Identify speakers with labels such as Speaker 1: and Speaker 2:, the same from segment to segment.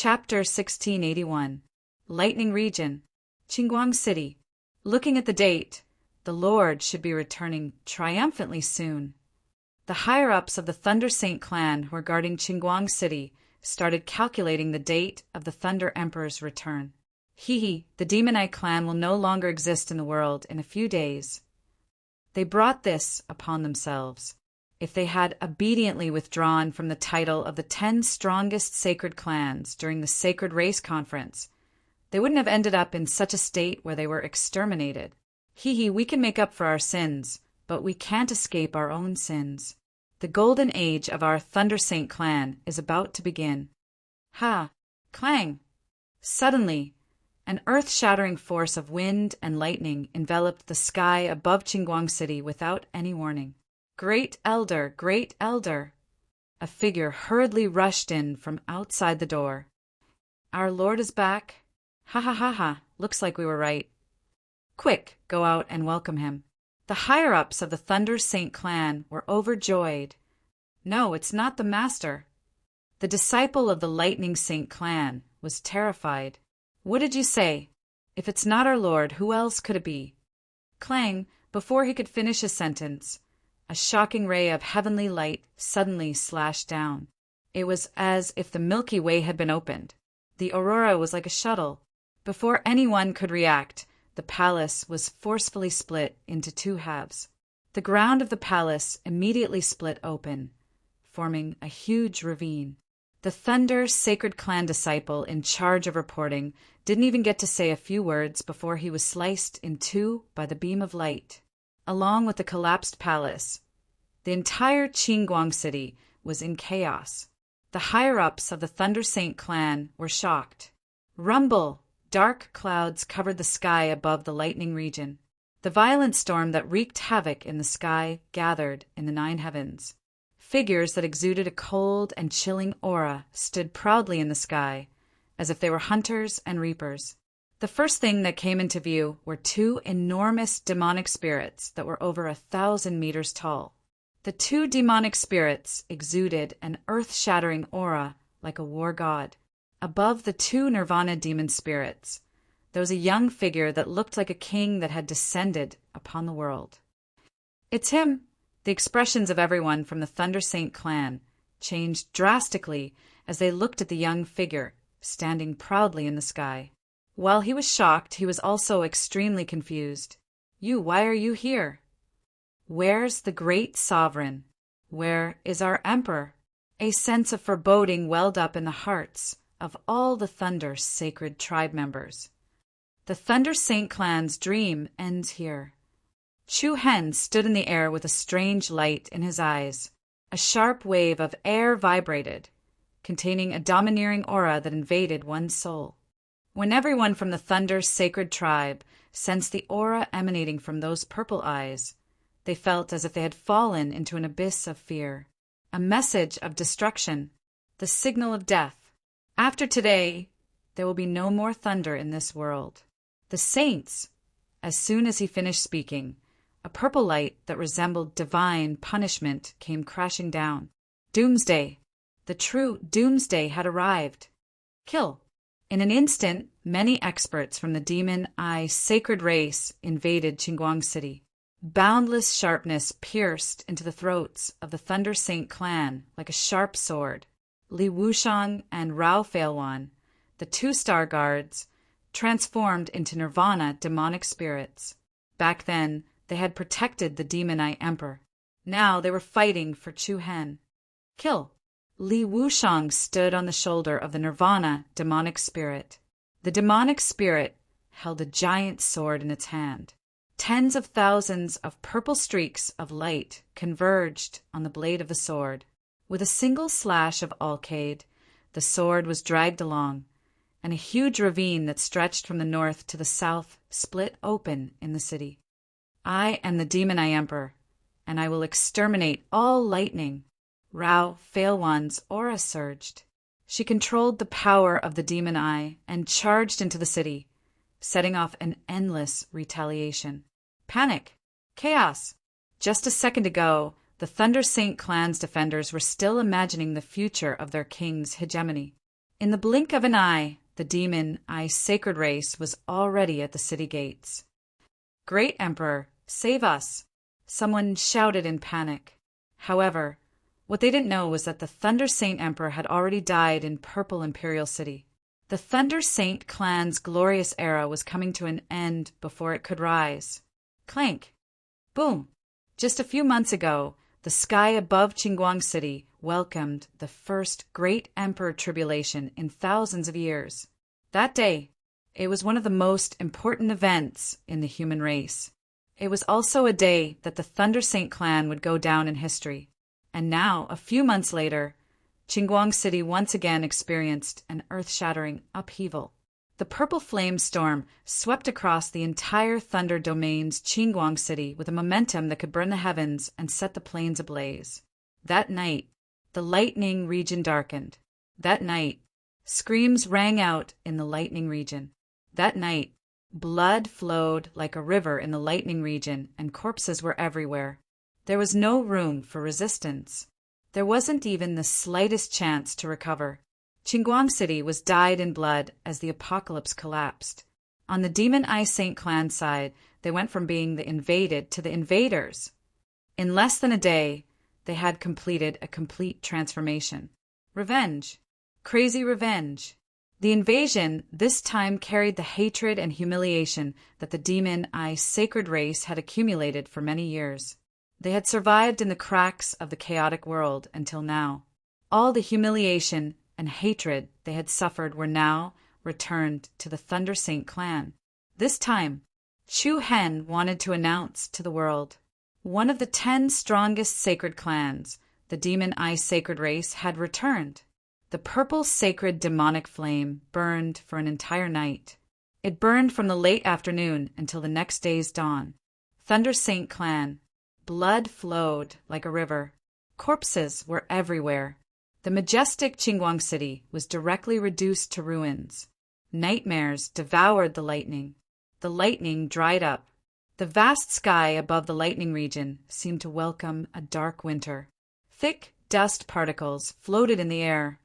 Speaker 1: Chapter 1681. Lightning Region, Qingguang City. Looking at the date, the Lord should be returning triumphantly soon. The higher-ups of the Thunder Saint clan who were guarding Qingguang City started calculating the date of the Thunder Emperor's return. The Demon Eye clan will no longer exist in the world in a few days. They brought this upon themselves. If they had obediently withdrawn from the title of the 10 strongest sacred clans during the Sacred Race Conference, they wouldn't have ended up in such a state where they were exterminated. We can make up for our sins, but we can't escape our own sins. The golden age of our Thunder Saint clan is about to begin. Clang! Suddenly, an earth-shattering force of wind and lightning enveloped the sky above Qingguang City without any warning. Great Elder, Great Elder! A figure hurriedly rushed in from outside the door. Our Lord is back. Looks like we were right. Quick, go out and welcome him. The higher-ups of the Thunder Saint clan were overjoyed. No, it's not the master. The disciple of the Lightning Saint clan was terrified. What did you say? If it's not our Lord, who else could it be? Clang, before he could finish his sentence, a shocking ray of heavenly light suddenly slashed down. It was as if the Milky Way had been opened. The aurora was like a shuttle. Before anyone could react, the palace was forcefully split into 2 halves. The ground of the palace immediately split open, forming a huge ravine. The Thunder Sacred Clan disciple in charge of reporting didn't even get to say a few words before he was sliced in 2 by the beam of light. Along with the collapsed palace, the entire Qingguang City was in chaos. The higher-ups of the Thunder Saint clan were shocked. Rumble! Dark clouds covered the sky above the lightning region. The violent storm that wreaked havoc in the sky gathered in the 9 heavens. Figures that exuded a cold and chilling aura stood proudly in the sky, as if they were hunters and reapers. The first thing that came into view were 2 enormous demonic spirits that were over 1,000 meters tall. The 2 demonic spirits exuded an earth-shattering aura like a war god. Above the 2 Nirvana demon spirits, there was a young figure that looked like a king that had descended upon the world. It's him! The expressions of everyone from the Thunder Saint clan changed drastically as they looked at the young figure standing proudly in the sky. While he was shocked, he was also extremely confused. Why are you here? Where's the great sovereign? Where is our emperor? A sense of foreboding welled up in the hearts of all the Thunder Sacred tribe members. The Thunder Saint clan's dream ends here. Chu Hen stood in the air with a strange light in his eyes. A sharp wave of air vibrated, containing a domineering aura that invaded one's soul. When everyone from the Thunder Sacred tribe sensed the aura emanating from those purple eyes, they felt as if they had fallen into an abyss of fear. A message of destruction, the signal of death. After today, there will be no more thunder in this world. The saints, as soon as he finished speaking, a purple light that resembled divine punishment came crashing down. Doomsday. The true doomsday had arrived. Kill. In an instant, many experts from the Demon Eye sacred race invaded Qingguang City. Boundless sharpness pierced into the throats of the Thunder Saint clan like a sharp sword. Li Wushang and Rao Failwan, the 2 star guards, transformed into Nirvana demonic spirits. Back then, they had protected the Demon Eye Emperor. Now they were fighting for Chu Hen. Kill. Li Wushang stood on the shoulder of the Nirvana demonic spirit. The demonic spirit held a giant sword in its hand. Tens of thousands of purple streaks of light converged on the blade of the sword. With a single slash of alcade, the sword was dragged along, and a huge ravine that stretched from the north to the south split open in the city. I am the Demon Eye Emperor, and I will exterminate all lightning. Rao Failwan's aura surged. She controlled the power of the Demon Eye and charged into the city, setting off an endless retaliation. Panic! Chaos! Just a second ago, the Thunder Saint clan's defenders were still imagining the future of their king's hegemony. In the blink of an eye, the demon I sacred race was already at the city gates. "Great Emperor, save us!" someone shouted in panic. However, what they didn't know was that the Thunder Saint Emperor had already died in Purple Imperial City. The Thunder Saint clan's glorious era was coming to an end before it could rise. Clank! Boom! Just a few months ago, the sky above Qinguang City welcomed the first great emperor tribulation in thousands of years. That day, it was one of the most important events in the human race. It was also a day that the Thunder Saint clan would go down in history. And now, a few months later, Qinguang City once again experienced an earth-shattering upheaval. The purple flame storm swept across the entire Thunder Domain's Qinguang City with a momentum that could burn the heavens and set the plains ablaze. That night, the lightning region darkened. That night, screams rang out in the lightning region. That night, blood flowed like a river in the lightning region and corpses were everywhere. There was no room for resistance. There wasn't even the slightest chance to recover. Qinguang City was dyed in blood as the apocalypse collapsed. On the Demon Eye Saint clan side, they went from being the invaded to the invaders. In less than a day, they had completed a complete transformation. Revenge. Crazy revenge. The invasion this time carried the hatred and humiliation that the Demon Eye sacred race had accumulated for many years. They had survived in the cracks of the chaotic world until now. All the humiliation and hatred they had suffered were now returned to the Thunder Saint clan. This time, Chu Hen wanted to announce to the world, one of the 10 strongest sacred clans, the Demon Eye sacred race, had returned. The purple sacred demonic flame burned for an entire night. It burned from the late afternoon until the next day's dawn. Thunder Saint clan. Blood flowed like a river. Corpses were everywhere. The majestic Qinguang City was directly reduced to ruins. Nightmares devoured the lightning. The lightning dried up. The vast sky above the lightning region seemed to welcome a dark winter. Thick dust particles floated in the air,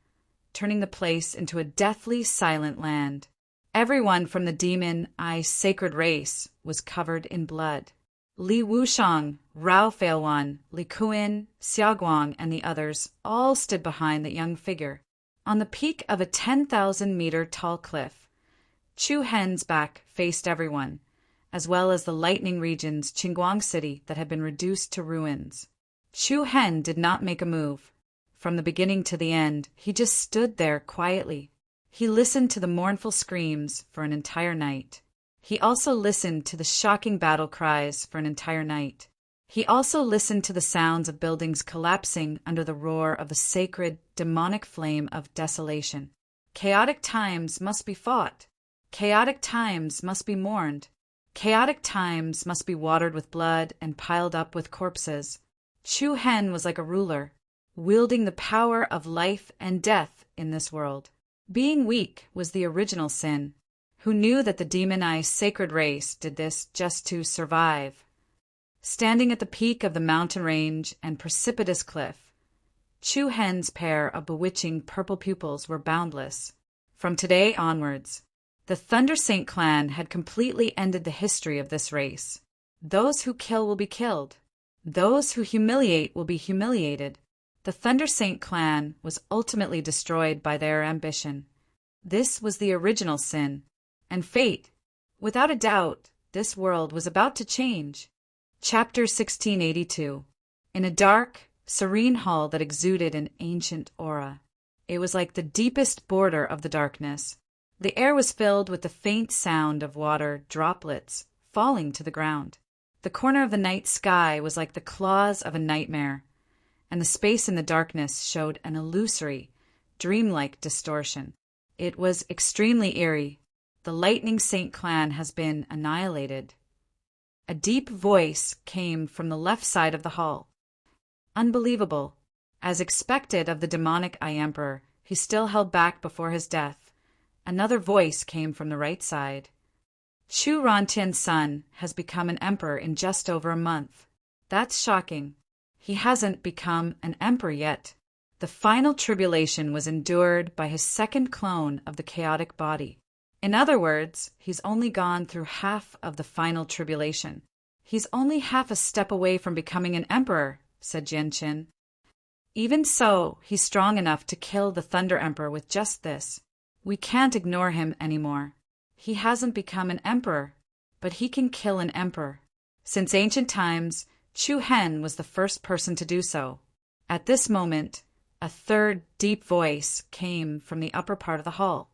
Speaker 1: turning the place into a deathly silent land. Everyone from the Demon Eye sacred race was covered in blood. Li Wushang, Rao Feilwan, Li Kuin, Xiaoguang, and the others all stood behind the young figure. On the peak of a 10,000-meter tall cliff, Chu Hen's back faced everyone, as well as the lightning region's Qinguang City that had been reduced to ruins. Chu Hen did not make a move. From the beginning to the end, he just stood there quietly. He listened to the mournful screams for an entire night. He also listened to the shocking battle cries for an entire night. He also listened to the sounds of buildings collapsing under the roar of the sacred, demonic flame of desolation. Chaotic times must be fought. Chaotic times must be mourned. Chaotic times must be watered with blood and piled up with corpses. Chu Hen was like a ruler, wielding the power of life and death in this world. Being weak was the original sin. Who knew that the Demon Eye sacred race did this just to survive? Standing at the peak of the mountain range and precipitous cliff, Chu Hen's pair of bewitching purple pupils were boundless. From today onwards, the Thunder Saint clan had completely ended the history of this race. Those who kill will be killed. Those who humiliate will be humiliated. The Thunder Saint clan was ultimately destroyed by their ambition. This was the original sin. And fate. Without a doubt, this world was about to change. Chapter 1682. In a dark, serene hall that exuded an ancient aura. It was like the deepest border of the darkness. The air was filled with the faint sound of water droplets falling to the ground. The corner of the night sky was like the claws of a nightmare, and the space in the darkness showed an illusory, dreamlike distortion. It was extremely eerie. The Lightning Saint clan has been annihilated. A deep voice came from the left side of the hall. Unbelievable. As expected of the demonic Eye Emperor, he still held back before his death. Another voice came from the right side. Chu Rantian's son has become an emperor in just over a month. That's shocking. He hasn't become an emperor yet. The final tribulation was endured by his second clone of the chaotic body. In other words, he's only gone through half of the final tribulation. He's only half a step away from becoming an emperor, said Jianqin. Even so, he's strong enough to kill the Thunder Emperor with just this. We can't ignore him anymore. He hasn't become an emperor, but he can kill an emperor. Since ancient times, Chu Hen was the first person to do so. At this moment, a third deep voice came from the upper part of the hall.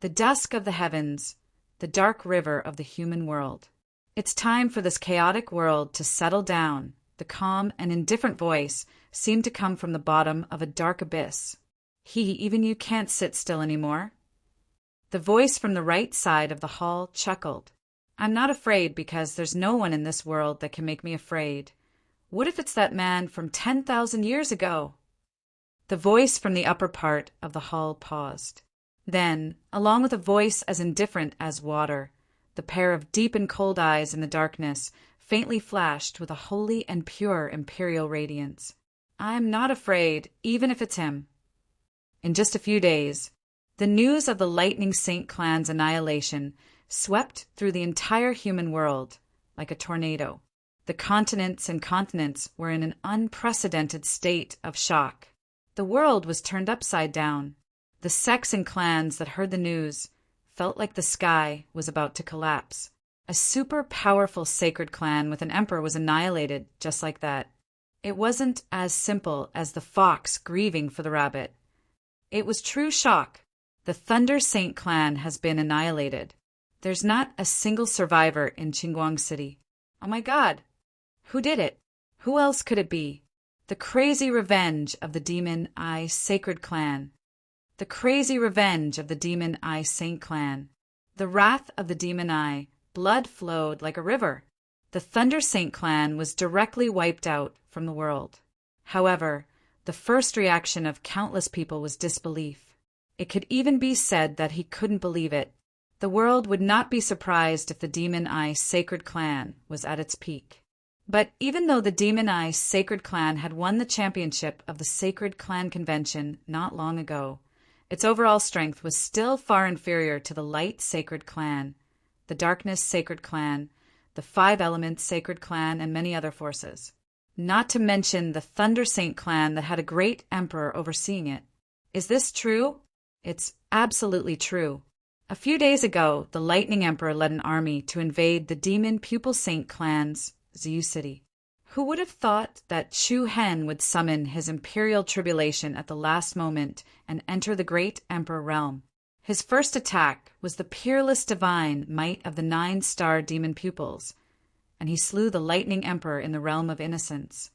Speaker 1: The dusk of the heavens, the dark river of the human world. It's time for this chaotic world to settle down. The calm and indifferent voice seemed to come from the bottom of a dark abyss. Even you can't sit still anymore. The voice from the right side of the hall chuckled. I'm not afraid because there's no one in this world that can make me afraid. What if it's that man from 10,000 years ago? The voice from the upper part of the hall paused. Then, along with a voice as indifferent as water, the pair of deep and cold eyes in the darkness faintly flashed with a holy and pure imperial radiance. I'm not afraid, even if it's him. In just a few days, the news of the Lightning Saint clan's annihilation swept through the entire human world like a tornado. The continents and continents were in an unprecedented state of shock. The world was turned upside down. The sects and clans that heard the news felt like the sky was about to collapse. A super powerful sacred clan with an emperor was annihilated just like that. It wasn't as simple as the fox grieving for the rabbit. It was true shock. The Thunder Saint clan has been annihilated. There's not a single survivor in Qinguang City. Oh my God! Who did it? Who else could it be? The crazy revenge of the Demon Eye Sacred Clan. The crazy revenge of the Demon Eye Saint Clan. The wrath of the Demon Eye. Blood flowed like a river. The Thunder Saint Clan was directly wiped out from the world. However, the first reaction of countless people was disbelief. It could even be said that he couldn't believe it. The world would not be surprised if the Demon Eye Sacred Clan was at its peak. But even though the Demon Eye Sacred Clan had won the championship of the Sacred Clan Convention not long ago, its overall strength was still far inferior to the Light Sacred Clan, the Darkness Sacred Clan, the Five Elements Sacred Clan, and many other forces. Not to mention the Thunder Saint Clan that had a great emperor overseeing it. Is this true? It's absolutely true. A few days ago, the Lightning Emperor led an army to invade the Demon Pupil Saint Clan's Ziyu City. Who would have thought that Chu Hen would summon his imperial tribulation at the last moment and enter the great emperor realm? His first attack was the peerless divine might of the 9-star demon pupils, and he slew the Lightning Emperor in the realm of innocence.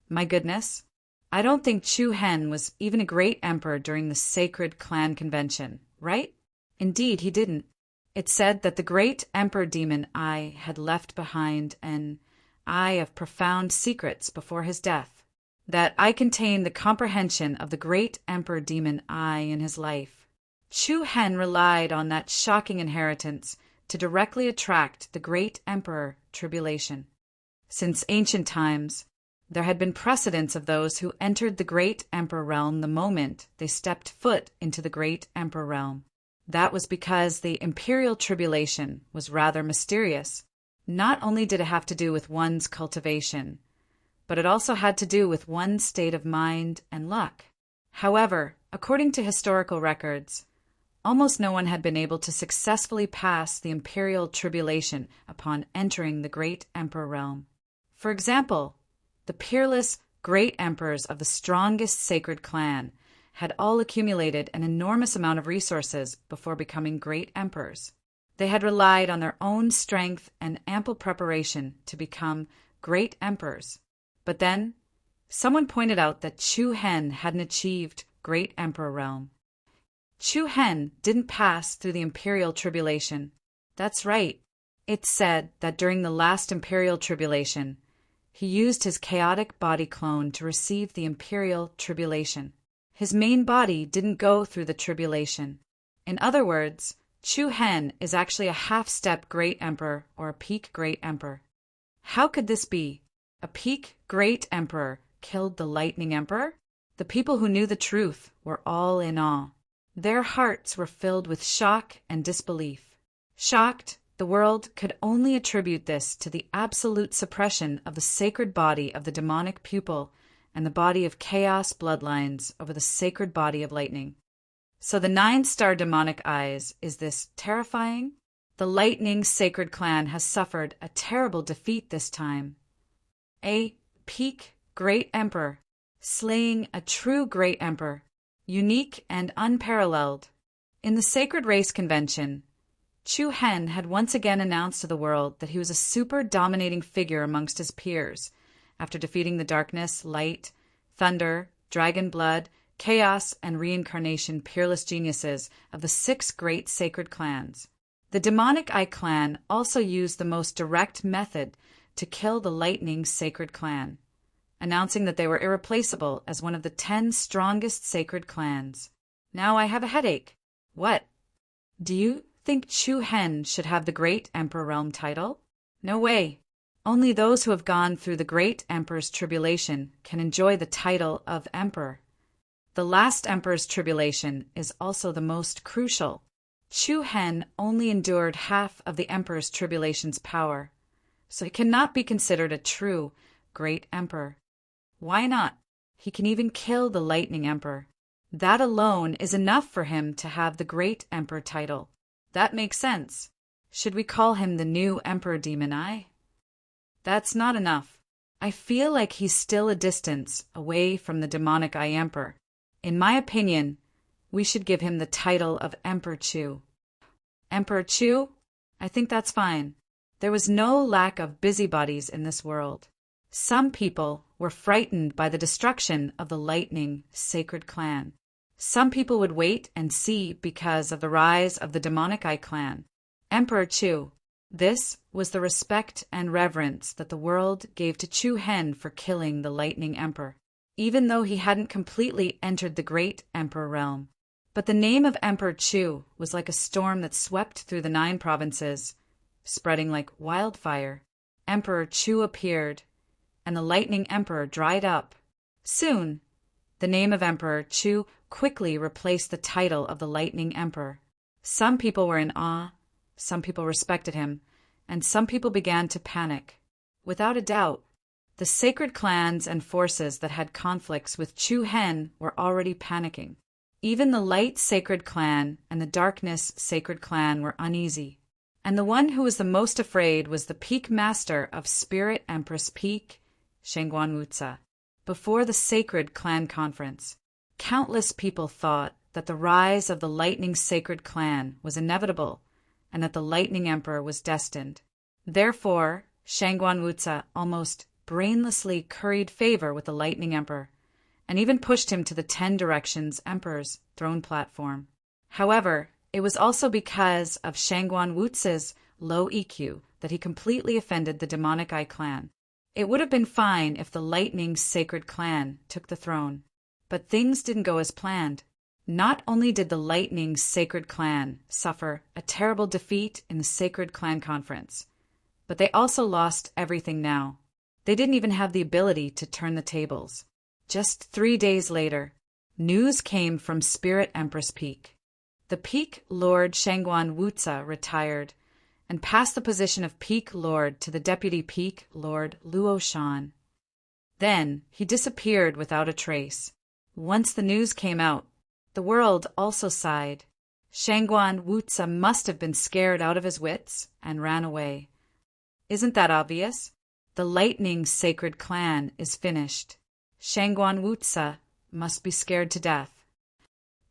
Speaker 1: My goodness, I don't think Chu Hen was even a great emperor during the Sacred Clan Convention, right? Indeed, he didn't. It said that the great Emperor Demon Eye had left behind an eye of profound secrets before his death. That eye contained the comprehension of the great Emperor Demon Eye in his life. Chu Hen relied on that shocking inheritance to directly attract the great Emperor Tribulation. Since ancient times, there had been precedents of those who entered the great Emperor realm the moment they stepped foot into the great Emperor realm. That was because the imperial tribulation was rather mysterious. Not only did it have to do with one's cultivation, but it also had to do with one's state of mind and luck. However, according to historical records, almost no one had been able to successfully pass the imperial tribulation upon entering the great emperor realm. For example, the peerless great emperors of the strongest sacred clan had all accumulated an enormous amount of resources before becoming great emperors. They had relied on their own strength and ample preparation to become great emperors. But then, someone pointed out that Chu Hen hadn't achieved great emperor realm. Chu Hen didn't pass through the imperial tribulation. That's right. It's said that during the last imperial tribulation, he used his chaotic body clone to receive the imperial tribulation. His main body didn't go through the tribulation. In other words, Chu Hen is actually a half-step great emperor or a peak great emperor. How could this be? A peak great emperor killed the Lightning Emperor? The people who knew the truth were all in awe. Their hearts were filled with shock and disbelief. Shocked, the world could only attribute this to the absolute suppression of the sacred body of the demonic pupil and the body of chaos bloodlines over the sacred body of lightning. So the 9-star demonic eyes, is this terrifying? The lightning sacred clan has suffered a terrible defeat this time. A peak great emperor, slaying a true great emperor, unique and unparalleled. In the Sacred Race Convention, Chu Hen had once again announced to the world that he was a super-dominating figure amongst his peers, after defeating the darkness, light, thunder, dragon blood, chaos, and reincarnation peerless geniuses of the 6 great sacred clans. The Demonic Eye clan also used the most direct method to kill the Lightning Sacred Clan, announcing that they were irreplaceable as one of the 10 strongest sacred clans. Now I have a headache. What? Do you think Chu Hen should have the Great Emperor Realm title? No way. Only those who have gone through the Great Emperor's tribulation can enjoy the title of Emperor. The last Emperor's tribulation is also the most crucial. Chu Hen only endured half of the Emperor's tribulation's power, so he cannot be considered a true Great Emperor. Why not? He can even kill the Lightning Emperor. That alone is enough for him to have the Great Emperor title. That makes sense. Should we call him the new Emperor Demon Eye? That's not enough. I feel like he's still a distance away from the Demonic Eye Emperor. In my opinion, we should give him the title of Emperor Chu. Emperor Chu? I think that's fine. There was no lack of busybodies in this world. Some people were frightened by the destruction of the Lightning Sacred Clan. Some people would wait and see because of the rise of the Demonic Eye clan. Emperor Chu. This was the respect and reverence that the world gave to Chu Hen for killing the Lightning Emperor, even though he hadn't completely entered the Great Emperor realm. But the name of Emperor Chu was like a storm that swept through the 9 provinces, spreading like wildfire. Emperor Chu appeared, and the Lightning Emperor dried up. Soon, the name of Emperor Chu quickly replaced the title of the Lightning Emperor. Some people were in awe, some people respected him, and some people began to panic. Without a doubt, the sacred clans and forces that had conflicts with Chu Hen were already panicking. Even the Light Sacred Clan and the Darkness Sacred Clan were uneasy. And the one who was the most afraid was the Peak Master of Spirit Empress Peak, Shengguan Wutsa. Before the Sacred Clan Conference, countless people thought that the rise of the Lightning Sacred Clan was inevitable and that the Lightning Emperor was destined. Therefore, Shengguan Wutsa almost brainlessly curried favor with the Lightning Emperor and even pushed him to the 10 Directions Emperor's throne platform. However, it was also because of Shengguan Wutsa's low EQ that he completely offended the Demonic Eye clan. It would have been fine if the Lightning Sacred Clan took the throne, but things didn't go as planned. Not only did the Lightning Sacred Clan suffer a terrible defeat in the Sacred Clan Conference, but they also lost everything now. They didn't even have the ability to turn the tables. Just 3 days later, news came from Spirit Empress Peak. The Peak Lord Shengguan Wutsa retired and passed the position of Peak Lord to the Deputy Peak Lord Luo Shan. Then he disappeared without a trace. Once the news came out, the world also sighed. Shengguan Wutsa must have been scared out of his wits and ran away. Isn't that obvious? The Lightning Sacred Clan is finished. Shengguan Wutsa must be scared to death.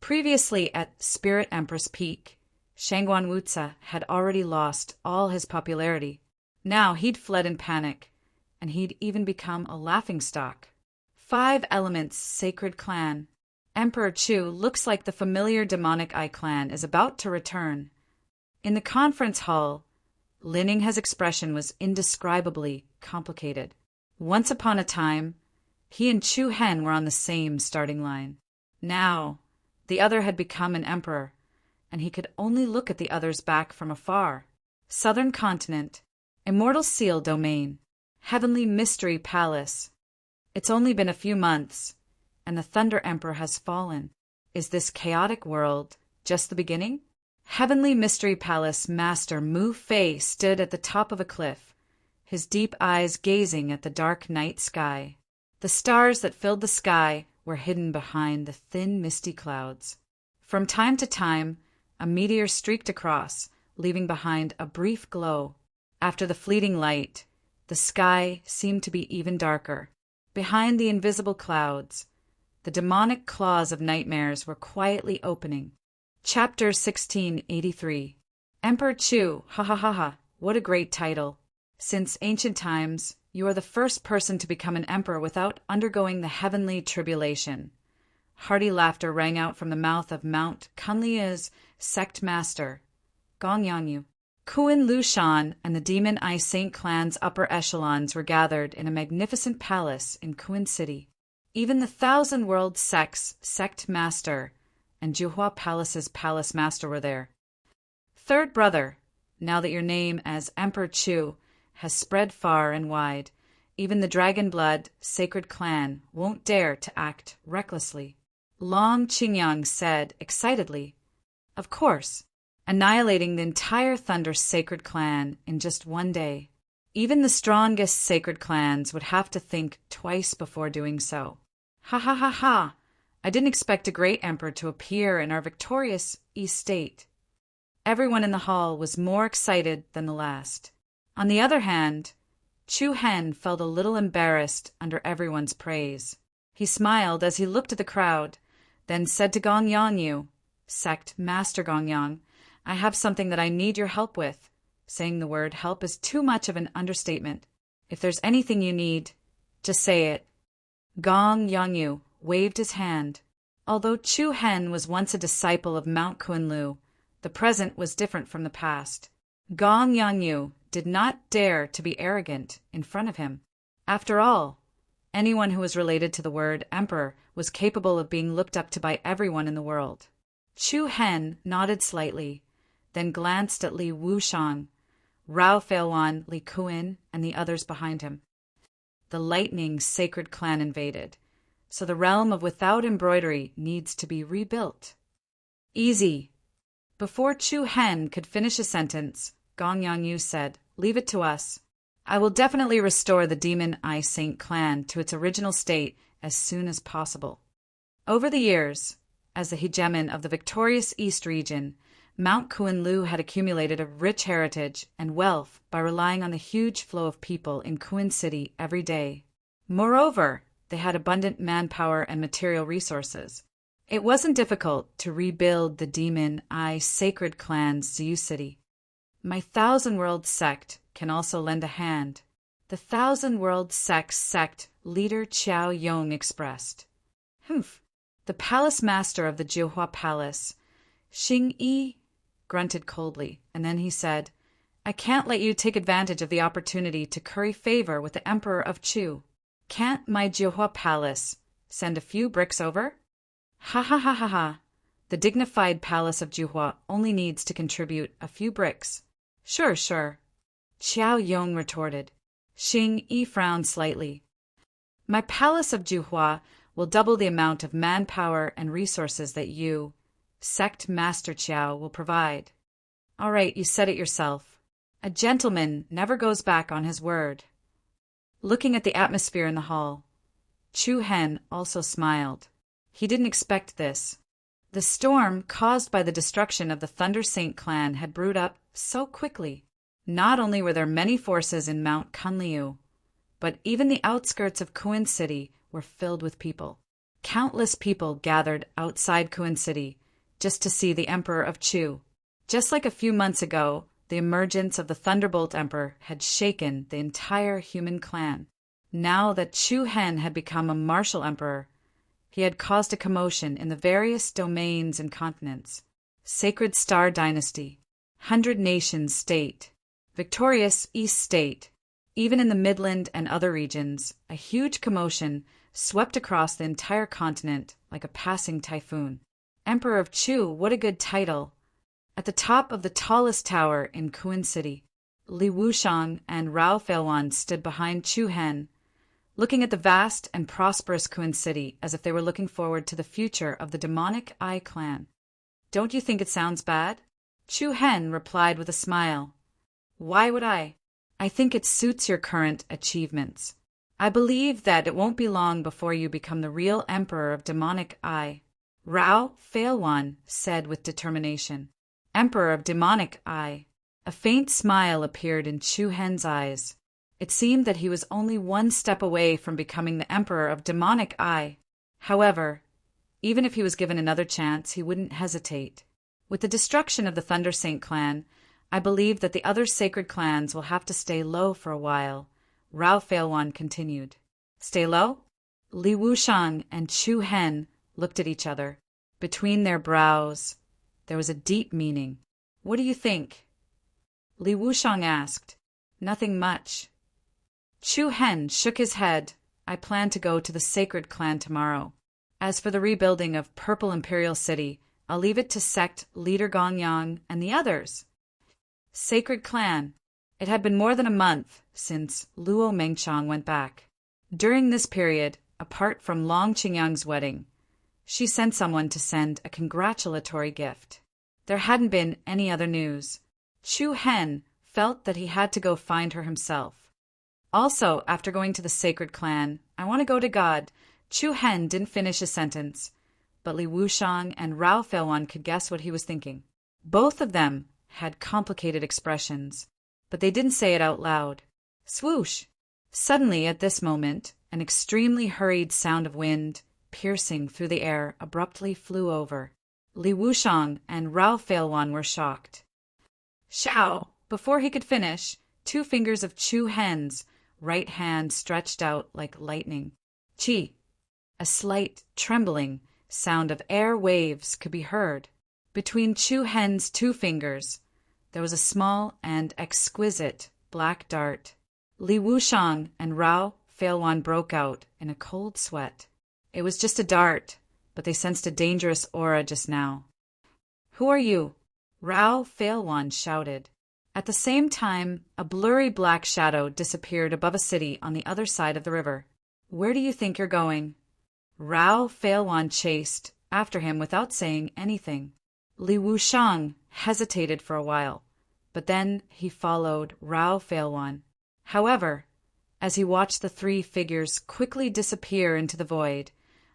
Speaker 1: Previously at Spirit Empress Peak, Shengguan Wutsa had already lost all his popularity. Now he'd fled in panic, and he'd even become a laughingstock. 5 Elements Sacred Clan. Emperor Chu looks like the familiar Demonic Eye clan is about to return. In the conference hall, Lin Yinghe's expression was indescribably complicated. Once upon a time, he and Chu Hen were on the same starting line. Now, the other had become an emperor, and he could only look at the other's back from afar. Southern Continent, Immortal Seal Domain, Heavenly Mystery Palace. It's only been a few months, and the Thunder Emperor has fallen. Is this chaotic world just the beginning? Heavenly Mystery Palace Master Mu Fei stood at the top of a cliff, his deep eyes gazing at the dark night sky. The stars that filled the sky were hidden behind the thin, misty clouds. From time to time, a meteor streaked across, leaving behind a brief glow. After the fleeting light, the sky seemed to be even darker. Behind the invisible clouds, the demonic claws of nightmares were quietly opening. Chapter 1683. Emperor Chu, ha ha ha ha, what a great title. Since ancient times, you are the first person to become an emperor without undergoing the heavenly tribulation. Hearty laughter rang out from the mouth of Mount Kunliu's sect master, Gong Yanyu. Kuan Lu Shan and the Demon Eye Saint clan's upper echelons were gathered in a magnificent palace in Kuan City. Even the Thousand World Sect's sect master and Juhua Palace's palace master were there. Third brother, now that your name as Emperor Chu has spread far and wide, even the Dragon Blood Sacred Clan won't dare to act recklessly. Long Qingyang said excitedly, "Of course, annihilating the entire Thunder Sacred Clan in just one day. Even the strongest sacred clans would have to think twice before doing so. Ha ha ha ha! I didn't expect a great emperor to appear in our victorious East State." Everyone in the hall was more excited than the last. On the other hand, Chu Hen felt a little embarrassed under everyone's praise. He smiled as he looked at the crowd, then said to Gong Yanyu, Sect Master Gong Yang, "I have something that I need your help with." Saying the word help is too much of an understatement. If there's anything you need, just say it. Gong Yanyu waved his hand. Although Chu Hen was once a disciple of Mount Kunlu, the present was different from the past. Gong Yanyu did not dare to be arrogant in front of him. After all, anyone who was related to the word emperor was capable of being looked up to by everyone in the world. Chu Hen nodded slightly, then glanced at Li Wushang, Rao Feilwan, Li Kuan, and the others behind him. The lightning sacred clan invaded, so the realm of Without Embroidery needs to be rebuilt. Easy. Before Chu Hen could finish a sentence, Gong Yanyu said, "Leave it to us. I will definitely restore the Demon Eye Saint clan to its original state as soon as possible." Over the years, as the hegemon of the victorious East region, Mount Kunlu had accumulated a rich heritage and wealth by relying on the huge flow of people in Kuan City every day. Moreover, they had abundant manpower and material resources. It wasn't difficult to rebuild the Demon Eye Sacred Clan's Ziyu City. My Thousand World Sect can also lend a hand, the Thousand World Sect leader Qiao Yong expressed. The palace master of the Jiuhua Palace, Xing Yi, grunted coldly, and then he said, "I can't let you take advantage of the opportunity to curry favor with the Emperor of Chu. Can't my Jiuhua Palace send a few bricks over?" Ha ha ha ha ha. The dignified palace of Jiuhua only needs to contribute a few bricks. Sure, sure. Qiao Yong retorted. Xing Yi frowned slightly. My palace of Jiuhua will double the amount of manpower and resources that you, Sect Master Qiao, will provide. All right, you said it yourself. A gentleman never goes back on his word. Looking at the atmosphere in the hall, Chu Hen also smiled. He didn't expect this. The storm caused by the destruction of the Thunder Saint clan had brewed up so quickly. Not only were there many forces in Mount Kunliu, but even the outskirts of Kuan City were filled with people. Countless people gathered outside Kuan City just to see the Emperor of Chu. Just like a few months ago, the emergence of the Thunderbolt Emperor had shaken the entire human clan. Now that Chu Hen had become a martial emperor, he had caused a commotion in the various domains and continents. Sacred Star Dynasty, 100 Nations State, Victorious East State. Even in the Midland and other regions, a huge commotion swept across the entire continent like a passing typhoon. Emperor of Chu, what a good title. At the top of the tallest tower in Kuan City, Li Wushang and Rao Feilwan stood behind Chu Hen. looking at the vast and prosperous Kuan city as if they were looking forward to the future of the demonic Ai clan. Don't you think it sounds bad? Chu Hen replied with a smile. Why would I? I think it suits your current achievements. I believe that it won't be long before you become the real emperor of demonic Ai. Rao Failwan said with determination. Emperor of demonic Ai. A faint smile appeared in Chu Hen's eyes. It seemed that he was only one step away from becoming the emperor of demonic Ai. However, even if he was given another chance, he wouldn't hesitate. With the destruction of the Thunder Saint clan, I believe that the other sacred clans will have to stay low for a while, Rao Failwan continued. Stay low? Li Wushang and Chu Hen looked at each other. Between their brows, there was a deep meaning. What do you think? Li Wushang asked. Nothing much. Chu Hen shook his head. I plan to go to the sacred clan tomorrow. As for the rebuilding of Purple Imperial City, I'll leave it to sect leader Gongyang and the others. Sacred clan. It had been more than a month since Luo Mengchang went back. During this period, apart from Long Qingyang's wedding, she sent someone to send a congratulatory gift. There hadn't been any other news. Chu Hen felt that he had to go find her himself. Also, after going to the sacred clan, I want to go to God. Chu Hen didn't finish his sentence, but Li Wushang and Rao Failwan could guess what he was thinking. Both of them had complicated expressions, but they didn't say it out loud. Swoosh! Suddenly, at this moment, an extremely hurried sound of wind, piercing through the air, abruptly flew over. Li Wushang and Rao Failwan were shocked. Shao! Before he could finish, 2 fingers of Chu Hen's right hand stretched out like lightning. Chi! A slight, trembling sound of air waves could be heard. Between Chu Hen's 2 fingers, there was a small and exquisite black dart. Li Wushang and Rao Failwan broke out in a cold sweat. It was just a dart, but they sensed a dangerous aura just now. Who are you? Rao Failwan shouted. At the same time, a blurry black shadow disappeared above a city on the other side of the river. Where do you think you're going? Rao Failwan chased after him without saying anything. Li Wushang hesitated for a while, but then he followed Rao Failwan. However, as he watched the 3 figures quickly disappear into the void,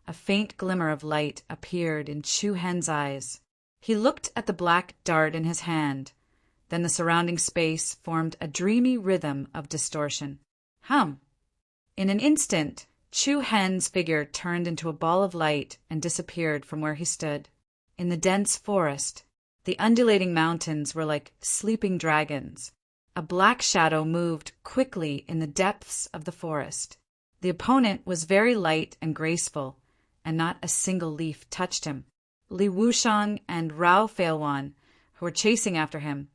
Speaker 1: a faint glimmer of light appeared in Chu Hen's eyes. He looked at the black dart in his hand. Then the surrounding space formed a dreamy rhythm of distortion. Hum! In an instant, Chu Hen's figure turned into a ball of light and disappeared from where he stood. In the dense forest, the undulating mountains were like sleeping dragons. A black shadow moved quickly in the depths of the forest. The opponent was very light and graceful, and not a single leaf touched him. Li Wushang and Rao Failwan, who were chasing after him,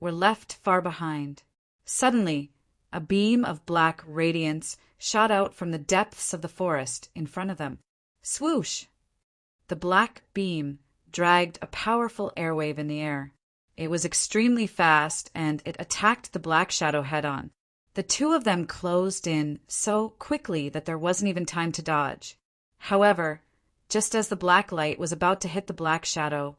Speaker 1: were left far behind. Suddenly, a beam of black radiance shot out from the depths of the forest in front of them. Swoosh! The black beam dragged a powerful airwave in the air. It was extremely fast, and it attacked the black shadow head-on. The 2 of them closed in so quickly that there wasn't even time to dodge. However, just as the black light was about to hit the black shadow,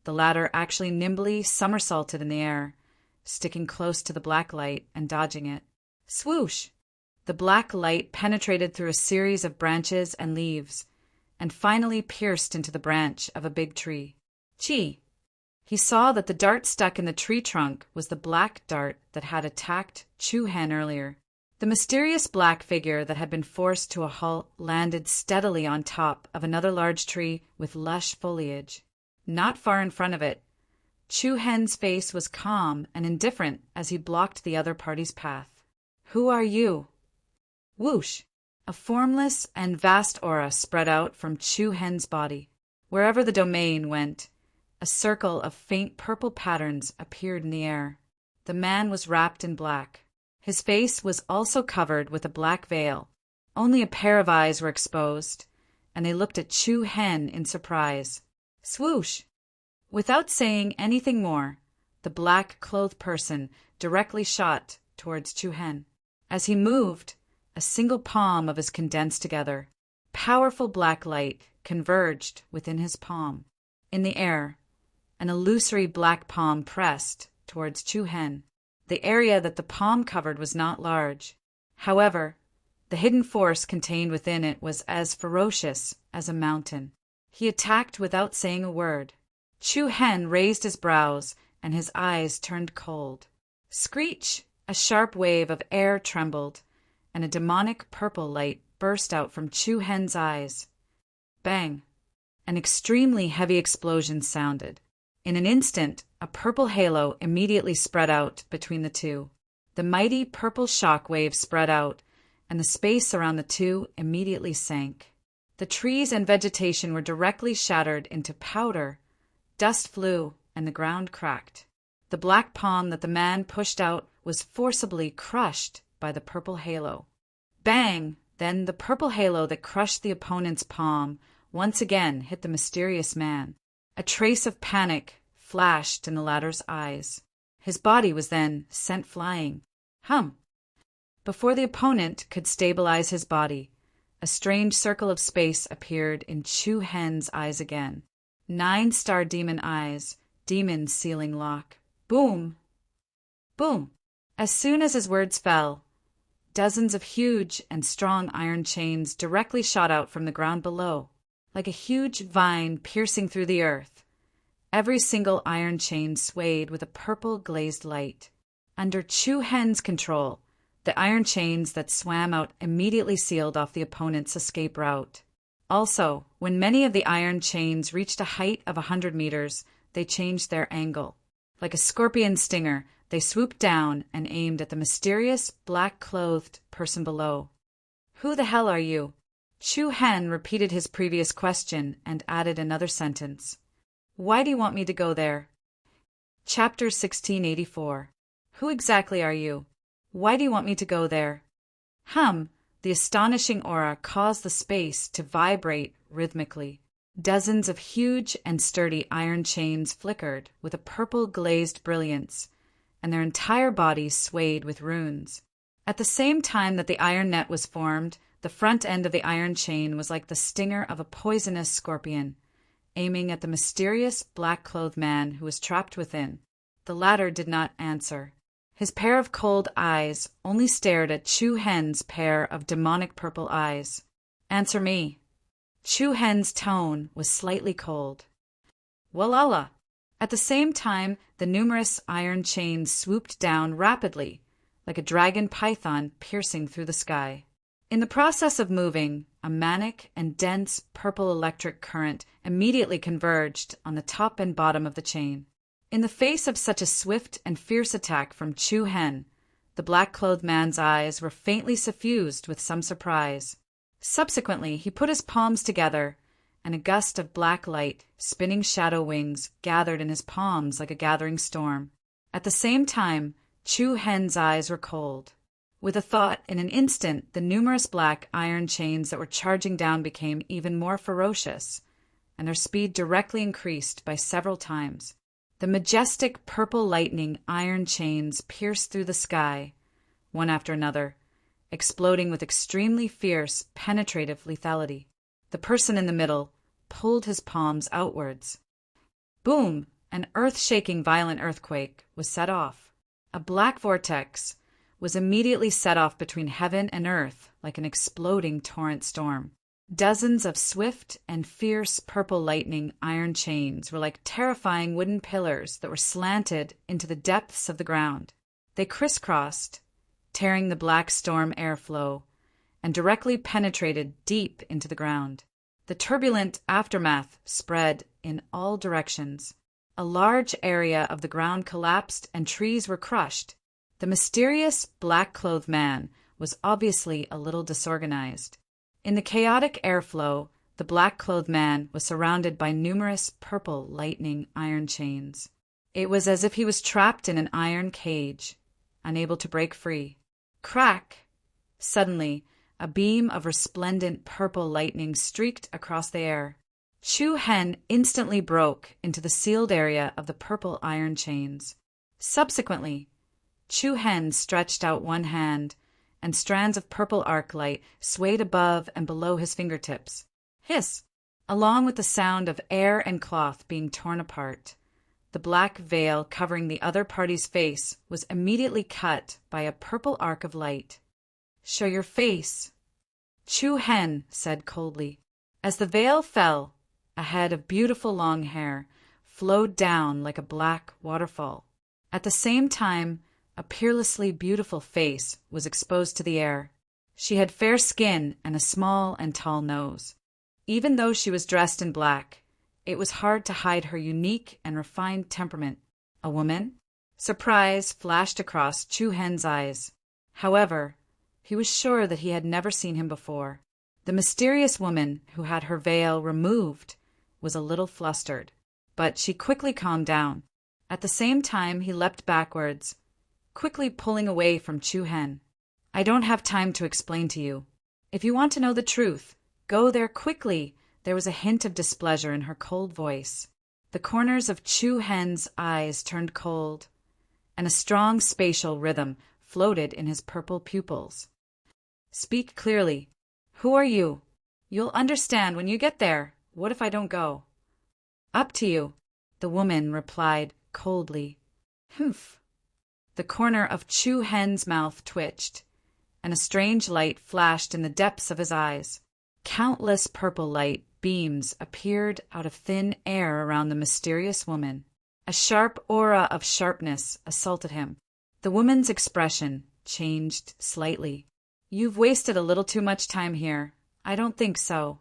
Speaker 1: the latter actually nimbly somersaulted in the air, sticking close to the black light and dodging it. Swoosh! The black light penetrated through a series of branches and leaves, and finally pierced into the branch of a big tree. Chi! He saw that the dart stuck in the tree trunk was the black dart that had attacked Chu Hen earlier. The mysterious black figure that had been forced to a halt landed steadily on top of another large tree with lush foliage. Not far in front of it, Chu Hen's face was calm and indifferent as he blocked the other party's path. Who are you? Whoosh! A formless and vast aura spread out from Chu Hen's body. Wherever the domain went, a circle of faint purple patterns appeared in the air. The man was wrapped in black. His face was also covered with a black veil. Only a pair of eyes were exposed, and they looked at Chu Hen in surprise. Swoosh! Without saying anything more, the black-clothed person directly shot towards Chu Hen. As he moved, a single palm of his condensed together. Powerful black light converged within his palm. In the air, an illusory black palm pressed towards Chu Hen. The area that the palm covered was not large. However, the hidden force contained within it was as ferocious as a mountain. He attacked without saying a word. Chu Hen raised his brows, and his eyes turned cold. Screech! A sharp wave of air trembled, and a demonic purple light burst out from Chu Hen's eyes. Bang! An extremely heavy explosion sounded. In an instant, a purple halo immediately spread out between the two. The mighty purple shock wave spread out, and the space around the two immediately sank. The trees and vegetation were directly shattered into powder. Dust flew, and the ground cracked. The black palm that the man pushed out was forcibly crushed by the purple halo. Bang! Then the purple halo that crushed the opponent's palm once again hit the mysterious man. A trace of panic flashed in the latter's eyes. His body was then sent flying. Before the opponent could stabilize his body, a strange circle of space appeared in Chu Hen's eyes again. 9-star demon eyes, demon sealing lock. Boom! Boom! As soon as his words fell, dozens of huge and strong iron chains directly shot out from the ground below, like a huge vine piercing through the earth. Every single iron chain swayed with a purple glazed light. Under Chu Hen's control, the iron chains that swam out immediately sealed off the opponent's escape route. Also, when many of the iron chains reached a height of 100 meters, they changed their angle. Like a scorpion stinger, they swooped down and aimed at the mysterious, black-clothed person below. "Who the hell are you?" Chu Hen repeated his previous question and added another sentence. "Why do you want me to go there?" Chapter 1684. Who exactly are you? Why do you want me to go there? The astonishing aura caused the space to vibrate rhythmically. Dozens of huge and sturdy iron chains flickered with a purple glazed brilliance, and their entire bodies swayed with runes. At the same time that the iron net was formed, the front end of the iron chain was like the stinger of a poisonous scorpion, aiming at the mysterious black-clothed man who was trapped within. The latter did not answer. His pair of cold eyes only stared at Chu Hen's pair of demonic purple eyes. "Answer me." Chu Hen's tone was slightly cold. "Well, Allah." At the same time, the numerous iron chains swooped down rapidly, like a dragon python piercing through the sky. In the process of moving, a manic and dense purple electric current immediately converged on the top and bottom of the chain. In the face of such a swift and fierce attack from Chu Hen, the black-clothed man's eyes were faintly suffused with some surprise. Subsequently, he put his palms together, and a gust of black light, spinning shadow wings, gathered in his palms like a gathering storm. At the same time, Chu Hen's eyes were cold. With a thought, in an instant, the numerous black iron chains that were charging down became even more ferocious, and their speed directly increased by several times. The majestic purple lightning iron chains pierced through the sky, one after another, exploding with extremely fierce, penetrative lethality. The person in the middle pulled his palms outwards. Boom! An earth-shaking violent earthquake was set off. A black vortex was immediately set off between heaven and earth like an exploding torrent storm. Dozens of swift and fierce purple lightning iron chains were like terrifying wooden pillars that were slanted into the depths of the ground. They crisscrossed, tearing the black storm airflow, and directly penetrated deep into the ground. The turbulent aftermath spread in all directions. A large area of the ground collapsed and trees were crushed. The mysterious black-clothed man was obviously a little disorganized. In the chaotic airflow, the black-clothed man was surrounded by numerous purple lightning iron chains. It was as if he was trapped in an iron cage, unable to break free. Crack! Suddenly, a beam of resplendent purple lightning streaked across the air. Chu Hen instantly broke into the sealed area of the purple iron chains. Subsequently, Chu Hen stretched out one hand and strands of purple arc light swayed above and below his fingertips. Hiss! Along with the sound of air and cloth being torn apart. The black veil covering the other party's face was immediately cut by a purple arc of light. "Show your face," Chu Hen said coldly. As the veil fell, a head of beautiful long hair flowed down like a black waterfall. At the same time, a peerlessly beautiful face was exposed to the air. She had fair skin and a small and tall nose. Even though she was dressed in black, it was hard to hide her unique and refined temperament. A woman? Surprise flashed across Chu Hen's eyes. However, he was sure that he had never seen him before. The mysterious woman who had her veil removed was a little flustered, but she quickly calmed down. At the same time, he leapt backwards, quickly pulling away from Chu Hen. "I don't have time to explain to you. If you want to know the truth, go there quickly." There was a hint of displeasure in her cold voice. The corners of Chu Hen's eyes turned cold, and a strong spatial rhythm floated in his purple pupils. "Speak clearly. Who are you? You'll understand when you get there. What if I don't go?" "Up to you," the woman replied coldly. "Humph." The corner of Chu Hen's mouth twitched, and a strange light flashed in the depths of his eyes. Countless purple light beams appeared out of thin air around the mysterious woman. A sharp aura of sharpness assaulted him. The woman's expression changed slightly. "You've wasted a little too much time here. I don't think so."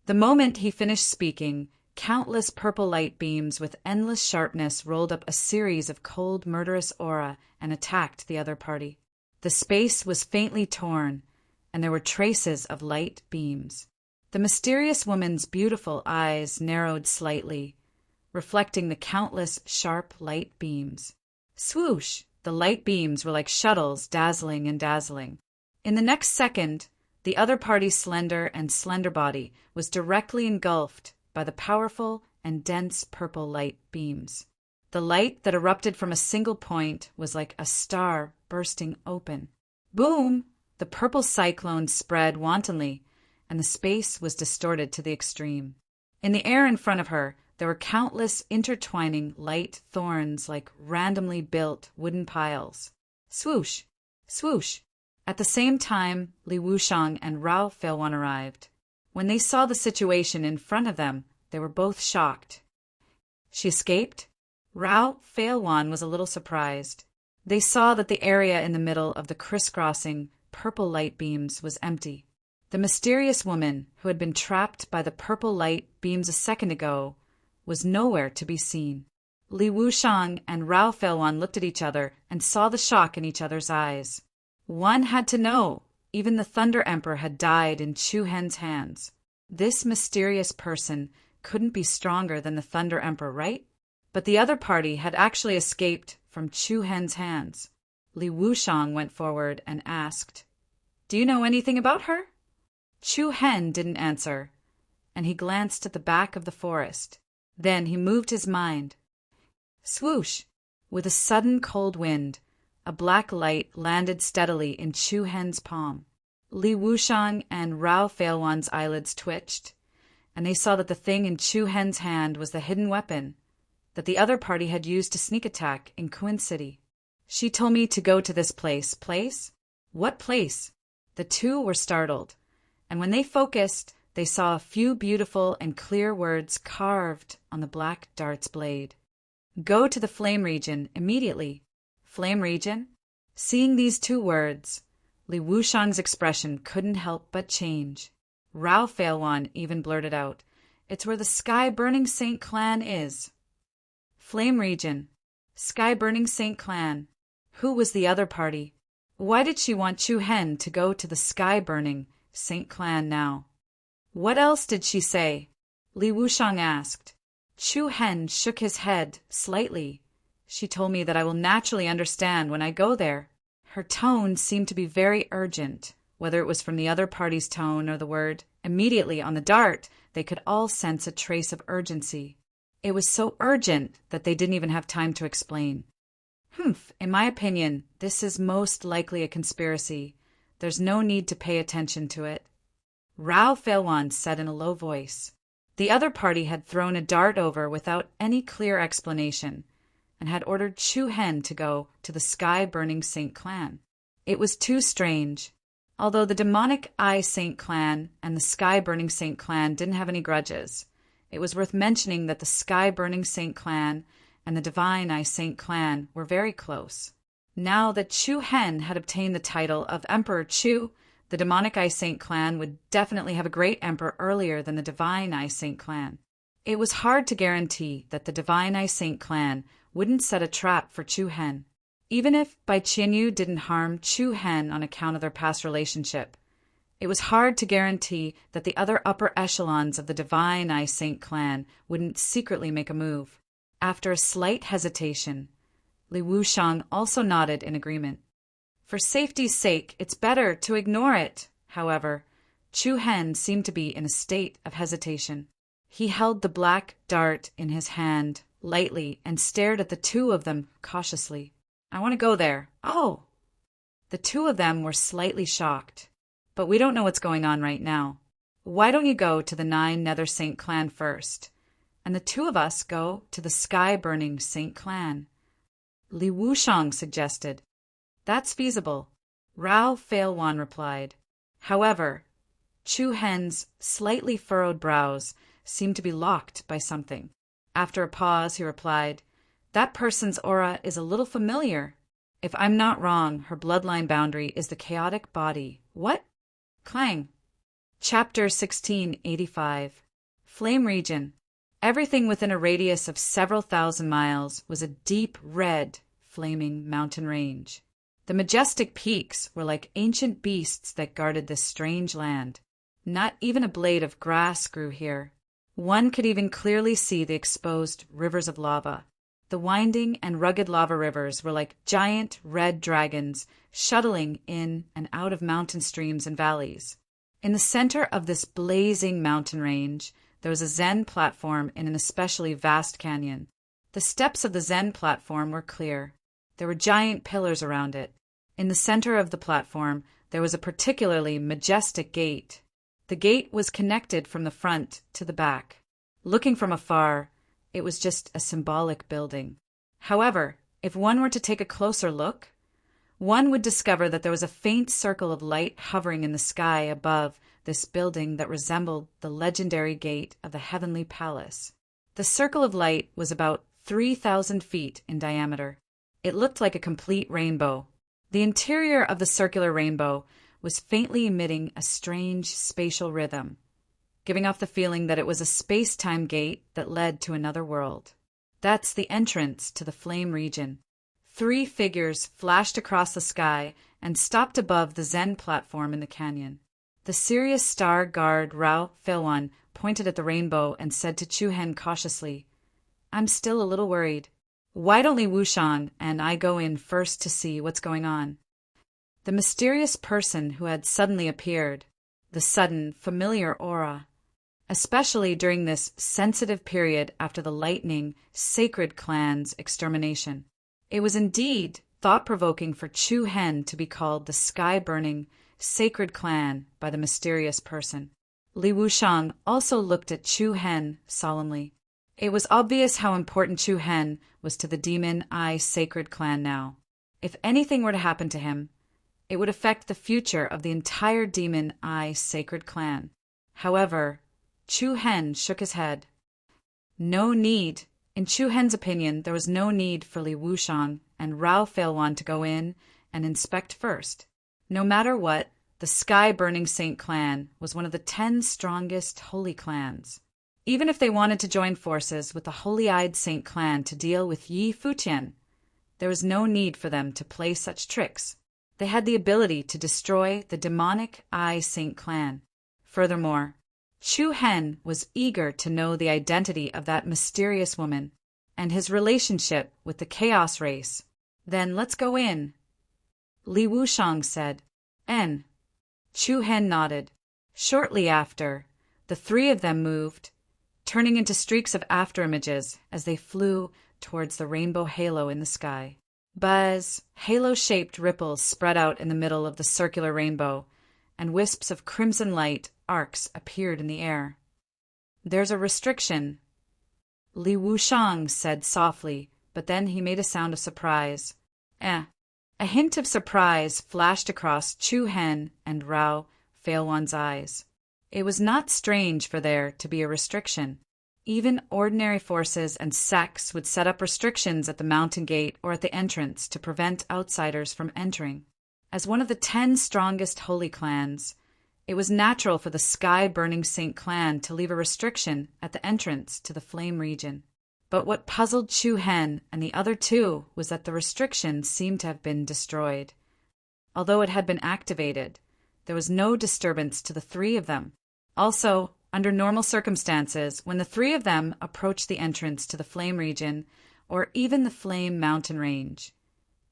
Speaker 1: The moment he finished speaking, countless purple light beams with endless sharpness rolled up a series of cold, murderous aura and attacked the other party. The space was faintly torn, and there were traces of light beams. The mysterious woman's beautiful eyes narrowed slightly, reflecting the countless sharp light beams. Swoosh! The light beams were like shuttles, dazzling and dazzling. In the next second, the other party's slender body was directly engulfed by the powerful and dense purple light beams. The light that erupted from a single point was like a star bursting open. Boom! The purple cyclone spread wantonly, and the space was distorted to the extreme. In the air in front of her, there were countless intertwining light thorns like randomly built wooden piles. Swoosh! Swoosh! At the same time, Li Wushang and Rao Feilwan arrived. When they saw the situation in front of them, they were both shocked. She escaped? Rao Feilwan was a little surprised. They saw that the area in the middle of the crisscrossing purple light beams was empty. The mysterious woman, who had been trapped by the purple light beams a second ago, was nowhere to be seen. Li Wushang and Rao Feilwan looked at each other and saw the shock in each other's eyes. One had to know. Even the Thunder Emperor had died in Chu Hen's hands. This mysterious person couldn't be stronger than the Thunder Emperor, right? But the other party had actually escaped from Chu Hen's hands. Li Wushang went forward and asked, "Do you know anything about her?" Chu Hen didn't answer, and he glanced at the back of the forest. Then he moved his mind. Swoosh! With a sudden cold wind, a black light landed steadily in Chu Hen's palm. Li Wushang and Rao Feilwan's eyelids twitched, and they saw that the thing in Chu Hen's hand was the hidden weapon that the other party had used to sneak attack in Kuan City. "She told me to go to this place." Place? What place? The two were startled, and when they focused, they saw a few beautiful and clear words carved on the black dart's blade. "Go to the flame region immediately." Flame region? Seeing these two words, Li Wushang's expression couldn't help but change. Rao Feilwan even blurted out, "It's where the sky-burning Saint Clan is." Flame region. Sky-burning Saint Clan. Who was the other party? Why did she want Chu Hen to go to the sky-burning Saint Clan now? What else did she say? Li Wushang asked. Chu Hen shook his head slightly. "She told me that I will naturally understand when I go there." Her tone seemed to be very urgent. Whether it was from the other party's tone or the word immediately on the dart, they could all sense a trace of urgency. It was so urgent that they didn't even have time to explain. In my opinion, this is most likely a conspiracy. There's no need to pay attention to it. Rao Feilwan said in a low voice. The other party had thrown a dart over without any clear explanation, and had ordered Chu Hen to go to the sky-burning Saint clan. It was too strange. Although the demonic Eye Saint clan and the sky-burning Saint clan didn't have any grudges, it was worth mentioning that the sky-burning Saint clan and the divine Eye Saint clan were very close. Now that Chu Hen had obtained the title of Emperor Chu, the demonic Eye Saint clan would definitely have a great emperor earlier than the divine Eye Saint clan. It was hard to guarantee that the divine Eye Saint clan wouldn't set a trap for Chu Hen. Even if Bai Qianyu didn't harm Chu Hen on account of their past relationship, it was hard to guarantee that the other upper echelons of the divine Eye Saint clan wouldn't secretly make a move. After a slight hesitation, Li Wuxiang also nodded in agreement. For safety's sake, it's better to ignore it. However, Chu Hen seemed to be in a state of hesitation. He held the black dart in his hand lightly and stared at the two of them cautiously. I want to go there. Oh! The two of them were slightly shocked. But we don't know what's going on right now. Why don't you go to the 9 Nether Saint clan first, and the two of us go to the sky-burning Saint clan? Li Wuxiang suggested. That's feasible, Rao Feilwan replied. However, Chu Hen's slightly furrowed brows seemed to be locked by something. After a pause, he replied, That person's aura is a little familiar. If I'm not wrong, her bloodline boundary is the chaotic body. What? Clang. Chapter 1685. Flame Region. Everything within a radius of several thousand miles was a deep red, flaming mountain range. The majestic peaks were like ancient beasts that guarded this strange land. Not even a blade of grass grew here. One could even clearly see the exposed rivers of lava. The winding and rugged lava rivers were like giant red dragons shuttling in and out of mountain streams and valleys. In the center of this blazing mountain range, there was a Zen platform in an especially vast canyon. The steps of the Zen platform were clear. There were giant pillars around it. In the center of the platform, there was a particularly majestic gate. The gate was connected from the front to the back. Looking from afar, it was just a symbolic building. However, if one were to take a closer look, one would discover that there was a faint circle of light hovering in the sky above this building that resembled the legendary gate of the Heavenly Palace. The circle of light was about 3,000 feet in diameter. It looked like a complete rainbow. The interior of the circular rainbow was faintly emitting a strange spatial rhythm, giving off the feeling that it was a space-time gate that led to another world. That's the entrance to the Flame Region. 3 figures flashed across the sky and stopped above the Zen platform in the canyon. The Sirius Star Guard Rao Feilwan pointed at the rainbow and said to Chu Hen cautiously, I'm still a little worried. Why don't Li Wuxiang and I go in first to see what's going on? The mysterious person who had suddenly appeared, the sudden, familiar aura, especially during this sensitive period after the lightning, sacred clan's extermination. It was indeed thought-provoking for Chu Hen to be called the sky-burning, sacred clan by the mysterious person. Li Wuxiang also looked at Chu Hen solemnly. It was obvious how important Chu Hen was to the Demon Eye Sacred Clan now. If anything were to happen to him, it would affect the future of the entire Demon Eye Sacred Clan. However, Chu Hen shook his head. No need. In Chu Hen's opinion, there was no need for Li Wuxiang and Rao Feilwan to go in and inspect first. No matter what, the sky-burning Saint Clan was one of the 10 strongest holy clans. Even if they wanted to join forces with the holy-eyed Saint Clan to deal with Yi Futian, there was no need for them to play such tricks. They had the ability to destroy the demonic Eye Saint Clan. Furthermore, Chu Hen was eager to know the identity of that mysterious woman and his relationship with the Chaos Race. Then let's go in, Li Wuxiang said. N. Chu Hen nodded. Shortly after, the 3 of them moved, turning into streaks of afterimages as they flew towards the rainbow halo in the sky. Buzz, halo-shaped ripples spread out in the middle of the circular rainbow, and wisps of crimson light arcs appeared in the air. "There's a restriction," Li Wushang said softly, but then he made a sound of surprise. A hint of surprise flashed across Chu Hen and Rao Failwan's eyes. It was not strange for there to be a restriction. Even ordinary forces and sects would set up restrictions at the mountain gate or at the entrance to prevent outsiders from entering. As one of the 10 strongest holy clans, it was natural for the sky-burning Saint clan to leave a restriction at the entrance to the flame region. But what puzzled Chu Hen and the other two was that the restriction seemed to have been destroyed. Although it had been activated, there was no disturbance to the three of them. Also, under normal circumstances, when the three of them approached the entrance to the flame region, or even the flame mountain range,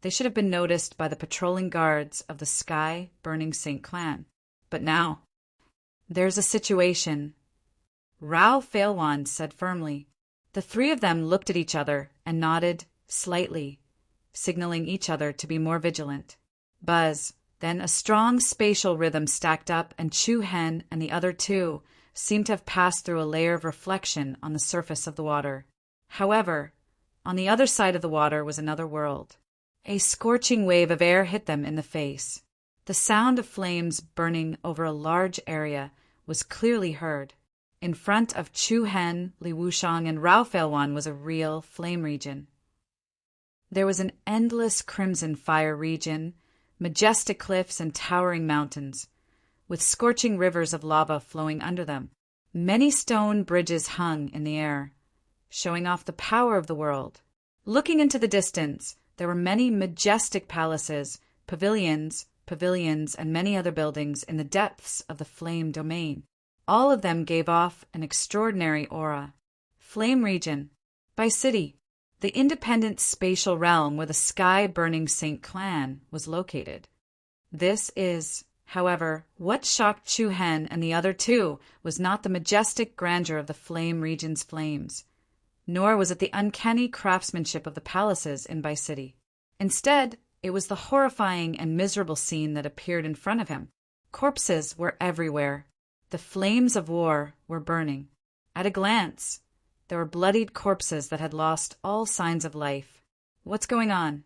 Speaker 1: they should have been noticed by the patrolling guards of the sky-burning Saint clan. But now, "There's a situation," Rao Failwan said firmly. The three of them looked at each other and nodded slightly, signaling each other to be more vigilant. Buzz. Then a strong spatial rhythm stacked up, and Chu Hen and the other two seemed to have passed through a layer of reflection on the surface of the water. However, on the other side of the water was another world. A scorching wave of air hit them in the face. The sound of flames burning over a large area was clearly heard. In front of Chu Hen, Li Wushang, and Rao Failwan was a real flame region. There was an endless crimson fire region, majestic cliffs and towering mountains, with scorching rivers of lava flowing under them. Many stone bridges hung in the air, showing off the power of the world. Looking into the distance, there were many majestic palaces, pavilions, and many other buildings in the depths of the flame domain. All of them gave off an extraordinary aura. Flame region. By city. The independent spatial realm where the sky-burning Saint clan was located. This is, however, what shocked Chu Hen and the other two was not the majestic grandeur of the flame region's flames, nor was it the uncanny craftsmanship of the palaces in Bai City. Instead, it was the horrifying and miserable scene that appeared in front of him. Corpses were everywhere. The flames of war were burning. At a glance, there were bloodied corpses that had lost all signs of life. "What's going on?"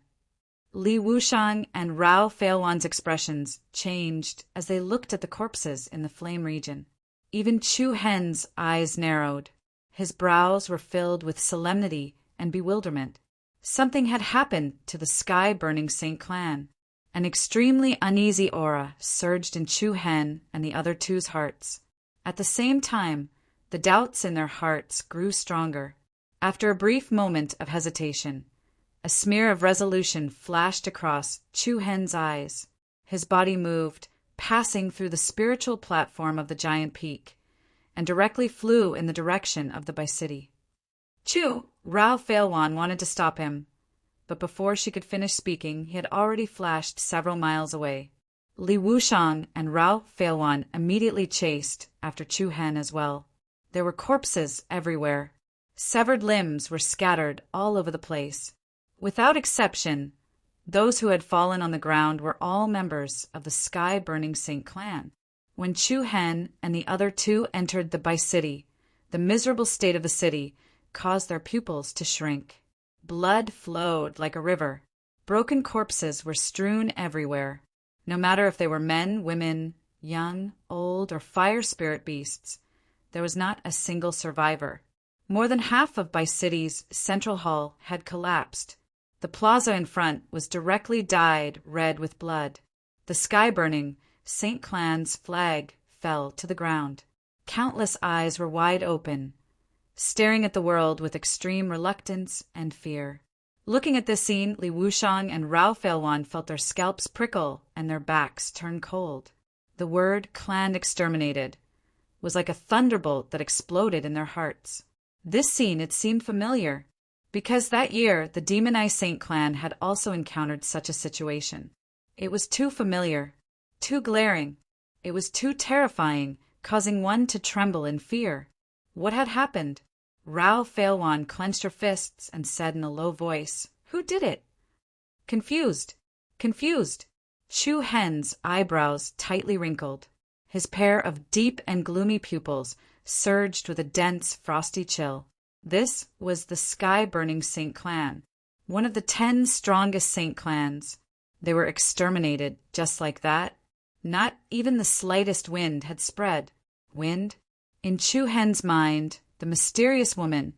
Speaker 1: Li Wushang and Rao Failwan's expressions changed as they looked at the corpses in the flame region. Even Chu Hen's eyes narrowed. His brows were filled with solemnity and bewilderment. Something had happened to the sky-burning Saint clan. An extremely uneasy aura surged in Chu Hen and the other two's hearts. At the same time, the doubts in their hearts grew stronger. After a brief moment of hesitation, a smear of resolution flashed across Chu Hen's eyes. His body moved, passing through the spiritual platform of the giant peak, and directly flew in the direction of the Bai City. Rao Failwan wanted to stop him, but before she could finish speaking, he had already flashed several miles away. Li Wushang and Rao Failwan immediately chased after Chu Hen as well. There were corpses everywhere. Severed limbs were scattered all over the place. Without exception, those who had fallen on the ground were all members of the sky-burning Saint clan. When Chu Hen and the other two entered the Bai City, the miserable state of the city caused their pupils to shrink. Blood flowed like a river. Broken corpses were strewn everywhere. No matter if they were men, women, young, old, or fire spirit beasts, there was not a single survivor. More than half of Bai City's central hall had collapsed. The plaza in front was directly dyed red with blood. The sky-burning Saint clan's flag fell to the ground. Countless eyes were wide open, staring at the world with extreme reluctance and fear. Looking at this scene, Li Wushang and Rao Failwan felt their scalps prickle and their backs turn cold. The word "clan exterminated" was like a thunderbolt that exploded in their hearts. This scene, it seemed familiar, because that year the demonized Saint clan had also encountered such a situation. It was too familiar, too glaring. It was too terrifying, causing one to tremble in fear. What had happened? Rao Failwan clenched her fists and said in a low voice, "Who did it?" confused, confused. Chu Hen's eyebrows tightly wrinkled. His pair of deep and gloomy pupils surged with a dense, frosty chill. This was the sky-burning Saint clan, one of the 10 strongest Saint clans. They were exterminated just like that. Not even the slightest wind had spread. Wind? In Chu Hen's mind, the mysterious woman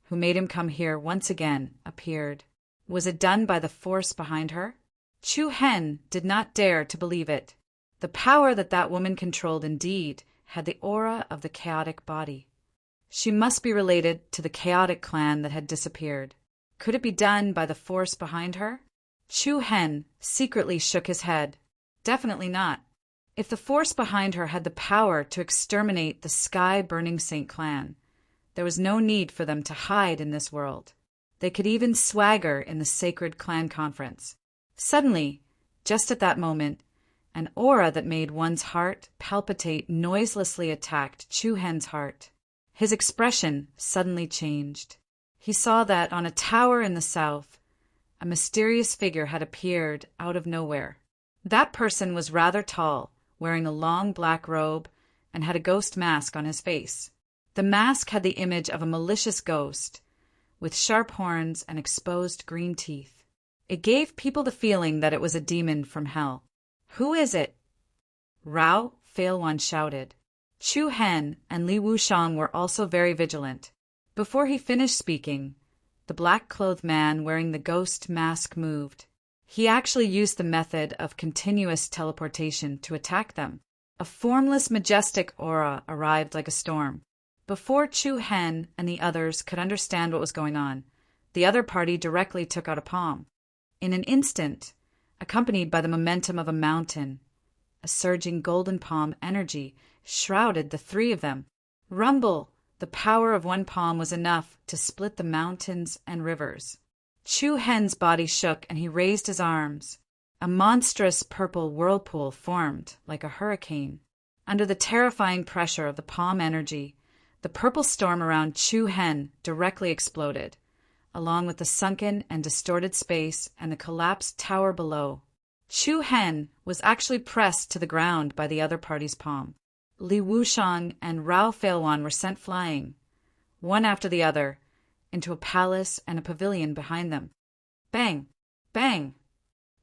Speaker 1: who made him come here once again appeared. Was it done by the force behind her? Chu Hen did not dare to believe it. The power that woman controlled indeed had the aura of the chaotic body. She must be related to the chaotic clan that had disappeared. Could it be done by the force behind her? Chu Hen secretly shook his head. Definitely not. If the force behind her had the power to exterminate the sky-burning Saint clan, there was no need for them to hide in this world. They could even swagger in the sacred clan conference. Suddenly, just at that moment, an aura that made one's heart palpitate noiselessly attacked Chu Hen's heart. His expression suddenly changed. He saw that on a tower in the south, a mysterious figure had appeared out of nowhere. That person was rather tall, wearing a long black robe, and had a ghost mask on his face. The mask had the image of a malicious ghost, with sharp horns and exposed green teeth. It gave people the feeling that it was a demon from hell. "Who is it?" Rao Failwan shouted. Chu Hen and Li Wushang were also very vigilant. Before he finished speaking, the black-clothed man wearing the ghost mask moved. He actually used the method of continuous teleportation to attack them. A formless, majestic aura arrived like a storm. Before Chu Hen and the others could understand what was going on, the other party directly took out a palm. In an instant, accompanied by the momentum of a mountain, a surging golden palm energy shrouded the three of them. Rumble! The power of one palm was enough to split the mountains and rivers. Chu Hen's body shook and he raised his arms. A monstrous purple whirlpool formed like a hurricane. Under the terrifying pressure of the palm energy, the purple storm around Chu Hen directly exploded, along with the sunken and distorted space and the collapsed tower below. Chu Hen was actually pressed to the ground by the other party's palm. Li Wushang and Rao Failwan were sent flying, one after the other, into a palace and a pavilion behind them. Bang! Bang!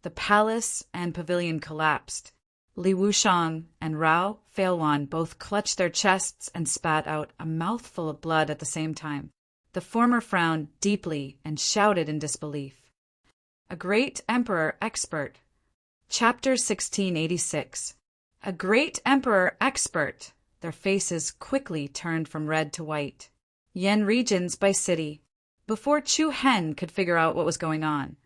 Speaker 1: The palace and pavilion collapsed. Li Wushang and Rao Failwan both clutched their chests and spat out a mouthful of blood at the same time. The former frowned deeply and shouted in disbelief. A great emperor expert. Chapter 1686. A great emperor expert. Their faces quickly turned from red to white. Yen regions by city. Before Chu Hen could figure out what was going on,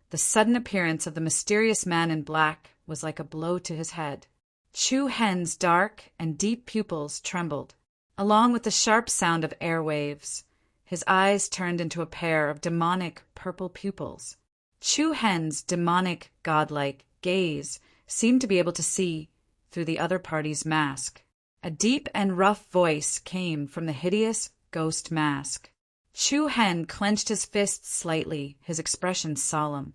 Speaker 1: the sudden appearance of the mysterious man in black was like a blow to his head. Chu Hen's dark and deep pupils trembled, along with the sharp sound of air waves. His eyes turned into a pair of demonic purple pupils. Chu Hen's demonic, godlike gaze seemed to be able to see through the other party's mask. A deep and rough voice came from the hideous ghost mask. Chu Hen clenched his fists slightly, his expression solemn.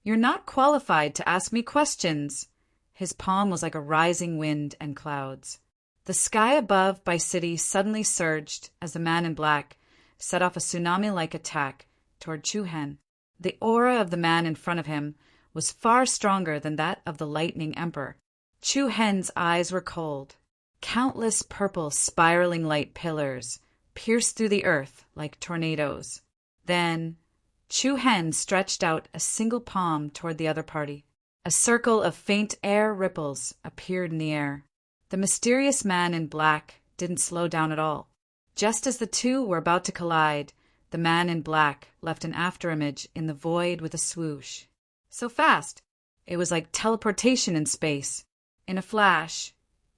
Speaker 1: "You're not qualified to ask me questions." His palm was like a rising wind and clouds. The sky above by city suddenly surged as the man in black set off a tsunami-like attack toward Chu Hen. The aura of the man in front of him was far stronger than that of the lightning emperor. Chu Hen's eyes were cold. Countless purple spiraling light pillars pierced through the earth like tornadoes. Then Chu Hen stretched out a single palm toward the other party. A circle of faint air ripples appeared in the air. The mysterious man in black didn't slow down at all. Just as the two were about to collide, the man in black left an afterimage in the void with a swoosh. So fast! It was like teleportation in space. In a flash,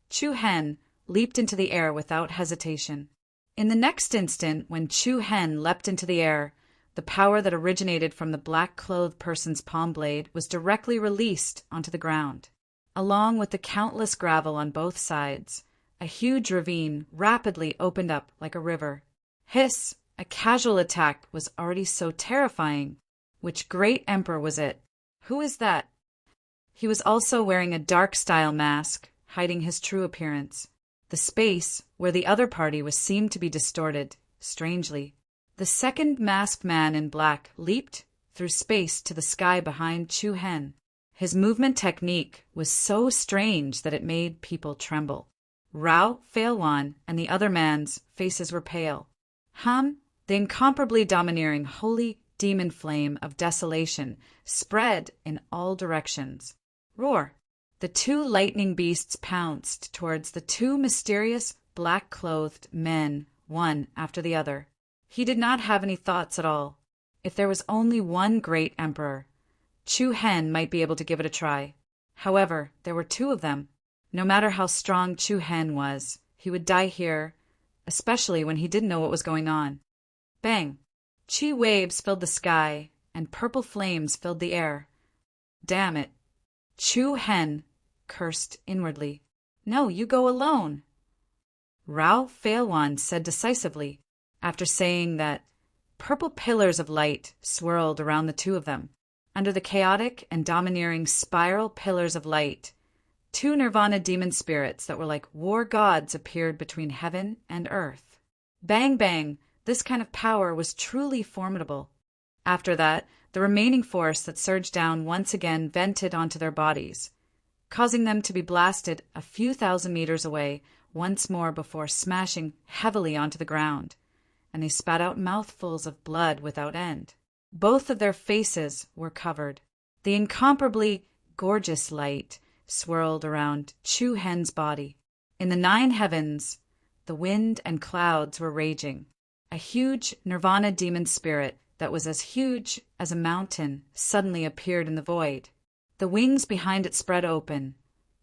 Speaker 1: Chu Hen leaped into the air without hesitation. In the next instant, when Chu Hen leapt into the air, the power that originated from the black-clothed person's palm blade was directly released onto the ground. Along with the countless gravel on both sides, a huge ravine rapidly opened up like a river. Hiss! A casual attack was already so terrifying. Which great emperor was it? Who is that? He was also wearing a dark-style mask, hiding his true appearance. The space where the other party was seemed to be distorted, strangely. The second masked man in black leaped through space to the sky behind Chu Hen. His movement technique was so strange that it made people tremble. Rao Failwan and the other man's faces were pale. The incomparably domineering holy demon flame of desolation spread in all directions. Roar! The two lightning beasts pounced towards the two mysterious, black-clothed men, one after the other. He did not have any thoughts at all. If there was only one great emperor, Chu Hen might be able to give it a try. However, there were two of them. No matter how strong Chu Hen was, he would die here, especially when he didn't know what was going on. Bang! Chi waves filled the sky, and purple flames filled the air. Damn it! Chu Hen cursed inwardly. No, you go alone. Rao Failwan said decisively, after saying that purple pillars of light swirled around the two of them. Under the chaotic and domineering spiral pillars of light, two nirvana demon spirits that were like war gods appeared between heaven and earth. Bang, bang! This kind of power was truly formidable. After that, the remaining force that surged down once again vented onto their bodies, causing them to be blasted a few thousand meters away once more before smashing heavily onto the ground, and they spat out mouthfuls of blood without end. Both of their faces were covered. The incomparably gorgeous light swirled around Chu Hen's body. In the 9 heavens, the wind and clouds were raging. A huge nirvana demon spirit that was as huge as a mountain suddenly appeared in the void. The wings behind it spread open,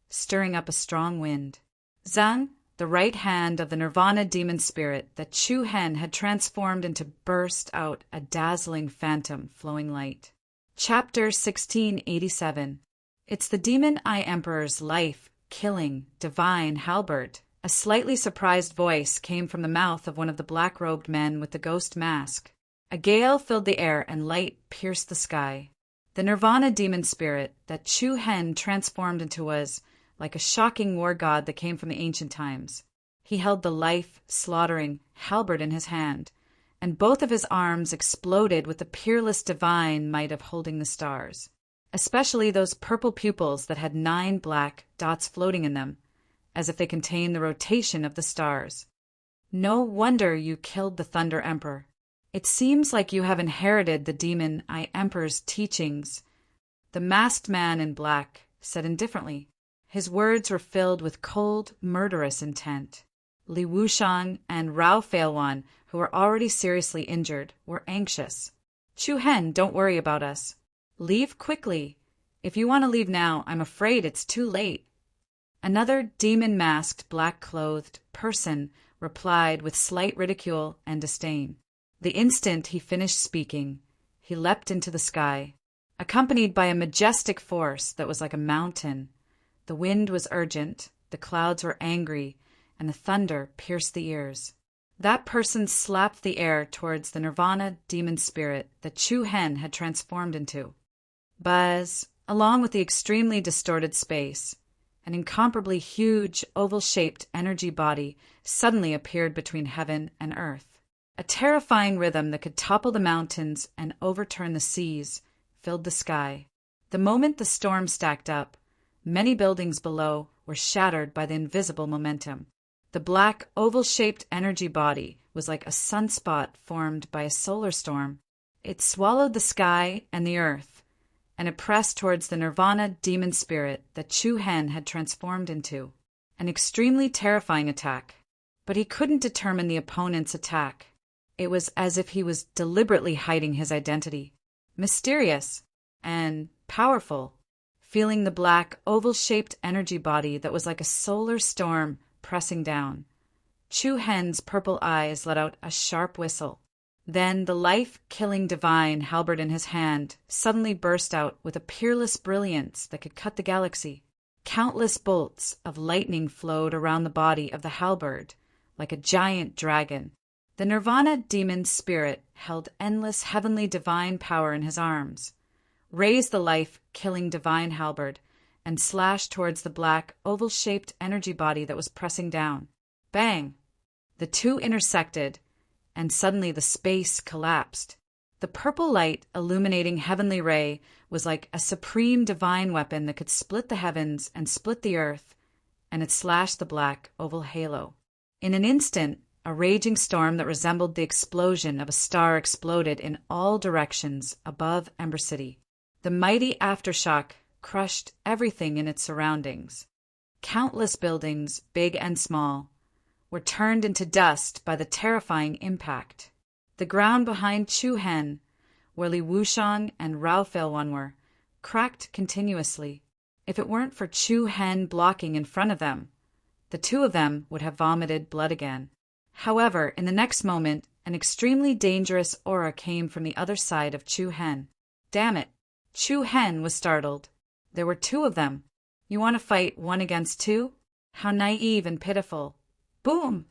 Speaker 1: stirring up a strong wind. Zhang, the right hand of the nirvana demon spirit that Chu Hen had transformed into, burst out a dazzling phantom flowing light. Chapter 1687. It's the demon Eye Emperor's life-killing, divine halberd. A slightly surprised voice came from the mouth of one of the black-robed men with the ghost mask. A gale filled the air and light pierced the sky. The nirvana demon spirit that Chu Hen transformed into was like a shocking war god that came from the ancient times. He held the life-slaughtering halberd in his hand, and both of his arms exploded with the peerless divine might of holding the stars, especially those purple pupils that had 9 black dots floating in them, as if they contained the rotation of the stars. No wonder you killed the Thunder Emperor. It seems like you have inherited the demon Eye Emperor's teachings, the masked man in black said indifferently. His words were filled with cold, murderous intent. Li Wushang and Rao Failwan, who were already seriously injured, were anxious. Chu Hen, don't worry about us. Leave quickly. If you want to leave now, I'm afraid it's too late. Another demon-masked, black-clothed person replied with slight ridicule and disdain. The instant he finished speaking, he leapt into the sky, accompanied by a majestic force that was like a mountain. The wind was urgent, the clouds were angry, and the thunder pierced the ears. That person slapped the air towards the nirvana demon spirit that Chu Hen had transformed into. Buzz, along with the extremely distorted space, an incomparably huge, oval-shaped energy body suddenly appeared between heaven and earth. A terrifying rhythm that could topple the mountains and overturn the seas filled the sky. The moment the storm stacked up, many buildings below were shattered by the invisible momentum. The black, oval-shaped energy body was like a sunspot formed by a solar storm. It swallowed the sky and the earth, and it pressed towards the nirvana demon spirit that Chu Hen had transformed into. An extremely terrifying attack, but he couldn't determine the opponent's attack. It was as if he was deliberately hiding his identity. Mysterious and powerful, feeling the black, oval-shaped energy body that was like a solar storm pressing down. Chu Hen's purple eyes let out a sharp whistle. Then the life-killing divine halberd in his hand suddenly burst out with a peerless brilliance that could cut the galaxy. Countless bolts of lightning flowed around the body of the halberd like a giant dragon. The nirvana demon spirit held endless heavenly divine power in his arms, raised the life-killing divine halberd, and slashed towards the black, oval-shaped energy body that was pressing down. Bang! The two intersected, and suddenly the space collapsed. The purple light illuminating heavenly ray was like a supreme divine weapon that could split the heavens and split the earth, and it slashed the black oval halo. In an instant, a raging storm that resembled the explosion of a star exploded in all directions above Ember City. The mighty aftershock crushed everything in its surroundings. Countless buildings, big and small, were turned into dust by the terrifying impact. The ground behind Chu Hen, where Li Wuxiang and Rao Feilwan were, cracked continuously. If it weren't for Chu Hen blocking in front of them, the two of them would have vomited blood again. However, in the next moment, an extremely dangerous aura came from the other side of Chu Hen. Damn it! Chu Hen was startled. There were two of them. You want to fight one against two? How naive and pitiful. Boom!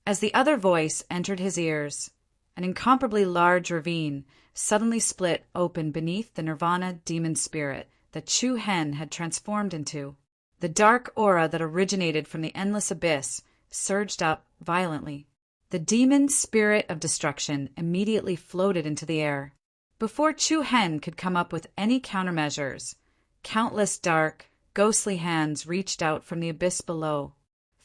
Speaker 1: As the other voice entered his ears, an incomparably large ravine suddenly split open beneath the Nirvana demon spirit that Chu Hen had transformed into. The dark aura that originated from the endless abyss surged up violently. The demon spirit of destruction immediately floated into the air. Before Chu Hen could come up with any countermeasures, countless dark, ghostly hands reached out from the abyss below.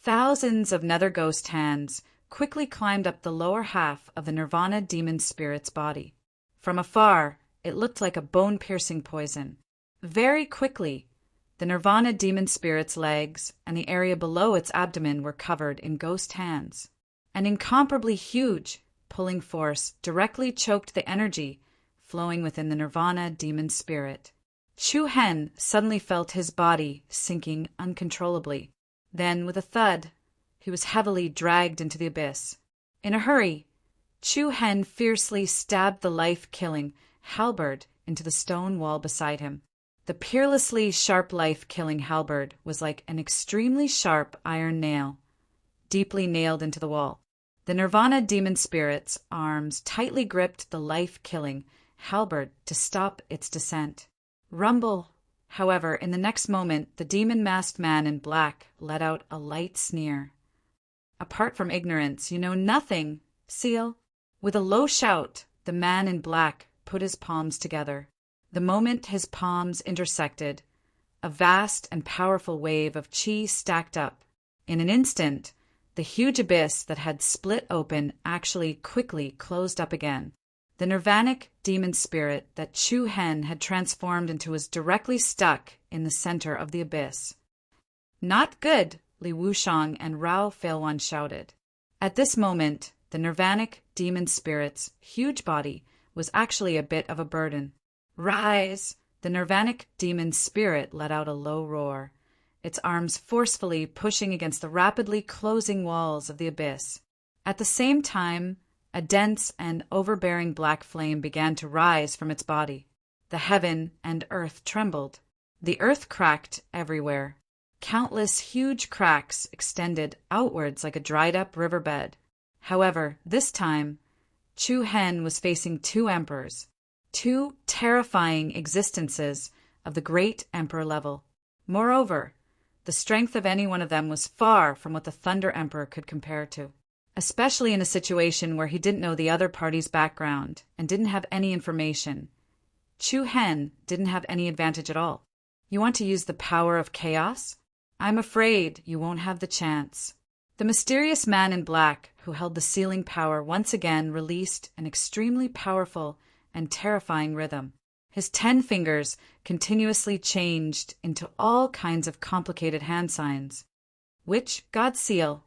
Speaker 1: Thousands of nether ghost hands quickly climbed up the lower half of the Nirvana demon spirit's body. From afar, it looked like a bone-piercing poison. Very quickly, the Nirvana demon spirit's legs and the area below its abdomen were covered in ghost hands. An incomparably huge pulling force directly choked the energy flowing within the Nirvana demon spirit. Chu Hen suddenly felt his body sinking uncontrollably. Then, with a thud, he was heavily dragged into the abyss. In a hurry, Chu Hen fiercely stabbed the life-killing halberd into the stone wall beside him. The peerlessly sharp life-killing halberd was like an extremely sharp iron nail, deeply nailed into the wall. The Nirvana demon spirit's arms tightly gripped the life-killing halberd to stop its descent. Rumble! However, in the next moment, the demon-masked man in black let out a light sneer. Apart from ignorance, you know nothing, Seal. With a low shout, the man in black put his palms together. The moment his palms intersected, a vast and powerful wave of chi stacked up. In an instant, the huge abyss that had split open actually quickly closed up again. The Nirvanic demon spirit that Chu Hen had transformed into was directly stuck in the center of the abyss. Not good, Li Wuxiang and Rao Feilwan shouted. At this moment, the Nirvanic demon spirit's huge body was actually a bit of a burden. Rise! The Nirvanic demon spirit let out a low roar, its arms forcefully pushing against the rapidly closing walls of the abyss. At the same time, a dense and overbearing black flame began to rise from its body. The heaven and earth trembled. The earth cracked everywhere. Countless huge cracks extended outwards like a dried-up riverbed. However, this time, Chu Hen was facing two emperors, two terrifying existences of the great emperor level. Moreover, the strength of any one of them was far from what the Thunder Emperor could compare to, especially in a situation where he didn't know the other party's background and didn't have any information. Chu Hen didn't have any advantage at all. You want to use the power of chaos? I'm afraid you won't have the chance. The mysterious man in black who held the sealing power once again released an extremely powerful and terrifying rhythm. His 10 fingers continuously changed into all kinds of complicated hand signs, which, God seal,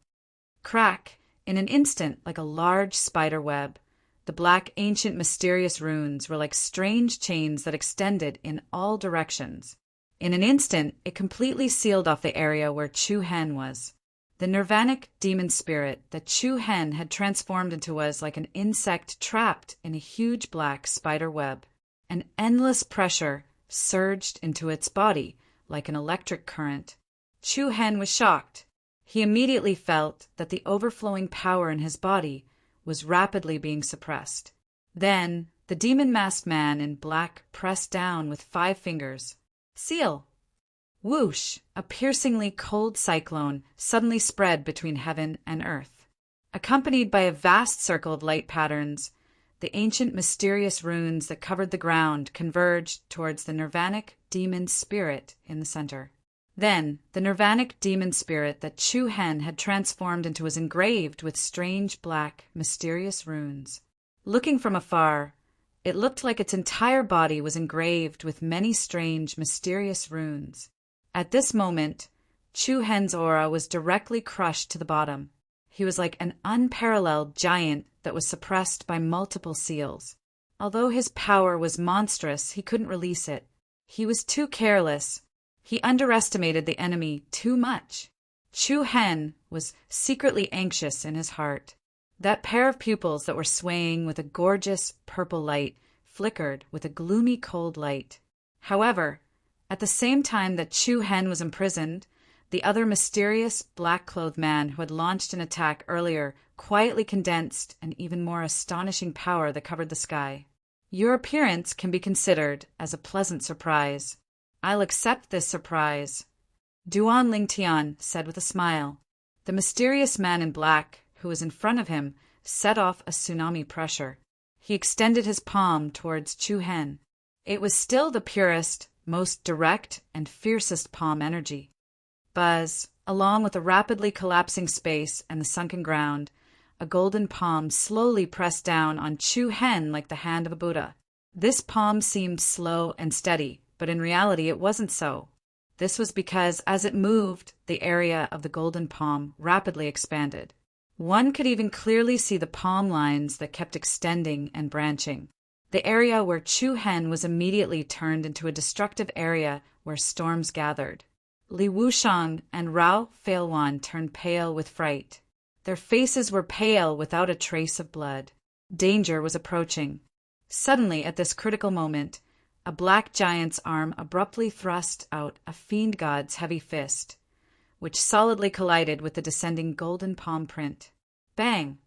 Speaker 1: crack in an instant like a large spider web. The black, ancient, mysterious runes were like strange chains that extended in all directions. In an instant, it completely sealed off the area where Chu Hen was. The Nirvanic demon spirit that Chu Hen had transformed into was like an insect trapped in a huge black spider web. An endless pressure surged into its body like an electric current. Chu Hen was shocked. He immediately felt that the overflowing power in his body was rapidly being suppressed. Then, The demon-masked man in black pressed down with 5 fingers. Seal! Whoosh! A piercingly cold cyclone suddenly spread between heaven and earth. Accompanied by a vast circle of light patterns, the ancient mysterious runes that covered the ground converged towards the nirvanic demon spirit in the center. Then, the nirvanic demon spirit that Chu Hen had transformed into was engraved with strange black, mysterious runes. Looking from afar, it looked like its entire body was engraved with many strange, mysterious runes. At this moment, Chu Hen's aura was directly crushed to the bottom. He was like an unparalleled giant that was suppressed by multiple seals. Although his power was monstrous, he couldn't release it. He was too careless. He underestimated the enemy too much. Chu Hen was secretly anxious in his heart. That pair of pupils that were swaying with a gorgeous purple light flickered with a gloomy cold light. However, at the same time that Chu Hen was imprisoned, the other mysterious black-clothed man who had launched an attack earlier quietly condensed an even more astonishing power that covered the sky. Your appearance can be considered as a pleasant surprise. I'll accept this surprise, Duan Lingtian said with a smile. The mysterious man in black, who was in front of him, set off a tsunami pressure. He extended his palm towards Chu Hen. It was still the purest, most direct, and fiercest palm energy. Buzz, along with a rapidly collapsing space and the sunken ground, a golden palm slowly pressed down on Chu Hen like the hand of a Buddha. This palm seemed slow and steady, but in reality it wasn't so. This was because as it moved, the area of the golden palm rapidly expanded. One could even clearly see the palm lines that kept extending and branching. The area where Chu Hen was immediately turned into a destructive area where storms gathered. Li Wushang and Rao Feilwan turned pale with fright. Their faces were pale without a trace of blood. Danger was approaching. Suddenly, at this critical moment, a black giant's arm abruptly thrust out a fiend god's heavy fist, which solidly collided with the descending golden palm print. Bang!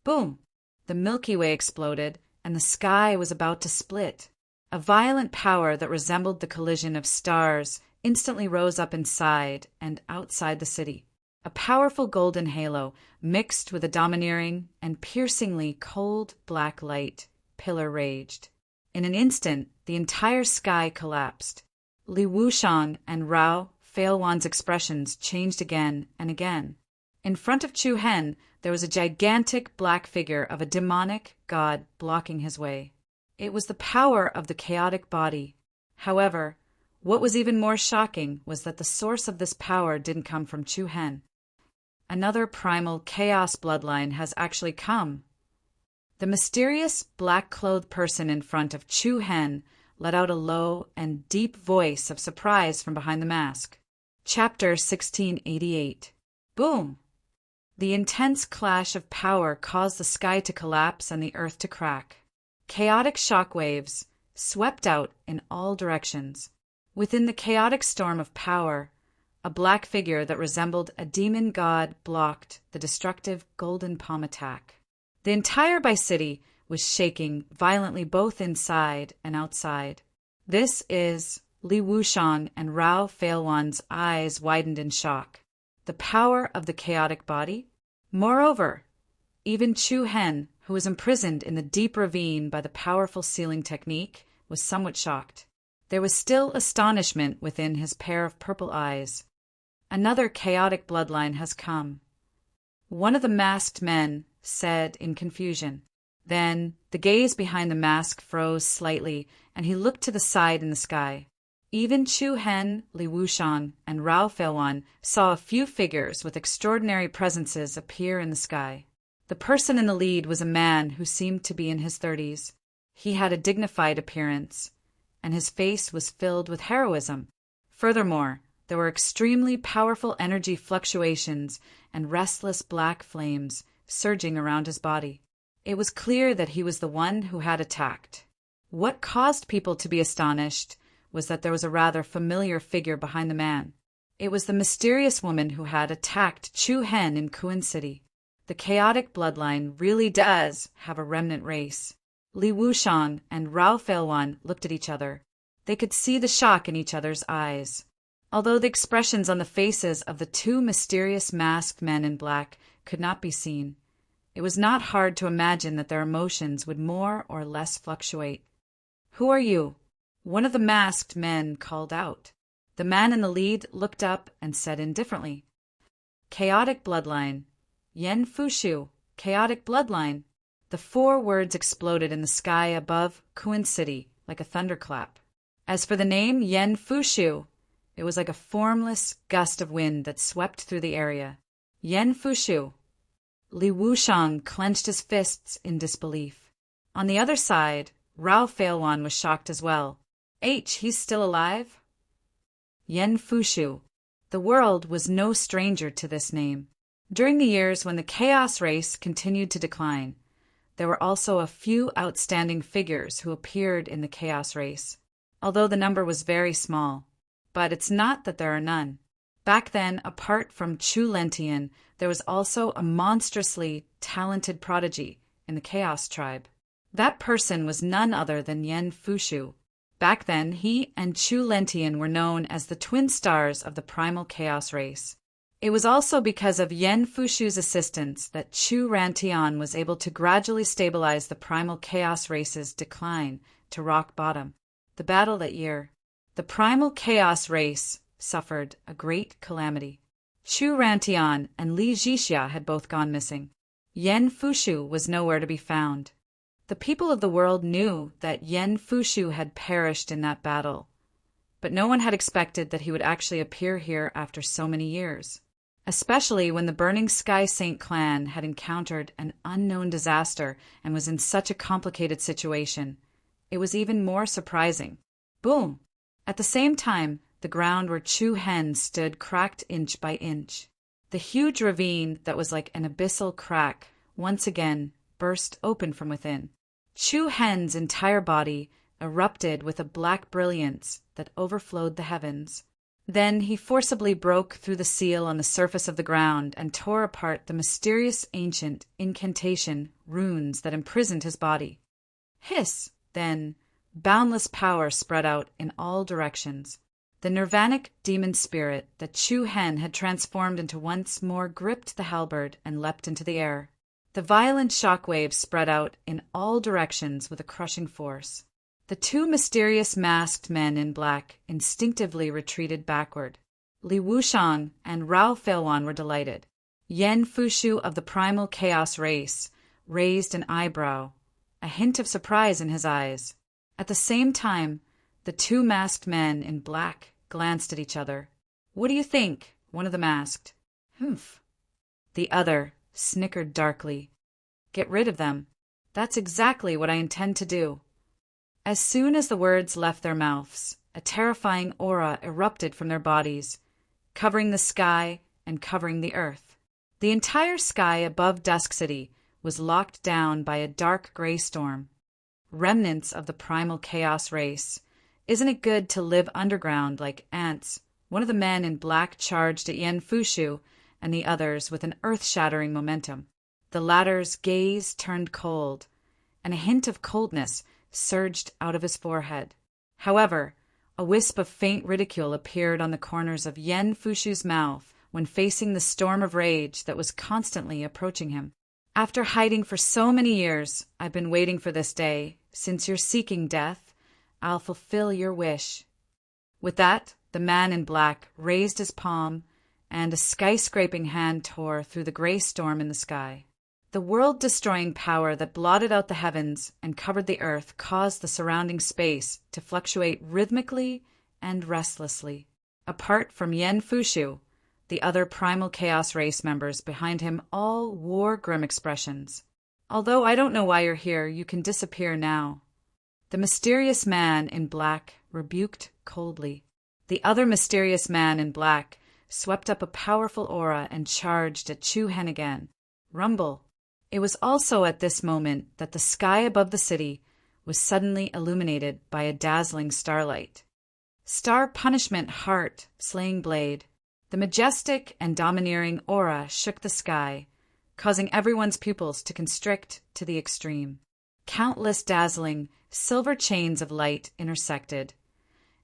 Speaker 1: Boom! The Milky Way exploded, and the sky was about to split. A violent power that resembled the collision of stars instantly rose up inside and outside the city. A powerful golden halo mixed with a domineering and piercingly cold black light pillar raged. In an instant, the entire sky collapsed. Li Wushang and Rao Feilwan's expressions changed again and again. In front of Chu Hen, there was a gigantic black figure of a demonic god blocking his way. It was the power of the chaotic body. However, what was even more shocking was that the source of this power didn't come from Chu Hen. Another primal chaos bloodline has actually come. The mysterious black-clothed person in front of Chu Hen let out a low and deep voice of surprise from behind the mask. Chapter 1688. Boom! The intense clash of power caused the sky to collapse and the earth to crack. Chaotic shockwaves swept out in all directions. Within the chaotic storm of power, a black figure that resembled a demon god blocked the destructive golden palm attack. The entire Bi-City was shaking violently both inside and outside. This is Li Wushang and Rao Feilwan's eyes widened in shock. The power of the chaotic body? Moreover, even Chu Hen, who was imprisoned in the deep ravine by the powerful sealing technique, was somewhat shocked. There was still astonishment within his pair of purple eyes. Another chaotic bloodline has come. One of the masked men said in confusion. Then the gaze behind the mask froze slightly, and he looked to the side in the sky. Even Chu Hen, Li Wushang, and Rao Feilwan saw a few figures with extraordinary presences appear in the sky. The person in the lead was a man who seemed to be in his 30s. He had a dignified appearance, and his face was filled with heroism. Furthermore, there were extremely powerful energy fluctuations and restless black flames surging around his body. It was clear that he was the one who had attacked. What caused people to be astonished was that there was a rather familiar figure behind the man. It was the mysterious woman who had attacked Chu Hen in Kuan City. The chaotic bloodline really does have a remnant race. Li Wuxiang and Rao Feilwan looked at each other. They could see the shock in each other's eyes. Although the expressions on the faces of the two mysterious masked men in black could not be seen, it was not hard to imagine that their emotions would more or less fluctuate. "Who are you?" one of the masked men called out. The man in the lead looked up and said indifferently, "Chaotic bloodline. Yen Fushu, chaotic bloodline." The 4 words exploded in the sky above Kuan City like a thunderclap. As for the name Yen Fushu, it was like a formless gust of wind that swept through the area. Yen Fushu. Li Wuxiang clenched his fists in disbelief. On the other side, Rao Feilwan was shocked as well. He's still alive? Yen Fushu. The world was no stranger to this name. During the years when the Chaos Race continued to decline, there were also a few outstanding figures who appeared in the Chaos Race, although the number was very small. But it's not that there are none. Back then, apart from Chu Lentian, there was also a monstrously talented prodigy in the Chaos Tribe. That person was none other than Yen Fushu. Back then, he and Chu Lentian were known as the twin stars of the primal Chaos Race. It was also because of Yen Fushu's assistance that Chu Rantian was able to gradually stabilize the primal Chaos Race's decline to rock bottom. The battle that year, the primal Chaos Race suffered a great calamity. Chu Rantian and Li Zhixia had both gone missing. Yen Fushu was nowhere to be found. The people of the world knew that Yen Fushu had perished in that battle, but no one had expected that he would actually appear here after so many years, especially when the Burning Sky Saint clan had encountered an unknown disaster and was in such a complicated situation. It was even more surprising. Boom! At the same time, the ground where Chu Hen stood cracked inch by inch. The huge ravine that was like an abyssal crack once again burst open from within. Chu Hen's entire body erupted with a black brilliance that overflowed the heavens. Then he forcibly broke through the seal on the surface of the ground and tore apart the mysterious ancient incantation runes that imprisoned his body. Hiss! Then boundless power spread out in all directions. The nirvanic demon spirit that Chu Hen had transformed into once more gripped the halberd and leapt into the air. The violent shock waves spread out in all directions with a crushing force. The 2 mysterious masked men in black instinctively retreated backward. Li Wuxiang and Rao Feilwan were delighted. Yen Fushu of the primal Chaos Race raised an eyebrow, a hint of surprise in his eyes. At the same time, the 2 masked men in black glanced at each other. "What do you think?" one of them asked. "Humph." The other snickered darkly. "Get rid of them. That's exactly what I intend to do." As soon as the words left their mouths, a terrifying aura erupted from their bodies, covering the sky and covering the earth. The entire sky above Dusk City was locked down by a dark gray storm. Remnants of the primal Chaos Race. Isn't it good to live underground like ants? One of the men in black charged at Yen Fushu and the others with an earth-shattering momentum. The latter's gaze turned cold, and a hint of coldness surged out of his forehead. However, a wisp of faint ridicule appeared on the corners of Yen Fushu's mouth when facing the storm of rage that was constantly approaching him. "After hiding for so many years, I've been waiting for this day. Since you're seeking death, I'll fulfill your wish." With that, the man in black raised his palm, and a sky-scraping hand tore through the gray storm in the sky. The world-destroying power that blotted out the heavens and covered the earth caused the surrounding space to fluctuate rhythmically and restlessly. Apart from Yen Fushu, the other primal Chaos Race members behind him all wore grim expressions. "Although I don't know why you're here, you can disappear now." The mysterious man in black rebuked coldly. The other mysterious man in black swept up a powerful aura and charged at Chu Hen again. Rumble. It was also at this moment that the sky above the city was suddenly illuminated by a dazzling starlight. Star Punishment Heart, Slaying Blade. The majestic and domineering aura shook the sky, causing everyone's pupils to constrict to the extreme. countless dazzling, silver chains of light intersected,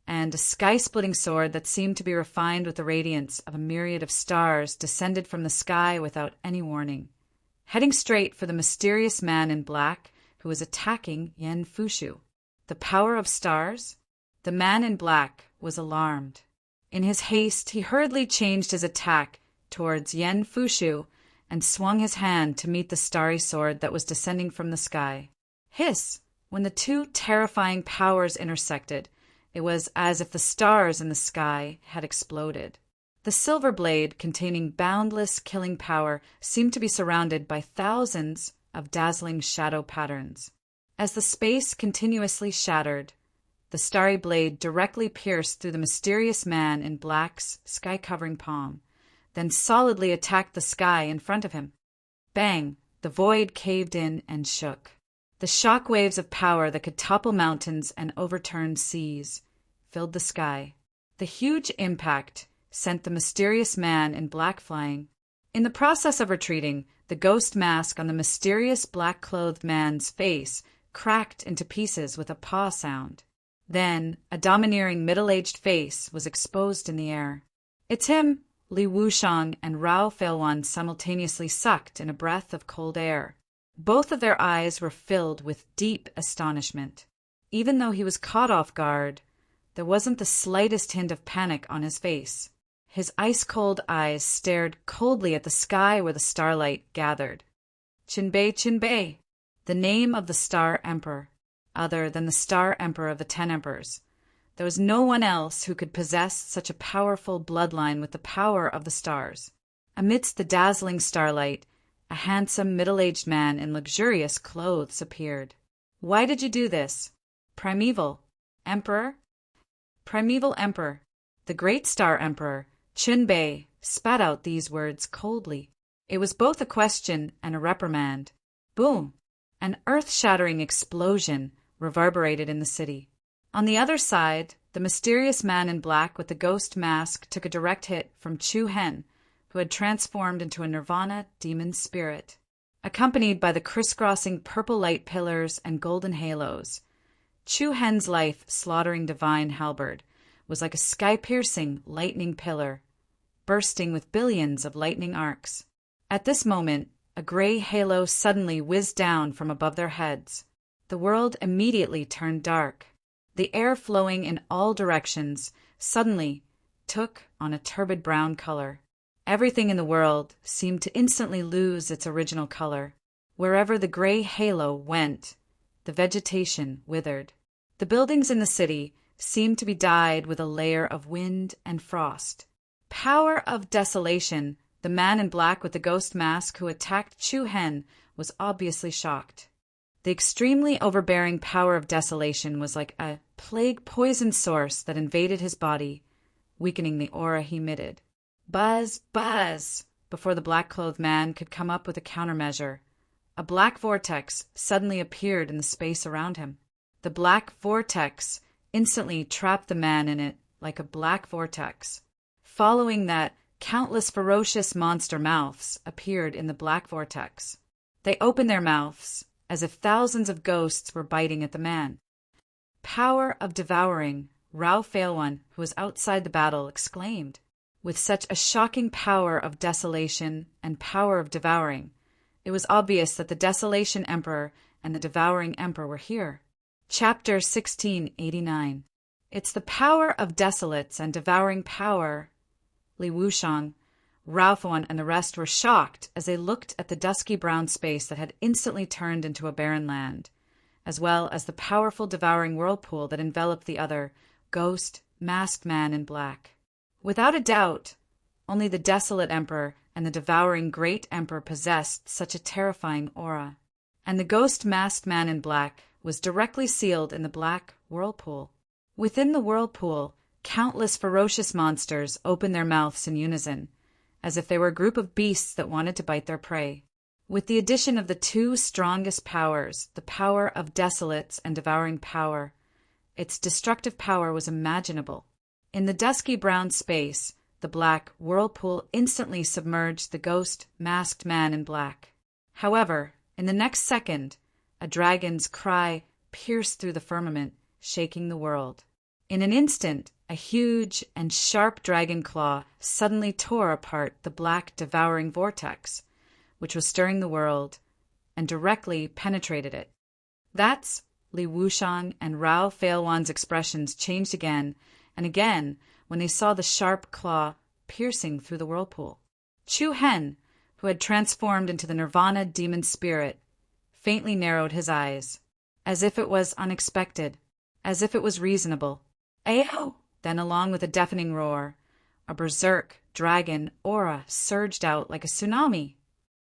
Speaker 1: and a sky-splitting sword that seemed to be refined with the radiance of a myriad of stars descended from the sky without any warning, heading straight for the mysterious man in black who was attacking Yen Fushu. The power of stars? The man in black was alarmed. In his haste, he hurriedly changed his attack towards Yen Fushu and swung his hand to meet the starry sword that was descending from the sky. Hiss! When the two terrifying powers intersected, it was as if the stars in the sky had exploded. The silver blade, containing boundless killing power, seemed to be surrounded by thousands of dazzling shadow patterns. As the space continuously shattered, the starry blade directly pierced through the mysterious man in black's sky-covering palm, then solidly attacked the sky in front of him. Bang! The void caved in and shook. The shock waves of power that could topple mountains and overturn seas filled the sky. The huge impact sent the mysterious man in black flying. In the process of retreating, the ghost mask on the mysterious black-clothed man's face cracked into pieces with a paw sound. Then, a domineering middle-aged face was exposed in the air. "It's him!" Li Wuxiang and Rao Feilwan simultaneously sucked in a breath of cold air. Both of their eyes were filled with deep astonishment. Even though he was caught off guard, there wasn't the slightest hint of panic on his face. His ice-cold eyes stared coldly at the sky where the starlight gathered. Qinbei, Qinbei, the name of the Star Emperor, other than the Star Emperor of the 10 Emperors. There was no one else who could possess such a powerful bloodline with the power of the stars. Amidst the dazzling starlight, a handsome middle-aged man in luxurious clothes appeared. "Why did you do this? Primeval Emperor?" "Primeval Emperor." The great Star Emperor, Qinbei, spat out these words coldly. It was both a question and a reprimand. Boom! An earth-shattering explosion reverberated in the city. On the other side, the mysterious man in black with the ghost mask took a direct hit from Chu Hen, who had transformed into a nirvana demon spirit. Accompanied by the crisscrossing purple light pillars and golden halos, Chu Hen's life-slaughtering divine halberd was like a sky-piercing lightning pillar, bursting with billions of lightning arcs. At this moment, a gray halo suddenly whizzed down from above their heads. The world immediately turned dark. The air flowing in all directions suddenly took on a turbid brown color. Everything in the world seemed to instantly lose its original color. Wherever the gray halo went, the vegetation withered. The buildings in the city seemed to be dyed with a layer of wind and frost. Power of desolation, the man in black with the ghost mask who attacked Chu Hen was obviously shocked. The extremely overbearing power of desolation was like a plague poison source that invaded his body, weakening the aura he emitted. Buzz, buzz! Before the black-clothed man could come up with a countermeasure, a black vortex suddenly appeared in the space around him. The black vortex instantly trapped the man in it like a black vortex. Following that, countless ferocious monster mouths appeared in the black vortex. They opened their mouths as if thousands of ghosts were biting at the man. "Power of devouring," Rao Feilwan, who was outside the battle, exclaimed. With such a shocking power of desolation and power of devouring, it was obvious that the Desolation Emperor and the Devouring Emperor were here. Chapter 1689. It's the power of desolates and devouring power. Li Wuxiang, Rao Feilwan, and the rest were shocked as they looked at the dusky brown space that had instantly turned into a barren land, as well as the powerful devouring whirlpool that enveloped the other, ghost, masked man in black. Without a doubt, only the desolate emperor and the devouring great emperor possessed such a terrifying aura. And the ghost masked man in black was directly sealed in the black whirlpool. Within the whirlpool, countless ferocious monsters opened their mouths in unison, as if they were a group of beasts that wanted to bite their prey. With the addition of the two strongest powers, the power of desolates and devouring power, its destructive power was imaginable. In the dusky brown space, the black whirlpool instantly submerged the ghost masked man in black. However, in the next second, a dragon's cry pierced through the firmament, shaking the world. In an instant, a huge and sharp dragon claw suddenly tore apart the black devouring vortex, which was stirring the world, and directly penetrated it. That's Li Wuxian and Rao Feilwan's expressions changed again and again when they saw the sharp claw piercing through the whirlpool. Chu Hen, who had transformed into the Nirvana demon spirit, faintly narrowed his eyes, as if it was unexpected, as if it was reasonable. Ayo! Then, along with a deafening roar, a berserk dragon aura surged out like a tsunami.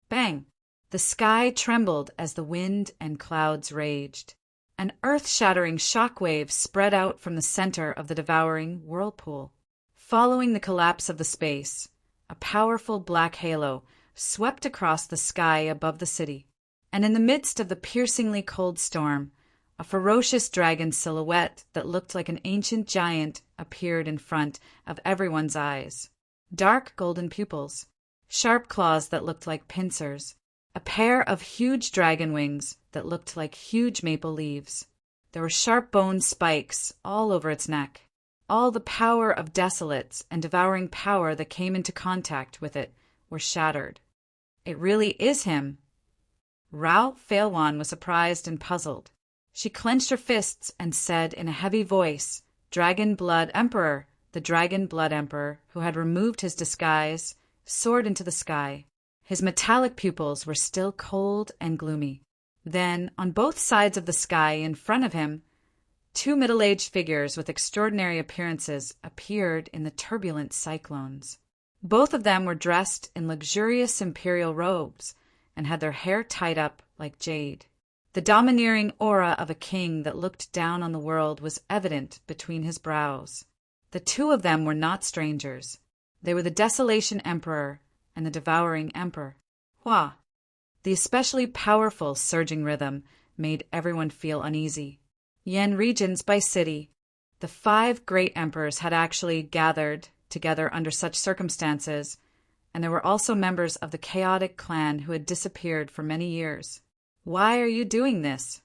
Speaker 1: Bang! The sky trembled as the wind and clouds raged. An earth-shattering shockwave spread out from the center of the devouring whirlpool. Following the collapse of the space, a powerful black halo swept across the sky above the city, and in the midst of the piercingly cold storm, a ferocious dragon silhouette that looked like an ancient giant appeared in front of everyone's eyes. Dark golden pupils, sharp claws that looked like pincers, a pair of huge dragon wings that looked like huge maple leaves. There were sharp bone spikes all over its neck. All the power of desolates and devouring power that came into contact with it were shattered. It really is him. Rao Feilwan was surprised and puzzled. She clenched her fists and said in a heavy voice, "Dragon Blood Emperor." The Dragon Blood Emperor, who had removed his disguise, soared into the sky. His metallic pupils were still cold and gloomy. Then, on both sides of the sky in front of him, two middle-aged figures with extraordinary appearances appeared in the turbulent cyclones. Both of them were dressed in luxurious imperial robes and had their hair tied up like jade. The domineering aura of a king that looked down on the world was evident between his brows. The two of them were not strangers. They were the Desolation Emperor and the Devouring Emperor. Hua! The especially powerful surging rhythm made everyone feel uneasy. Yan regions by city. The 5 great emperors had actually gathered together under such circumstances, and there were also members of the chaotic clan who had disappeared for many years. Why are you doing this?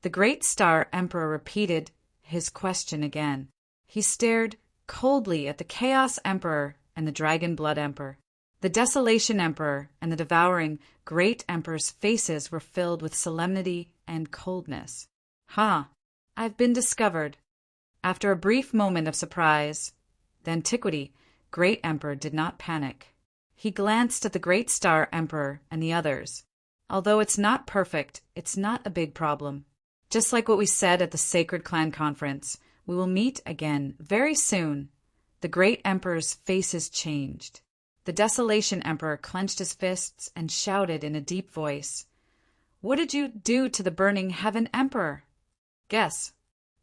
Speaker 1: The Great Star Emperor repeated his question again. He stared coldly at the Chaos Emperor and the Dragon Blood Emperor. The Desolation Emperor and the Devouring Great Emperor's faces were filled with solemnity and coldness. I've been discovered. After a brief moment of surprise, the Antiquity Great Emperor did not panic. He glanced at the Great Star Emperor and the others. Although it's not perfect, it's not a big problem. Just like what we said at the Sacred Clan Conference, we will meet again very soon. The Great Emperor's faces changed. The Desolation Emperor clenched his fists and shouted in a deep voice, "What did you do to the Burning Heaven Emperor?" Guess.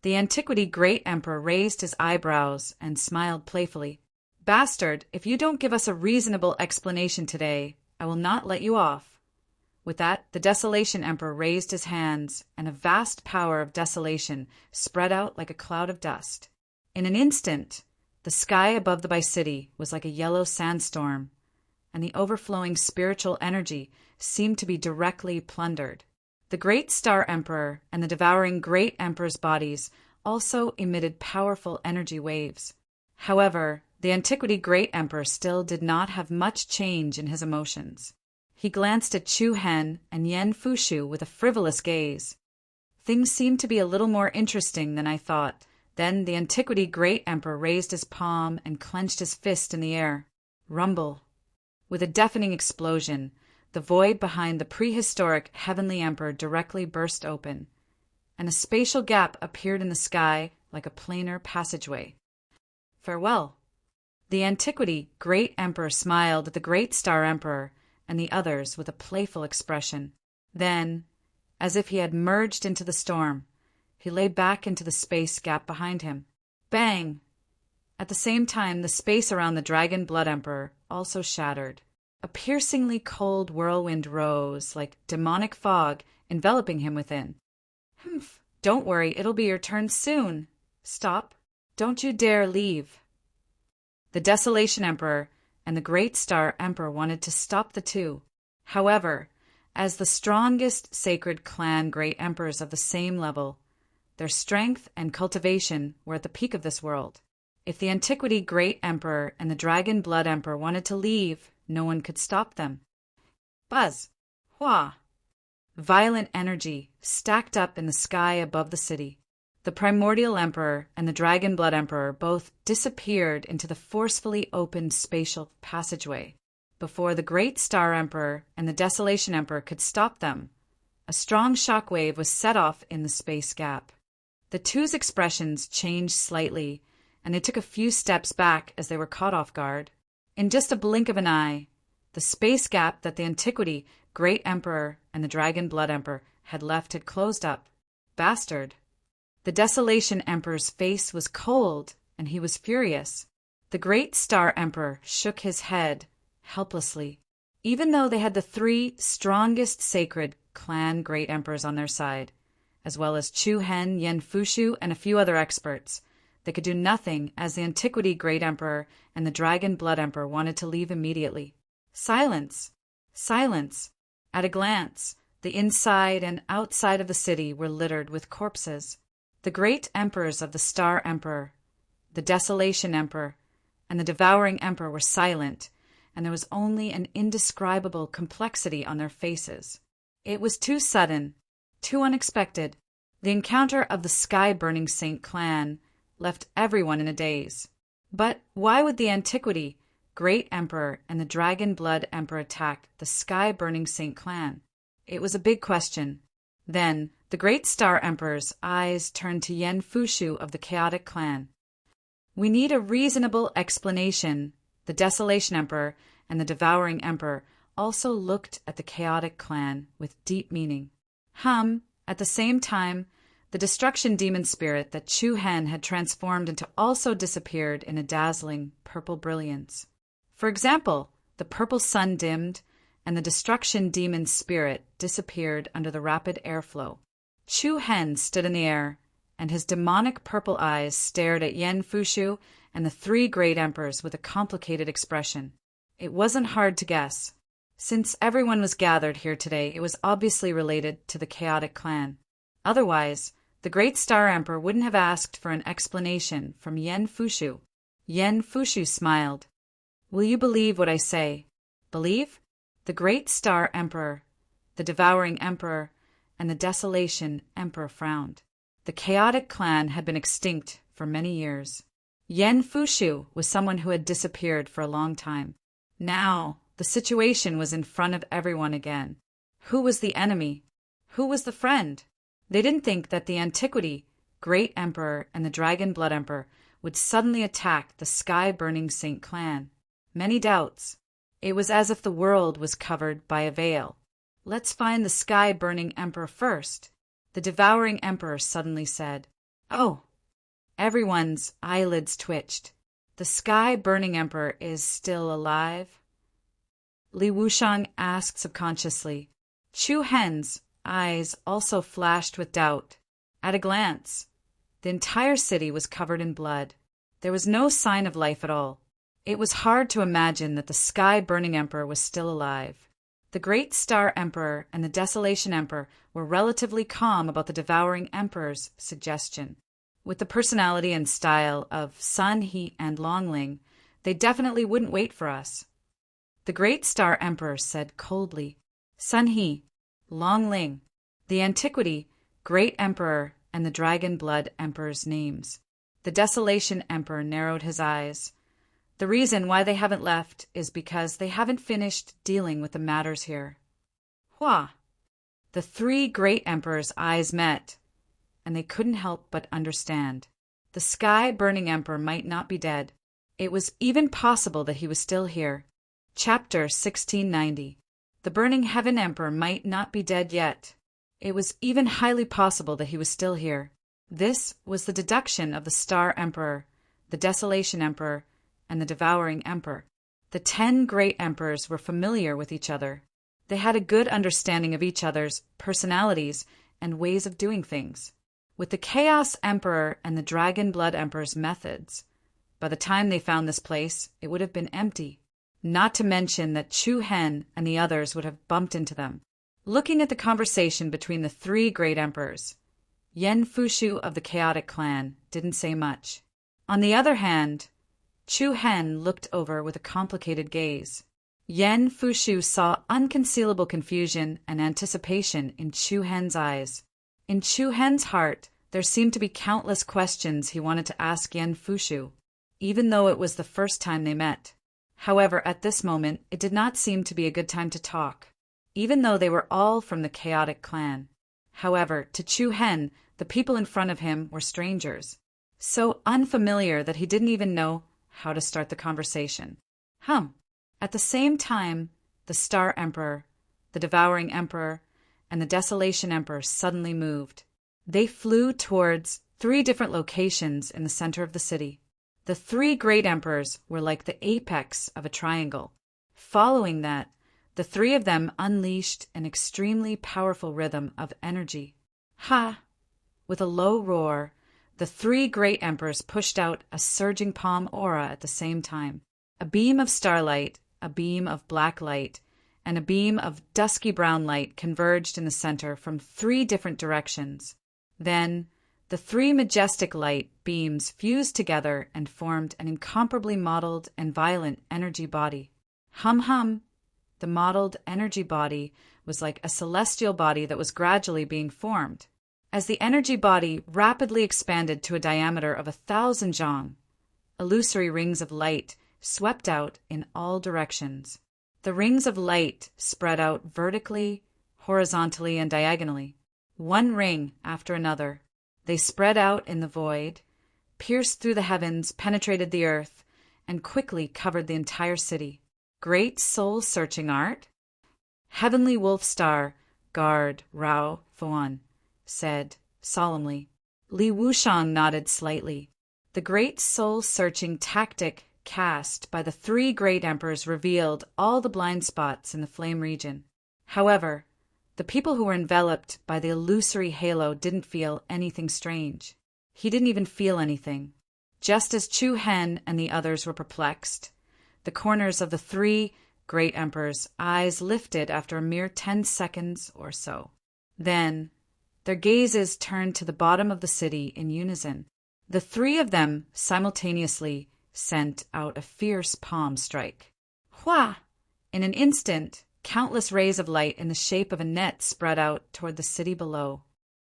Speaker 1: The Antiquity Great Emperor raised his eyebrows and smiled playfully. "Bastard, if you don't give us a reasonable explanation today, I will not let you off." With that, the Desolation Emperor raised his hands, and a vast power of desolation spread out like a cloud of dust. In an instant, the sky above the Bi-City was like a yellow sandstorm, and the overflowing spiritual energy seemed to be directly plundered. The Great Star Emperor and the Devouring Great Emperor's bodies also emitted powerful energy waves. However, the Antiquity Great Emperor still did not have much change in his emotions. He glanced at Chu Hen and Yan Fushu with a frivolous gaze. "Things seem to be a little more interesting than I thought." Then the Antiquity Great Emperor raised his palm and clenched his fist in the air. Rumble. With a deafening explosion, the void behind the prehistoric Heavenly Emperor directly burst open, and a spatial gap appeared in the sky like a planar passageway. Farewell. The Antiquity Great Emperor smiled at the Great Star Emperor and the others with a playful expression. Then, as if he had merged into the storm, he lay back into the space gap behind him. Bang! At the same time, the space around the Dragon Blood Emperor also shattered. A piercingly cold whirlwind rose like demonic fog, enveloping him within. "Humph! Don't worry, it'll be your turn soon. Stop. Don't you dare leave." The Desolation Emperor and the Great Star Emperor wanted to stop the two. However, As the strongest sacred clan great emperors of the same level, their strength and cultivation were at the peak of this world. If the antiquity great emperor and the dragon blood emperor wanted to leave, no one could stop them. Buzz! Hua! Violent energy stacked up in the sky above the city. The primordial emperor and the dragon blood emperor both disappeared into the forcefully opened spatial passageway. Before the great star emperor and the desolation emperor could stop them, a strong shockwave was set off in the space gap. The two's expressions changed slightly, and they took a few steps back as they were caught off guard. In just a blink of an eye, the space gap that the antiquity great emperor and the dragon blood emperor had left had closed up. Bastard! The desolation emperor's face was cold, and he was furious. The great star emperor shook his head helplessly. Even though they had the three strongest sacred clan great emperors on their side, as well as Chu Hen, Yen Fushu, and a few other experts, they could do nothing as the antiquity great emperor and the dragon blood emperor wanted to leave immediately. Silence! Silence! At a glance, the inside and outside of the city were littered with corpses. The great emperors of the Star Emperor, the Desolation Emperor, and the Devouring Emperor were silent, and there was only an indescribable complexity on their faces. It was too sudden, too unexpected. The encounter of the sky-burning Saint clan left everyone in a daze. But why would the Antiquity Great Emperor and the Dragon Blood Emperor attack the sky-burning Saint clan? It was a big question. Then the Great Star Emperor's eyes turned to Yen Fushu of the Chaotic Clan. We need a reasonable explanation. The Desolation Emperor and the Devouring Emperor also looked at the Chaotic Clan with deep meaning. At the same time, the destruction demon spirit that Chu Hen had transformed into also disappeared in a dazzling purple brilliance. For example, the purple sun dimmed, and the destruction demon spirit disappeared under the rapid airflow. Chu Hen stood in the air, and his demonic purple eyes stared at Yen Fushu and the three great emperors with a complicated expression. It wasn't hard to guess. Since everyone was gathered here today, it was obviously related to the Chaotic Clan. Otherwise, the Great Star Emperor wouldn't have asked for an explanation from Yen Fushu. Yen Fushu smiled. Will you believe what I say? Believe? The Great Star Emperor, the Devouring Emperor, and the Desolation Emperor frowned. The Chaotic Clan had been extinct for many years. Yen Fushu was someone who had disappeared for a long time. Now, the situation was in front of everyone again. Who was the enemy? Who was the friend? They didn't think that the Antiquity Great Emperor and the Dragon Blood Emperor would suddenly attack the sky-burning Saint clan. Many doubts. It was as if the world was covered by a veil. Let's find the sky-burning emperor first, the devouring emperor suddenly said. Oh! Everyone's eyelids twitched. The sky-burning emperor is still alive? Li Wushang asked subconsciously. Chu Hen's eyes also flashed with doubt. At a glance, the entire city was covered in blood. There was no sign of life at all. It was hard to imagine that the sky-burning emperor was still alive. The Great Star Emperor and the Desolation Emperor were relatively calm about the Devouring Emperor's suggestion. With the personality and style of Sun He and Longling, they definitely wouldn't wait for us. The Great Star Emperor said coldly, Sun He, Longling, the Antiquity Great Emperor and the Dragon Blood Emperor's names. The Desolation Emperor narrowed his eyes. The reason why they haven't left is because they haven't finished dealing with the matters here. Hua! The three great emperors' eyes met, and they couldn't help but understand. The sky-burning emperor might not be dead. It was even possible that he was still here. Chapter 1690. The burning heaven emperor might not be dead yet. It was even highly possible that he was still here. This was the deduction of the Star Emperor, the Desolation Emperor, and the Devouring Emperor. The 10 great emperors were familiar with each other. They had a good understanding of each other's personalities and ways of doing things. With the Chaos Emperor and the Dragon Blood Emperor's methods, by the time they found this place, it would have been empty. Not to mention that Chu Hen and the others would have bumped into them. looking at the conversation between the three great emperors. Yen Fushu of the chaotic clan didn't say much. On the other hand, Chu Hen looked over with a complicated gaze. Yen Fushu saw unconcealable confusion and anticipation in Chu Hen's eyes. In Chu Hen's heart, there seemed to be countless questions he wanted to ask Yen Fushu, even though it was the first time they met. However, at this moment, it did not seem to be a good time to talk, even though they were all from the chaotic clan. However, to Chu Hen, the people in front of him were strangers, so unfamiliar that he didn't even know how to start the conversation. At the same time, the Star Emperor, the Devouring Emperor, and the Desolation Emperor suddenly moved. They flew towards 3 different locations in the center of the city. The 3 great emperors were like the apex of a triangle. Following that, the 3 of them unleashed an extremely powerful rhythm of energy. Ha! With a low roar, the 3 great emperors pushed out a surging palm aura at the same time. A beam of starlight, a beam of black light, and a beam of dusky brown light converged in the center from 3 different directions. Then, the 3 majestic light beams fused together and formed an incomparably modeled and violent energy body. The modeled energy body was like a celestial body that was gradually being formed. As the energy body rapidly expanded to a diameter of 1,000 zhang, illusory rings of light swept out in all directions. The rings of light spread out vertically, horizontally, and diagonally, one ring after another. They spread out in the void, pierced through the heavens, penetrated the earth, and quickly covered the entire city. Great soul-searching art? Heavenly Wolf Star, Guard Rao Fuan, said solemnly. Li Wushang nodded slightly. The great soul-searching tactic cast by the 3 great emperors revealed all the blind spots in the flame region. However, the people who were enveloped by the illusory halo didn't feel anything strange. He didn't even feel anything. Just as Chu Hen and the others were perplexed, the corners of the 3 great emperors' eyes lifted after a mere 10 seconds or so. Then, their gazes turned to the bottom of the city in unison. The 3 of them simultaneously sent out a fierce palm strike. Hua! In an instant, countless rays of light in the shape of a net spread out toward the city below.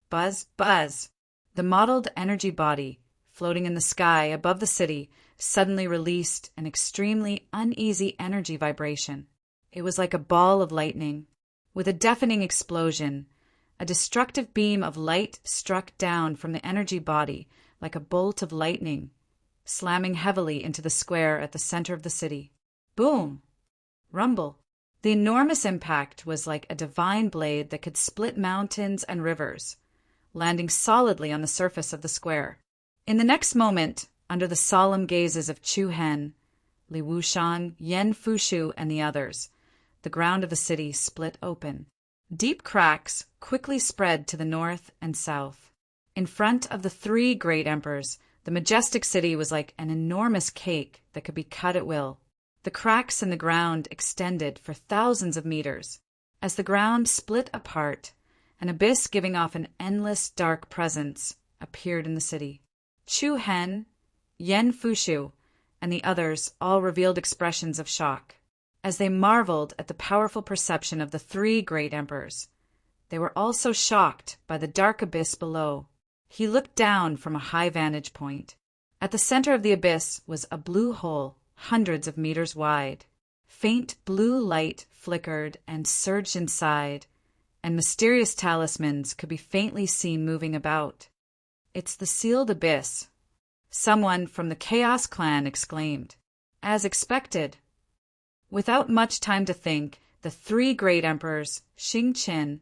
Speaker 1: Buzz, buzz! The modeled energy body, floating in the sky above the city, suddenly released an extremely uneasy energy vibration. It was like a ball of lightning. With a deafening explosion, a destructive beam of light struck down from the energy body like a bolt of lightning, slamming heavily into the square at the center of the city. Boom! Rumble! The enormous impact was like a divine blade that could split mountains and rivers, landing solidly on the surface of the square. In the next moment, under the solemn gazes of Chu Hen, Li Wushang, Yen Fushu, and the others, the ground of the city split open. Deep cracks quickly spread to the north and south. In front of the 3 great emperors, the majestic city was like an enormous cake that could be cut at will. The cracks in the ground extended for thousands of meters. As the ground split apart, an abyss giving off an endless dark presence appeared in the city. Chu Hen, Yen Fushu, and the others all revealed expressions of shock, as they marveled at the powerful perception of the 3 great emperors. They were also shocked by the dark abyss below. He looked down from a high vantage point. At the center of the abyss was a blue hole, hundreds of meters wide. Faint blue light flickered and surged inside, and mysterious talismans could be faintly seen moving about. It's the sealed abyss, someone from the Chaos Clan exclaimed. As expected. Without much time to think, the 3 great emperors, Xing Qin,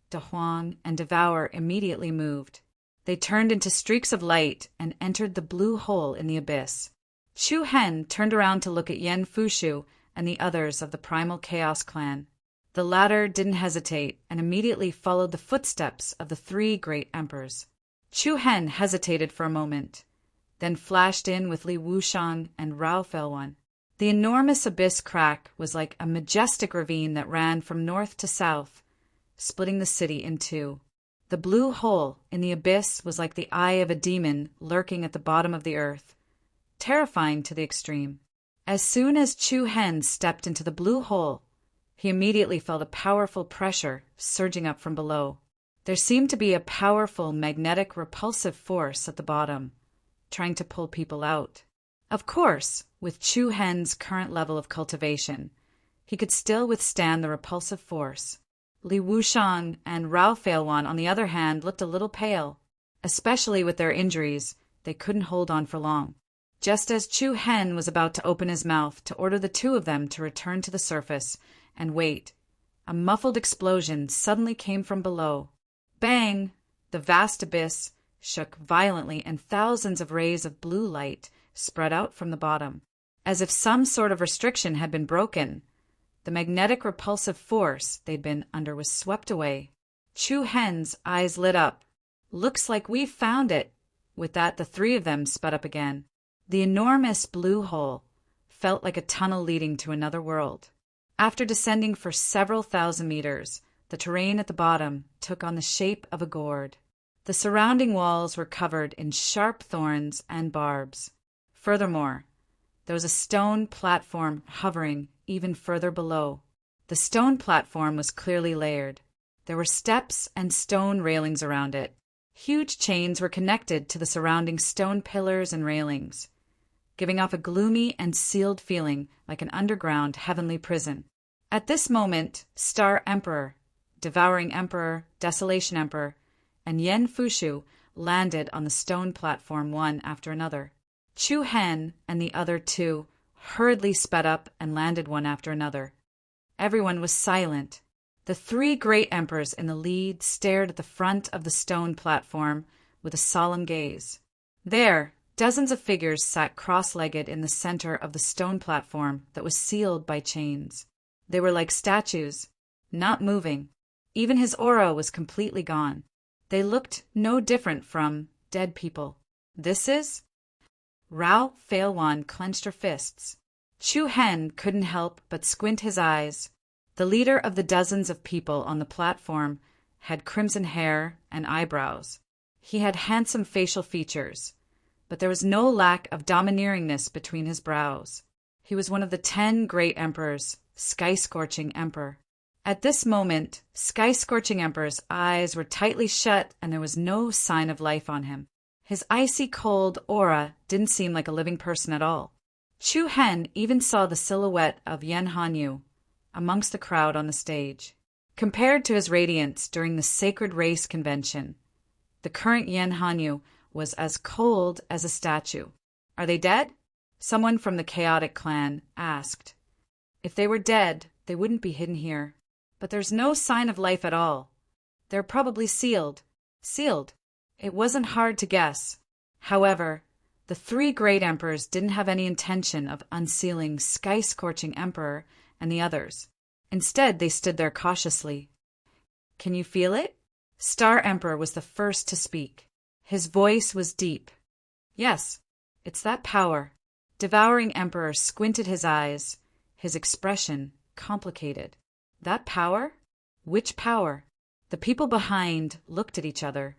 Speaker 1: De Huang, and Devour immediately moved. They turned into streaks of light and entered the blue hole in the abyss. Chu Hen turned around to look at Yen Fushu and the others of the Primal Chaos Clan. The latter didn't hesitate and immediately followed the footsteps of the 3 great emperors. Chu Hen hesitated for a moment, then flashed in with Li Wushang and Rao Felwan. The enormous abyss crack was like a majestic ravine that ran from north to south, splitting the city in two. The blue hole in the abyss was like the eye of a demon lurking at the bottom of the earth, terrifying to the extreme. As soon as Chu Hen stepped into the blue hole, he immediately felt a powerful pressure surging up from below. There seemed to be a powerful magnetic repulsive force at the bottom, trying to pull people out. Of course, with Chu Hen's current level of cultivation, he could still withstand the repulsive force. Li Wuxian and Rao Feilwan, on the other hand, looked a little pale. Especially with their injuries, they couldn't hold on for long. Just as Chu Hen was about to open his mouth to order the two of them to return to the surface and wait, a muffled explosion suddenly came from below. Bang! The vast abyss shook violently, and thousands of rays of blue light spread out from the bottom. As if some sort of restriction had been broken, the magnetic repulsive force they'd been under was swept away. Chu Hen's eyes lit up. "Looks like we've found it." With that, the three of them sped up again. The enormous blue hole felt like a tunnel leading to another world. After descending for several thousand meters, the terrain at the bottom took on the shape of a gourd. The surrounding walls were covered in sharp thorns and barbs. Furthermore, there was a stone platform hovering even further below. The stone platform was clearly layered. There were steps and stone railings around it. Huge chains were connected to the surrounding stone pillars and railings, giving off a gloomy and sealed feeling like an underground heavenly prison. At this moment, Star Emperor, Devouring Emperor, Desolation Emperor, and Yen Fushu landed on the stone platform one after another. Chu Hen and the other two hurriedly sped up and landed one after another. Everyone was silent. The three great emperors in the lead stared at the front of the stone platform with a solemn gaze. There, dozens of figures sat cross-legged in the center of the stone platform that was sealed by chains. They were like statues, not moving. Even his aura was completely gone. They looked no different from dead people. This is? Rao Feilwan clenched her fists. Chu Hen couldn't help but squint his eyes. The leader of the dozens of people on the platform had crimson hair and eyebrows. He had handsome facial features, but there was no lack of domineeringness between his brows. He was one of the 10 great emperors, Sky-Scorching Emperor. At this moment, Sky-Scorching Emperor's eyes were tightly shut and there was no sign of life on him. His icy cold aura didn't seem like a living person at all. Chu Hen even saw the silhouette of Yen Hanyu amongst the crowd on the stage. Compared to his radiance during the Sacred Race Convention, the current Yen Hanyu was as cold as a statue. "Are they dead?" someone from the Chaotic clan asked. "If they were dead, they wouldn't be hidden here. But there's no sign of life at all. They're probably sealed." Sealed? It wasn't hard to guess. However, the three great emperors didn't have any intention of unsealing Sky-Scorching Emperor and the others. Instead, they stood there cautiously. "Can you feel it?" Star Emperor was the first to speak. His voice was deep. "Yes, it's that power." Devouring Emperor squinted his eyes, his expression complicated. "That power? Which power?" The people behind looked at each other.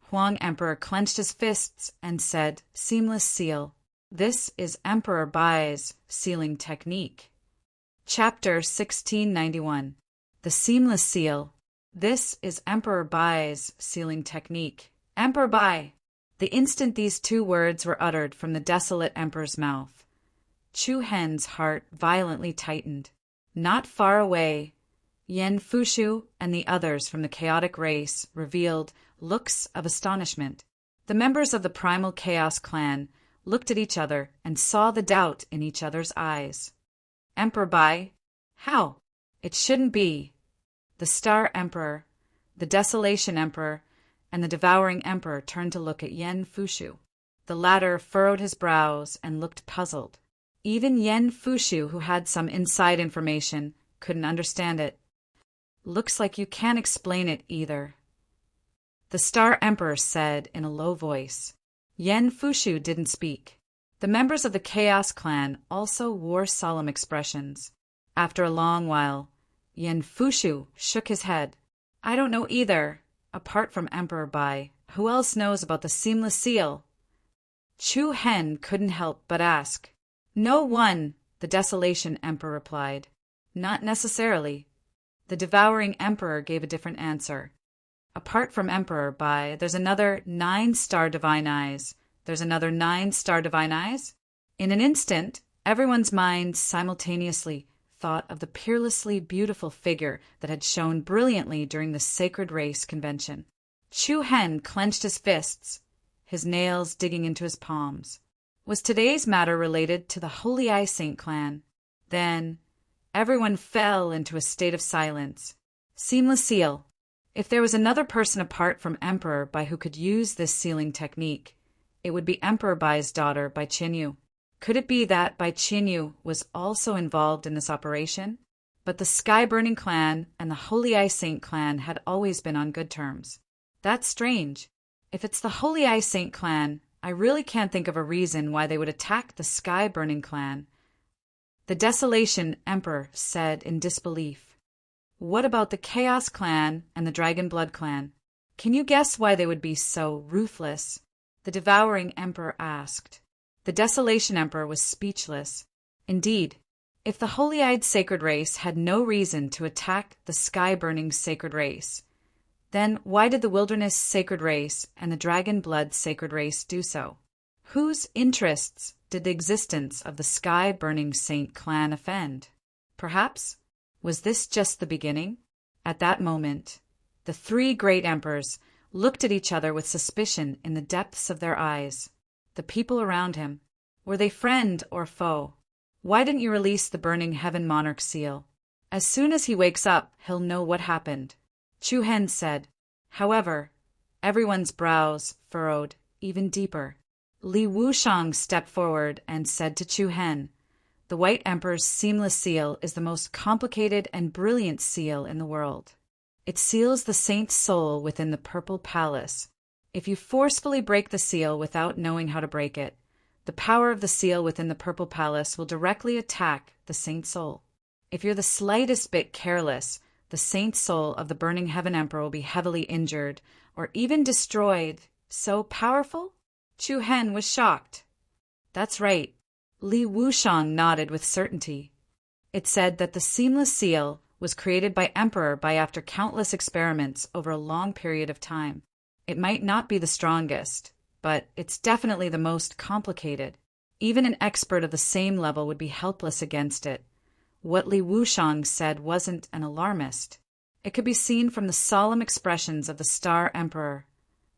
Speaker 1: Huang Emperor clenched his fists and said, "Seamless seal. This is Emperor Bai's sealing technique." Chapter 1691. The Seamless Seal. This is Emperor Bai's sealing technique. Emperor Bai! The instant these two words were uttered from the desolate emperor's mouth, Chu Hen's heart violently tightened. Not far away, Yen Fushu and the others from the chaotic race revealed looks of astonishment. The members of the Primal Chaos clan looked at each other and saw the doubt in each other's eyes. "Emperor Bai? How? It shouldn't be." The Star Emperor, the Desolation Emperor, and the Devouring Emperor turned to look at Yen Fushu. The latter furrowed his brows and looked puzzled. Even Yen Fushu, who had some inside information, couldn't understand it. "Looks like you can't explain it either," the Star Emperor said in a low voice. Yen Fushu didn't speak. The members of the Chaos clan also wore solemn expressions. After a long while, Yen Fushu shook his head. I don't know either. Apart from Emperor Bai, who else knows about the seamless seal? Chu Hen couldn't help but ask. No one, the Desolation Emperor replied. Not necessarily. The Devouring Emperor gave a different answer. Apart from Emperor Bai, there's another 9-star Divine Eyes. There's another 9-star Divine Eyes? In an instant, everyone's mind simultaneously thought of the peerlessly beautiful figure that had shone brilliantly during the Sacred Race convention. Chu Hen clenched his fists, his nails digging into his palms. Was today's matter related to the Holy Eye Saint clan? Then, everyone fell into a state of silence. Seamless seal. If there was another person apart from Emperor Bai who could use this sealing technique, it would be Emperor Bai's daughter, Bai Qinyu. Could it be that Bai Qinyu was also involved in this operation? But the Sky-Burning clan and the Holy Eye Saint clan had always been on good terms. That's strange. If it's the Holy Eye Saint clan, I really can't think of a reason why they would attack the Sky-Burning clan. The Desolation Emperor said in disbelief. What about the Chaos clan and the Dragon Blood clan? Can you guess why they would be so ruthless? The Devouring Emperor asked. The Desolation Emperor was speechless. Indeed, if the Holy-Eyed Sacred Race had no reason to attack the Sky-Burning Sacred Race, then why did the Wilderness Sacred Race and the Dragon Blood Sacred Race do so? Whose interests did the existence of the Sky-Burning Saint clan offend? Perhaps, was this just the beginning? At that moment, the 3 great emperors looked at each other with suspicion in the depths of their eyes. The people around him, were they friend or foe? Why didn't you release the Burning Heaven Monarch seal? As soon as he wakes up, he'll know what happened. Chu Hen said. However, everyone's brows furrowed even deeper. Li Wushang stepped forward and said to Chu Hen, the White Emperor's seamless seal is the most complicated and brilliant seal in the world. It seals the saint's soul within the Purple Palace. If you forcefully break the seal without knowing how to break it, the power of the seal within the Purple Palace will directly attack the saint's soul. If you're the slightest bit careless, the saint's soul of the Burning Heaven Emperor will be heavily injured or even destroyed. So powerful? Chu Hen was shocked. That's right. Li Wushang nodded with certainty. It said that the seamless seal was created by Emperor Bai after countless experiments over a long period of time. It might not be the strongest, but it's definitely the most complicated. Even an expert of the same level would be helpless against it. What Li Wushang said wasn't an alarmist. It could be seen from the solemn expressions of the Star Emperor,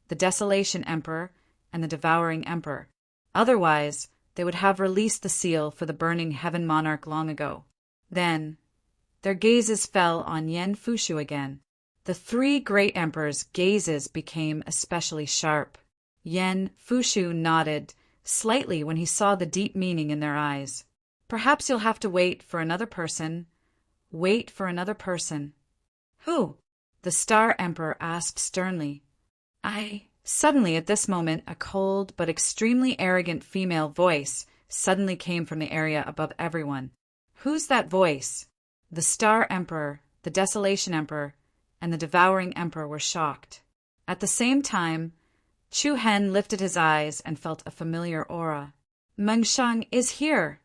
Speaker 1: the Desolation Emperor, and the Devouring Emperor. Otherwise, they would have released the seal for the Burning Heaven Monarch long ago. Then, their gazes fell on Yen Fushu again. The 3 great emperors' gazes became especially sharp. Yen Fushu nodded slightly when he saw the deep meaning in their eyes. Perhaps you'll have to wait for another person. Wait for another person. Who? The Star Emperor asked sternly. Suddenly at this moment, a cold but extremely arrogant female voice suddenly came from the area above everyone. Who's that voice? The Star Emperor, the Desolation Emperor, and the Devouring Emperor were shocked. At the same time, Chu Hen lifted his eyes and felt a familiar aura. Mengshang is here!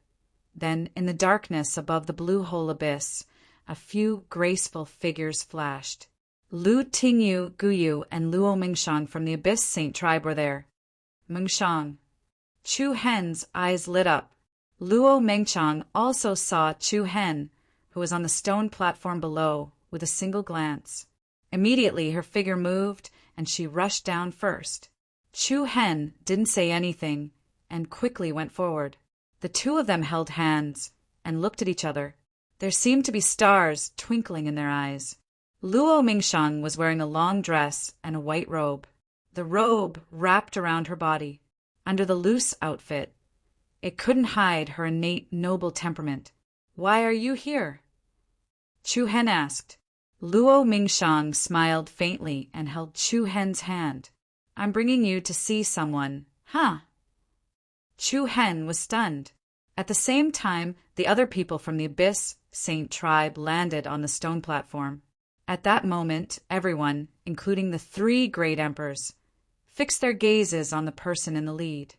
Speaker 1: Then, in the darkness above the blue hole abyss, a few graceful figures flashed. Lu Tingyu Guyu and Luo Mengshang from the Abyss Saint tribe were there. Mengshang. Chu Hen's eyes lit up. Luo Mengshang also saw Chu Hen, who was on the stone platform below, with a single glance. Immediately her figure moved, and she rushed down first. Chu Hen didn't say anything, and quickly went forward. The 2 of them held hands, and looked at each other. There seemed to be stars twinkling in their eyes. Luo Mingshang was wearing a long dress and a white robe. The robe wrapped around her body. Under the loose outfit, it couldn't hide her innate noble temperament. Why are you here? Chu Hen asked. Luo Mingshang smiled faintly and held Chu Hen's hand. I'm bringing you to see someone. Huh? Chu Hen was stunned. At the same time, the other people from the Abyss Saint tribe landed on the stone platform. At that moment, everyone, including the three great emperors, fixed their gazes on the person in the lead.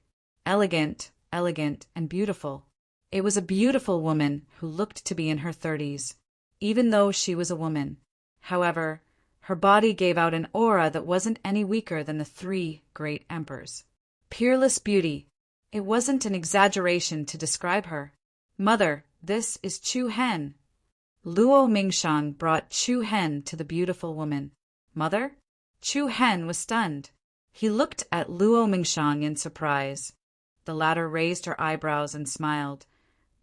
Speaker 1: Elegant, and beautiful. It was a beautiful woman who looked to be in her 30s, even though she was a woman. However, her body gave out an aura that wasn't any weaker than the three great emperors. Peerless beauty. It wasn't an exaggeration to describe her. Mother, this is Chu Hen. Luo Mingshang brought Chu Hen to the beautiful woman. Mother? Chu Hen was stunned. He looked at Luo Mingshang in surprise. The latter raised her eyebrows and smiled.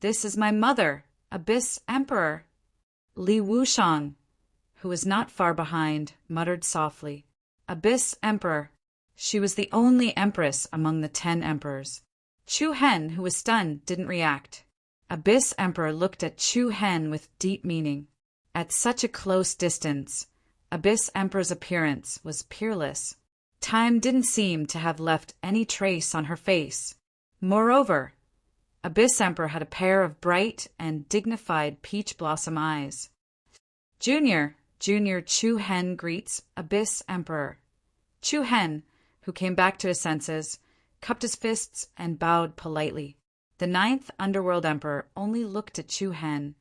Speaker 1: This is my mother, Abyss Emperor. Li Wushang, who was not far behind, muttered softly. Abyss Emperor. She was the only empress among the 10 emperors. Chu Hen, who was stunned, didn't react. Abyss Emperor looked at Chu Hen with deep meaning. At such a close distance, Abyss Emperor's appearance was peerless. Time didn't seem to have left any trace on her face. Moreover, Abyss Emperor had a pair of bright and dignified peach blossom eyes. Junior Chu Hen greets Abyss Emperor. Chu Hen, who came back to his senses, cupped his fists and bowed politely. The 9th Underworld Emperor only looked at Chu Hen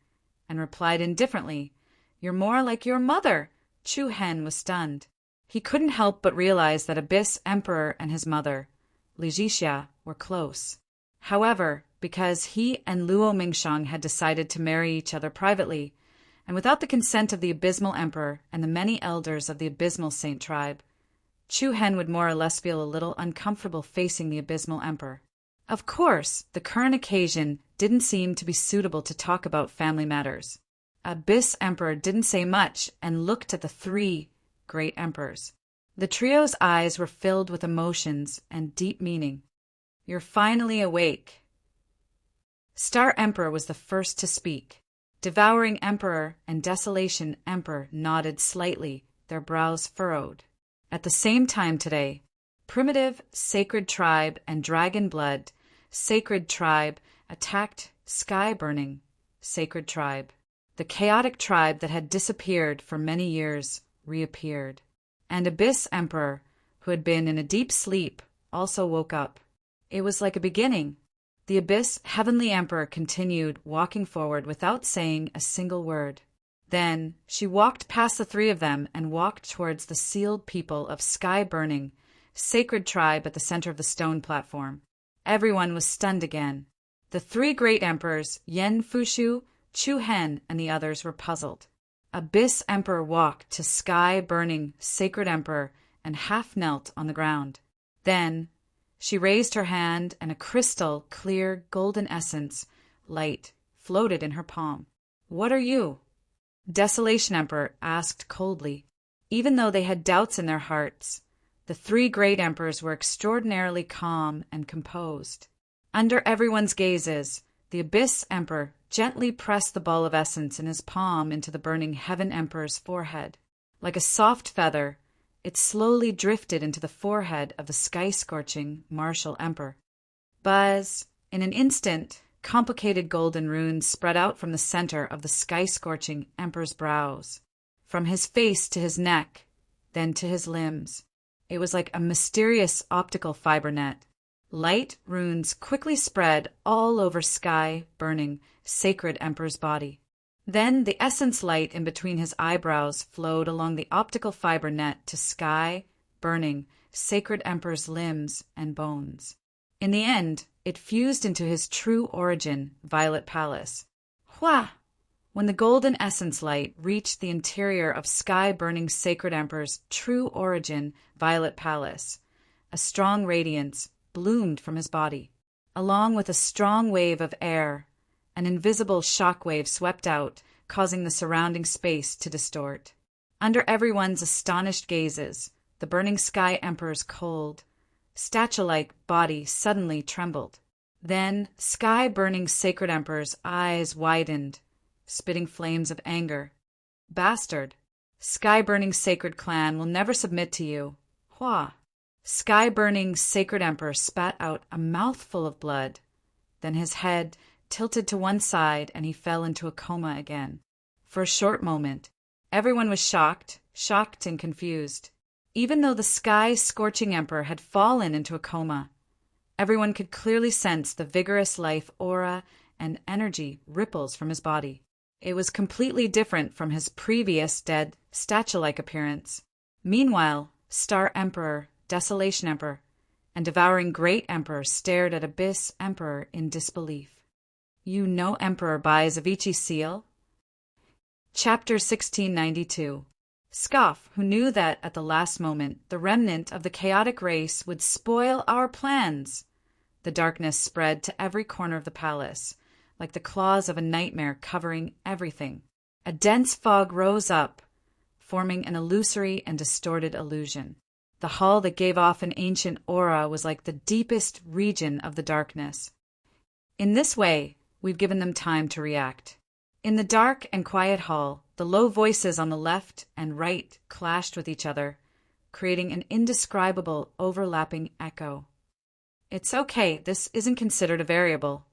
Speaker 1: and replied indifferently, You're more like your mother. Chu Hen was stunned. He couldn't help but realize that Abyss Emperor and his mother, Li Zixia, were close. However, because he and Luo Mingshang had decided to marry each other privately, and without the consent of the Abysmal Emperor and the many elders of the Abysmal Saint tribe, Chu Hen would more or less feel a little uncomfortable facing the Abysmal Emperor. Of course, the current occasion didn't seem to be suitable to talk about family matters. Abyss Emperor didn't say much and looked at the three great emperors. The trio's eyes were filled with emotions and deep meaning. You're finally awake. Star Emperor was the first to speak. Devouring Emperor and Desolation Emperor nodded slightly, their brows furrowed. At the same time today, Primitive, Sacred Tribe, and Dragon Blood, Sacred Tribe, attacked Sky Burning, Sacred Tribe. The chaotic tribe that had disappeared for many years reappeared. And Abyss Emperor, who had been in a deep sleep, also woke up. It was like a beginning. The Abyss Heavenly Emperor continued walking forward without saying a single word. Then she walked past the three of them and walked towards the sealed people of Sky Burning, Sacred Tribe at the center of the stone platform. Everyone was stunned again. The three great emperors, Yen Fushu, Chu Hen, and the others were puzzled. Abyss Emperor walked to Sky Burning, Sacred Emperor and half knelt on the ground. Then she raised her hand and a crystal, clear, golden essence, light, floated in her palm. What are you? Desolation Emperor asked coldly. Even though they had doubts in their hearts, the three great emperors were extraordinarily calm and composed. Under everyone's gazes, the Abyss Emperor gently pressed the ball of essence in his palm into the burning Heaven Emperor's forehead. Like a soft feather, it slowly drifted into the forehead of the sky-scorching Martial Emperor. Buzz! In an instant, complicated golden runes spread out from the center of the sky-scorching Emperor's brows, from his face to his neck, then to his limbs. It was like a mysterious optical fiber net. Light runes quickly spread all over Sky Burning, Sacred Emperor's body. Then the essence light in between his eyebrows flowed along the optical fiber net to Sky Burning, Sacred Emperor's limbs and bones. In the end, it fused into his true origin, Violet Palace. Hua! When the golden essence light reached the interior of Sky Burning Sacred Emperor's true origin, Violet Palace, a strong radiance bloomed from his body. Along with a strong wave of air, an invisible shock wave swept out, causing the surrounding space to distort. Under everyone's astonished gazes, the Burning Sky Emperor's cold, statue-like body suddenly trembled. Then Sky Burning Sacred Emperor's eyes widened, spitting flames of anger. Bastard! Sky Burning Sacred Clan will never submit to you. Hua! Sky Burning Sacred Emperor spat out a mouthful of blood. Then his head tilted to one side and he fell into a coma again. For a short moment, Everyone was shocked and confused. Even though the sky-scorching emperor had fallen into a coma, everyone could clearly sense the vigorous life aura and energy ripples from his body. It was completely different from his previous dead, statue-like appearance. Meanwhile, Star Emperor, Desolation Emperor, and Devouring Great Emperor stared at Abyss Emperor in disbelief. "You know Emperor buys Avicii seal?" Chapter 1692. Scoff, who knew that at the last moment the remnant of the chaotic race would spoil our plans. The darkness spread to every corner of the palace, like the claws of a nightmare covering everything. A dense fog rose up, forming an illusory and distorted illusion. The hall that gave off an ancient aura was like the deepest region of the darkness. In this way, we've given them time to react. In the dark and quiet hall, the low voices on the left and right clashed with each other, creating an indescribable overlapping echo. "It's okay, this isn't considered a variable."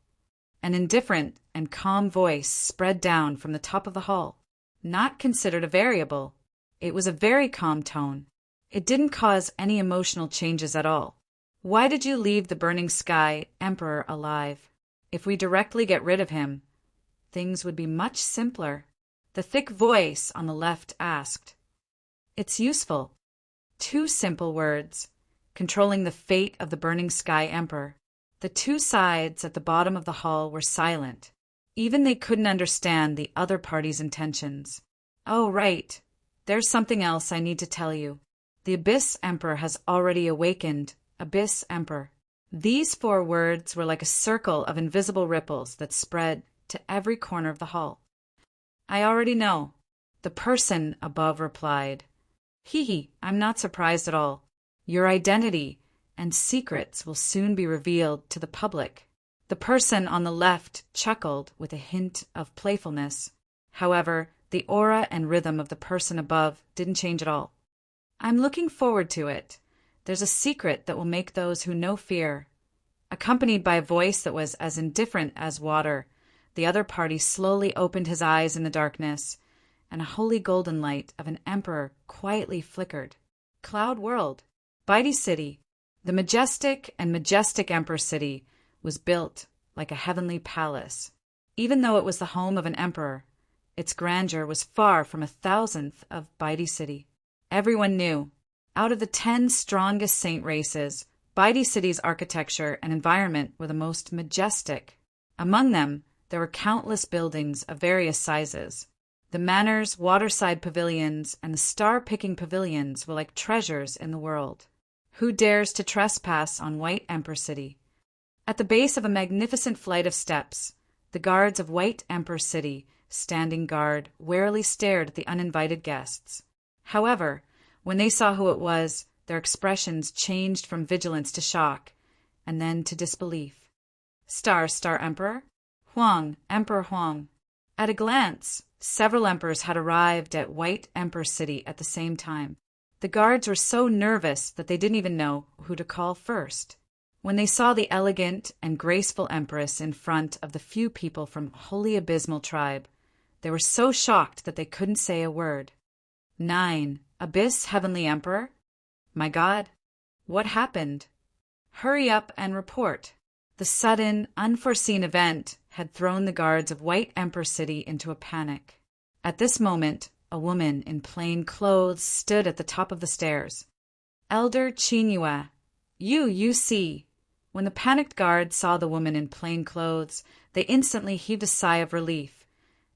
Speaker 1: An indifferent and calm voice spread down from the top of the hall. "Not considered a variable." It was a very calm tone. It didn't cause any emotional changes at all. "Why did you leave the burning sky emperor alive? If we directly get rid of him, things would be much simpler." The thick voice on the left asked. "It's useful." 2 simple words, controlling the fate of the burning sky emperor. The 2 sides at the bottom of the hall were silent. Even they couldn't understand the other party's intentions. "Oh, right. There's something else I need to tell you. The Abyss Emperor has already awakened. Abyss Emperor." These 4 words were like a circle of invisible ripples that spread to every corner of the hall. "I already know," the person above replied. "Hee, I'm not surprised at all. Your identity and secrets will soon be revealed to the public." The person on the left chuckled with a hint of playfulness. However, the aura and rhythm of the person above didn't change at all. "I'm looking forward to it. There's a secret that will make those who know fear." Accompanied by a voice that was as indifferent as water, the other party slowly opened his eyes in the darkness, and a holy golden light of an emperor quietly flickered. Cloud World, Bitey City, the majestic Emperor City, was built like a heavenly palace. Even though it was the home of an emperor, its grandeur was far from 1,000th of Bitey City. Everyone knew, out of the 10 strongest saint races, Bitey City's architecture and environment were the most majestic. Among them, there were countless buildings of various sizes. The manors, waterside pavilions, and the star-picking pavilions were like treasures in the world. Who dares to trespass on White Emperor City? At the base of a magnificent flight of steps, the guards of White Emperor City, standing guard, warily stared at the uninvited guests. However, when they saw who it was, their expressions changed from vigilance to shock, and then to disbelief. Star Emperor? Huang, Emperor Huang. At a glance, several emperors had arrived at White Emperor City at the same time. The guards were so nervous that they didn't even know who to call first. When they saw the elegant and graceful empress in front of the few people from Holy Abysmal Tribe, they were so shocked that they couldn't say a word. 9. Abyss Heavenly Emperor? My God, what happened? Hurry up and report. The sudden, unforeseen event had thrown the guards of White Emperor City into a panic. At this moment, a woman in plain clothes stood at the top of the stairs. Elder Qingyue, you see. When the panicked guards saw the woman in plain clothes, they instantly heaved a sigh of relief,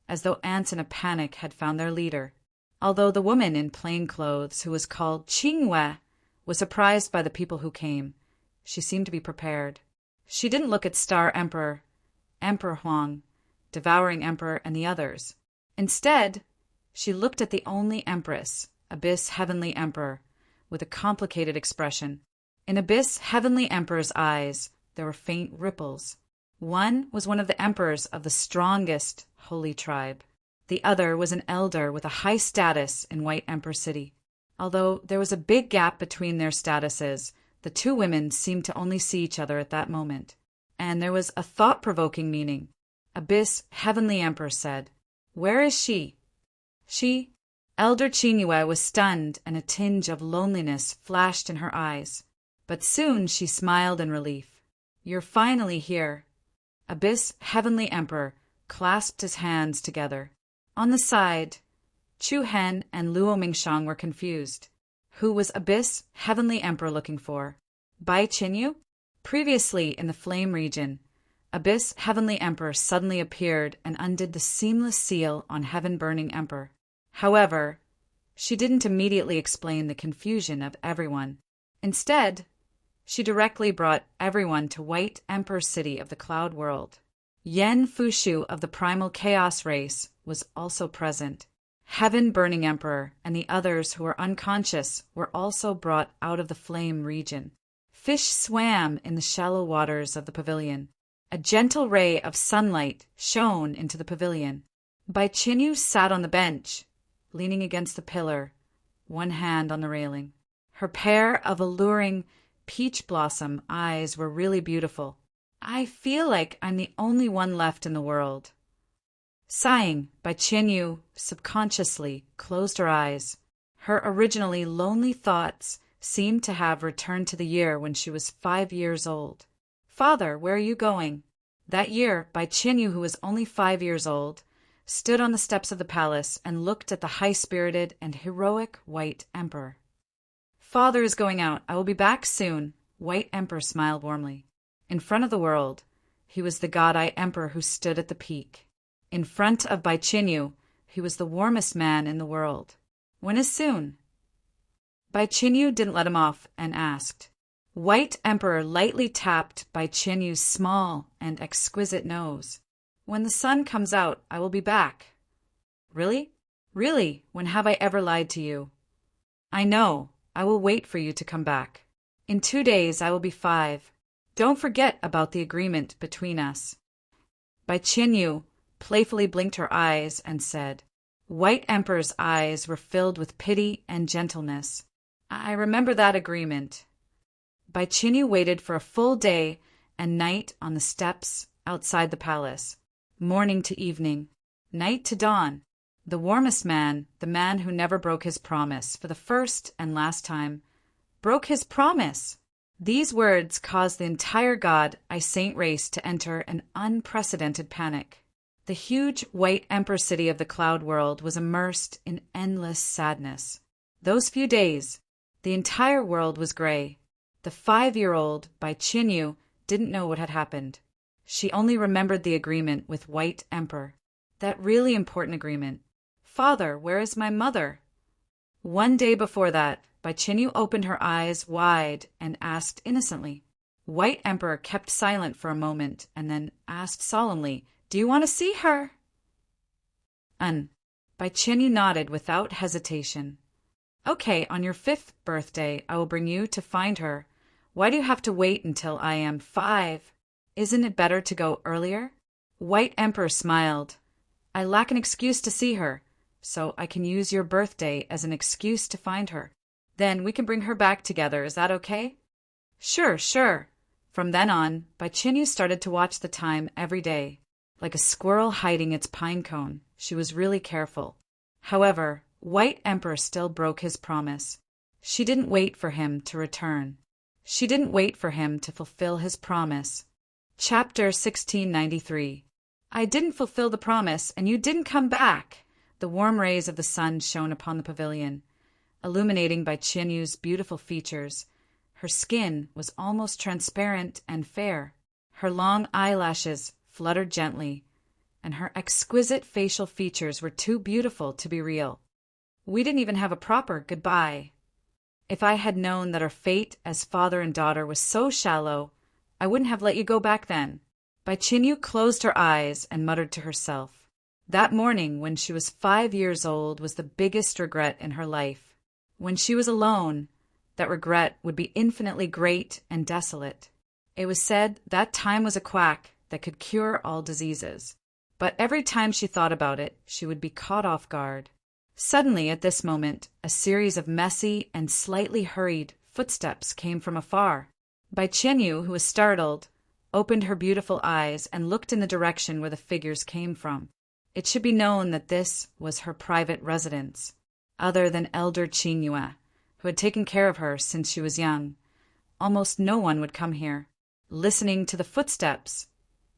Speaker 1: as though ants in a panic had found their leader. Although the woman in plain clothes, who was called Qingyue, was surprised by the people who came, she seemed to be prepared. She didn't look at Star Emperor, Emperor Huang, Devouring Emperor, and the others. Instead, she looked at the only Empress, Abyss Heavenly Emperor, with a complicated expression. In Abyss Heavenly Emperor's eyes, there were faint ripples. One was one of the emperors of the strongest holy tribe. The other was an elder with a high status in White Emperor City. Although there was a big gap between their statuses, the 2 women seemed to only see each other at that moment. And there was a thought-provoking meaning. Abyss Heavenly Emperor said, "Where is she?" "She? Elder Chinyue was stunned, and a tinge of loneliness flashed in her eyes. But soon she smiled in relief. "You're finally here." Abyss Heavenly Emperor clasped his hands together. On the side, Chu Hen and Luo Mingshang were confused. Who was Abyss Heavenly Emperor looking for? Bai Qinyu? Previously in the Flame region, Abyss Heavenly Emperor suddenly appeared and undid the seamless seal on Heaven Burning Emperor. However, she didn't immediately explain the confusion of everyone. Instead, she directly brought everyone to White Emperor City of the Cloud World. Yen Fushu of the Primal Chaos race was also present. Heaven Burning Emperor and the others who were unconscious were also brought out of the Flame region. Fish swam in the shallow waters of the pavilion. A gentle ray of sunlight shone into the pavilion. Bai Qinyu sat on the bench, leaning against the pillar, one hand on the railing. Her pair of alluring peach blossom eyes were really beautiful. "I feel like I'm the only one left in the world." Sighing, Bai Qinyu subconsciously closed her eyes. Her originally lonely thoughts seemed to have returned to the year when she was 5 years old. "Father, where are you going?" That year, Bai Qinyu, who was only 5 years old, stood on the steps of the palace and looked at the high-spirited and heroic White Emperor. "Father is going out. I will be back soon." White Emperor smiled warmly. In front of the world, he was the God-Eye Emperor who stood at the peak. In front of Bai Qinyu, he was the warmest man in the world. "When is soon?" Bai Qinyu didn't let him off and asked. White Emperor lightly tapped Bai Qinyu's small and exquisite nose. "When the sun comes out, I will be back." "Really? Really? When have I ever lied to you?" "I know. I will wait for you to come back. In 2 days I will be 5. Don't forget about the agreement between us." Bai Qinyu playfully blinked her eyes and said. White Emperor's eyes were filled with pity and gentleness. "I remember that agreement." Bai Qinyu waited for a full day and night on the steps outside the palace. Morning to evening, night to dawn. The warmest man, the man who never broke his promise for the first and last time, broke his promise. These words caused the entire God-Eye Saint race to enter an unprecedented panic. The huge White Emperor City of the Cloud World was immersed in endless sadness. Those few days, the entire world was gray. The 5-year-old Bai Qinyu didn't know what had happened. She only remembered the agreement with White Emperor. That really important agreement. "Father, where is my mother?" One day before that, Bai Qinyu opened her eyes wide and asked innocently. White Emperor kept silent for a moment and then asked solemnly, "Do you want to see her?" Bai Qinyu nodded without hesitation. "Okay, on your 5th birthday, I will bring you to find her. Why do you have to wait until I am 5? Isn't it better to go earlier?" White Emperor smiled. "I lack an excuse to see her, so I can use your birthday as an excuse to find her. Then we can bring her back together. Is that okay?" "Sure, sure." From then on, Bai Qinyu started to watch the time every day. Like a squirrel hiding its pine cone, she was really careful. However, White Emperor still broke his promise. She didn't wait for him to return. She didn't wait for him to fulfill his promise. Chapter 1693. "I didn't fulfill the promise, and you didn't come back." The warm rays of the sun shone upon the pavilion, illuminating Bai Qinyu's beautiful features. Her skin was almost transparent and fair. Her long eyelashes fluttered gently, and her exquisite facial features were too beautiful to be real. We didn't even have a proper goodbye. If I had known that our fate as father and daughter was so shallow, I wouldn't have let you go back then. Bai Qinyu closed her eyes and muttered to herself. That morning, when she was 5 years old, was the biggest regret in her life. When she was alone, that regret would be infinitely great and desolate. It was said that time was a quack that could cure all diseases. But every time she thought about it, she would be caught off guard. Suddenly, at this moment, a series of messy and slightly hurried footsteps came from afar. Bai Qinyu, who was startled, opened her beautiful eyes and looked in the direction where the figures came from. It should be known that this was her private residence. other than elder Qingyue, who had taken care of her since she was young. Almost no one would come here. Listening to the footsteps,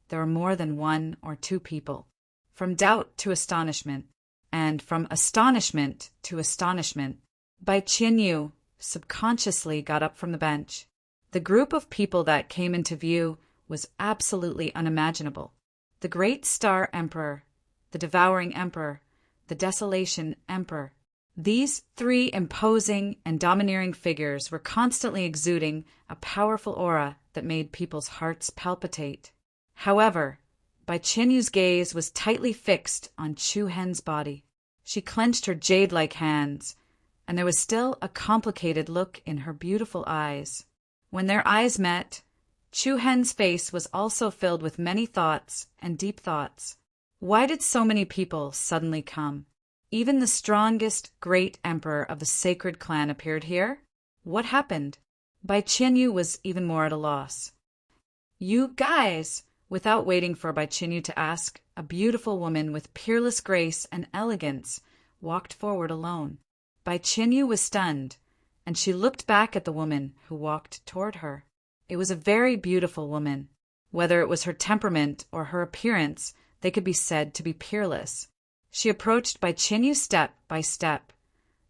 Speaker 1: there were more than one or two people. From doubt to astonishment, and from astonishment to astonishment, Bai Qianyu subconsciously got up from the bench. The group of people that came into view was absolutely unimaginable. The Great Star Emperor, the Devouring Emperor, the Desolation Emperor. These three imposing and domineering figures were constantly exuding a powerful aura that made people's hearts palpitate. However, Bai Qianyu's gaze was tightly fixed on Chu Hen's body. She clenched her jade-like hands, and there was still a complicated look in her beautiful eyes. When their eyes met, Chu Hen's face was also filled with many thoughts and deep thoughts. Why did so many people suddenly come? Even the strongest great emperor of the sacred clan appeared here? What happened? Bai Qianyu was even more at a loss. You guys! Without waiting for Bai Qianyu to ask, a beautiful woman with peerless grace and elegance walked forward alone. Bai Qianyu was stunned, and she looked back at the woman who walked toward her. It was a very beautiful woman. Whether it was her temperament or her appearance, they could be said to be peerless. She approached Bai Qianyu step by step,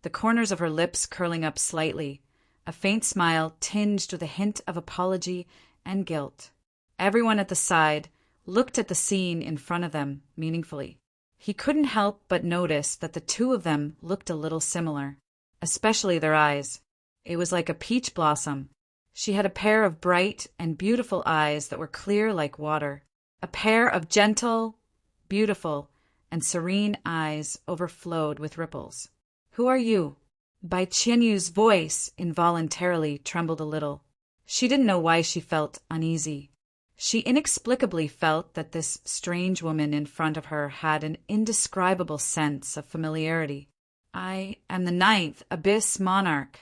Speaker 1: the corners of her lips curling up slightly, a faint smile tinged with a hint of apology and guilt. Everyone at the side looked at the scene in front of them meaningfully. He couldn't help but notice that the two of them looked a little similar, especially their eyes. It was like a peach blossom. She had a pair of bright and beautiful eyes that were clear like water. A pair of gentle, beautiful, and serene eyes overflowed with ripples. Who are you? Bai Qianyu's voice involuntarily trembled a little. She didn't know why she felt uneasy. She inexplicably felt that this strange woman in front of her had an indescribable sense of familiarity. I am the 9th Abyss Monarch.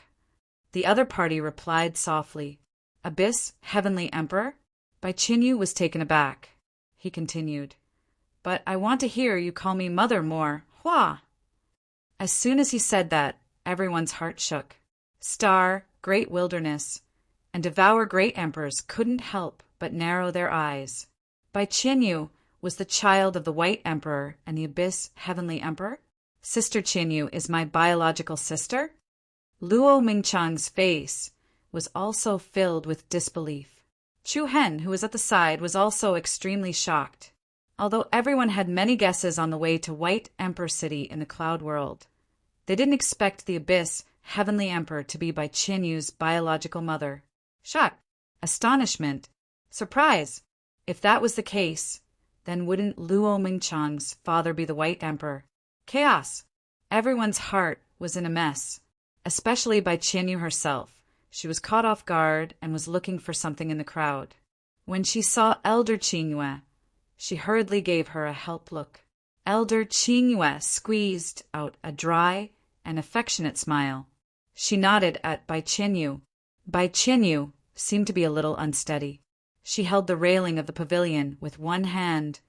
Speaker 1: The other party replied softly. Abyss Heavenly Emperor? Bai Qianyu was taken aback. He continued, But I want to hear you call me mother more. Hua! As soon as he said that, everyone's heart shook. Star, Great Wilderness, and Devour Great Emperors couldn't help but narrow their eyes. Bai Qianyu was the child of the White Emperor and the Abyss Heavenly Emperor? Sister Qianyu is my biological sister? Luo Mingchang's face was also filled with disbelief. Chu Hen, who was at the side, was also extremely shocked. Although everyone had many guesses on the way to White Emperor City in the Cloud World, they didn't expect the Abyss Heavenly Emperor to be Bai Qianyu's biological mother. Shock, astonishment, surprise. If that was the case, then wouldn't Luo Mingchang's father be the White Emperor? Chaos. Everyone's heart was in a mess, especially Bai Qianyu herself. She was caught off guard and was looking for something in the crowd. When she saw Elder Qingyue, she hurriedly gave her a help look. Elder Qingyue squeezed out a dry and affectionate smile. She nodded at Bai Qianyu. Bai Qianyu seemed to be a little unsteady. She held the railing of the pavilion with one hand,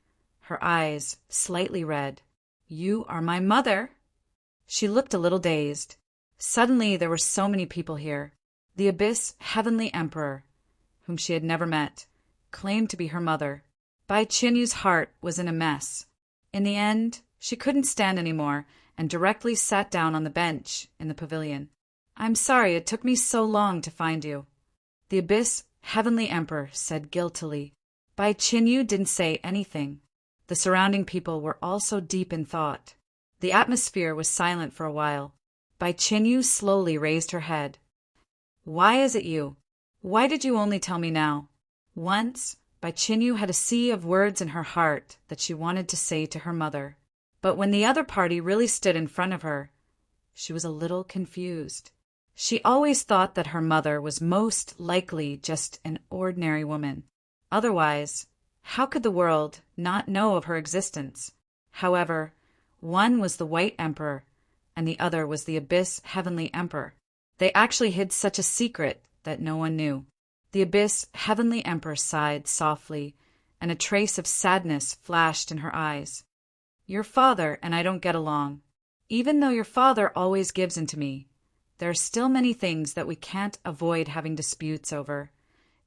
Speaker 1: her eyes slightly red. You are my mother. She looked a little dazed. Suddenly there were so many people here. The Abyss Heavenly Emperor, whom she had never met, claimed to be her mother. Bai Qianyu's heart was in a mess. In the end, she couldn't stand anymore and directly sat down on the bench in the pavilion. I'm sorry it took me so long to find you, the Abyss Heavenly Emperor said guiltily. Bai Qianyu didn't say anything. The surrounding people were also deep in thought. The atmosphere was silent for a while. Bai Qianyu slowly raised her head. Why is it you? Why did you only tell me now? Once, Bai Qianyu had a sea of words in her heart that she wanted to say to her mother. But when the other party really stood in front of her, she was a little confused. She always thought that her mother was most likely just an ordinary woman. Otherwise, how could the world not know of her existence? However, one was the White Emperor, and the other was the Abyss Heavenly Emperor. They actually hid such a secret that no one knew. The Abyss Heavenly Emperor sighed softly, and a trace of sadness flashed in her eyes. Your father and I don't get along. Even though your father always gives in to me, there are still many things that we can't avoid having disputes over.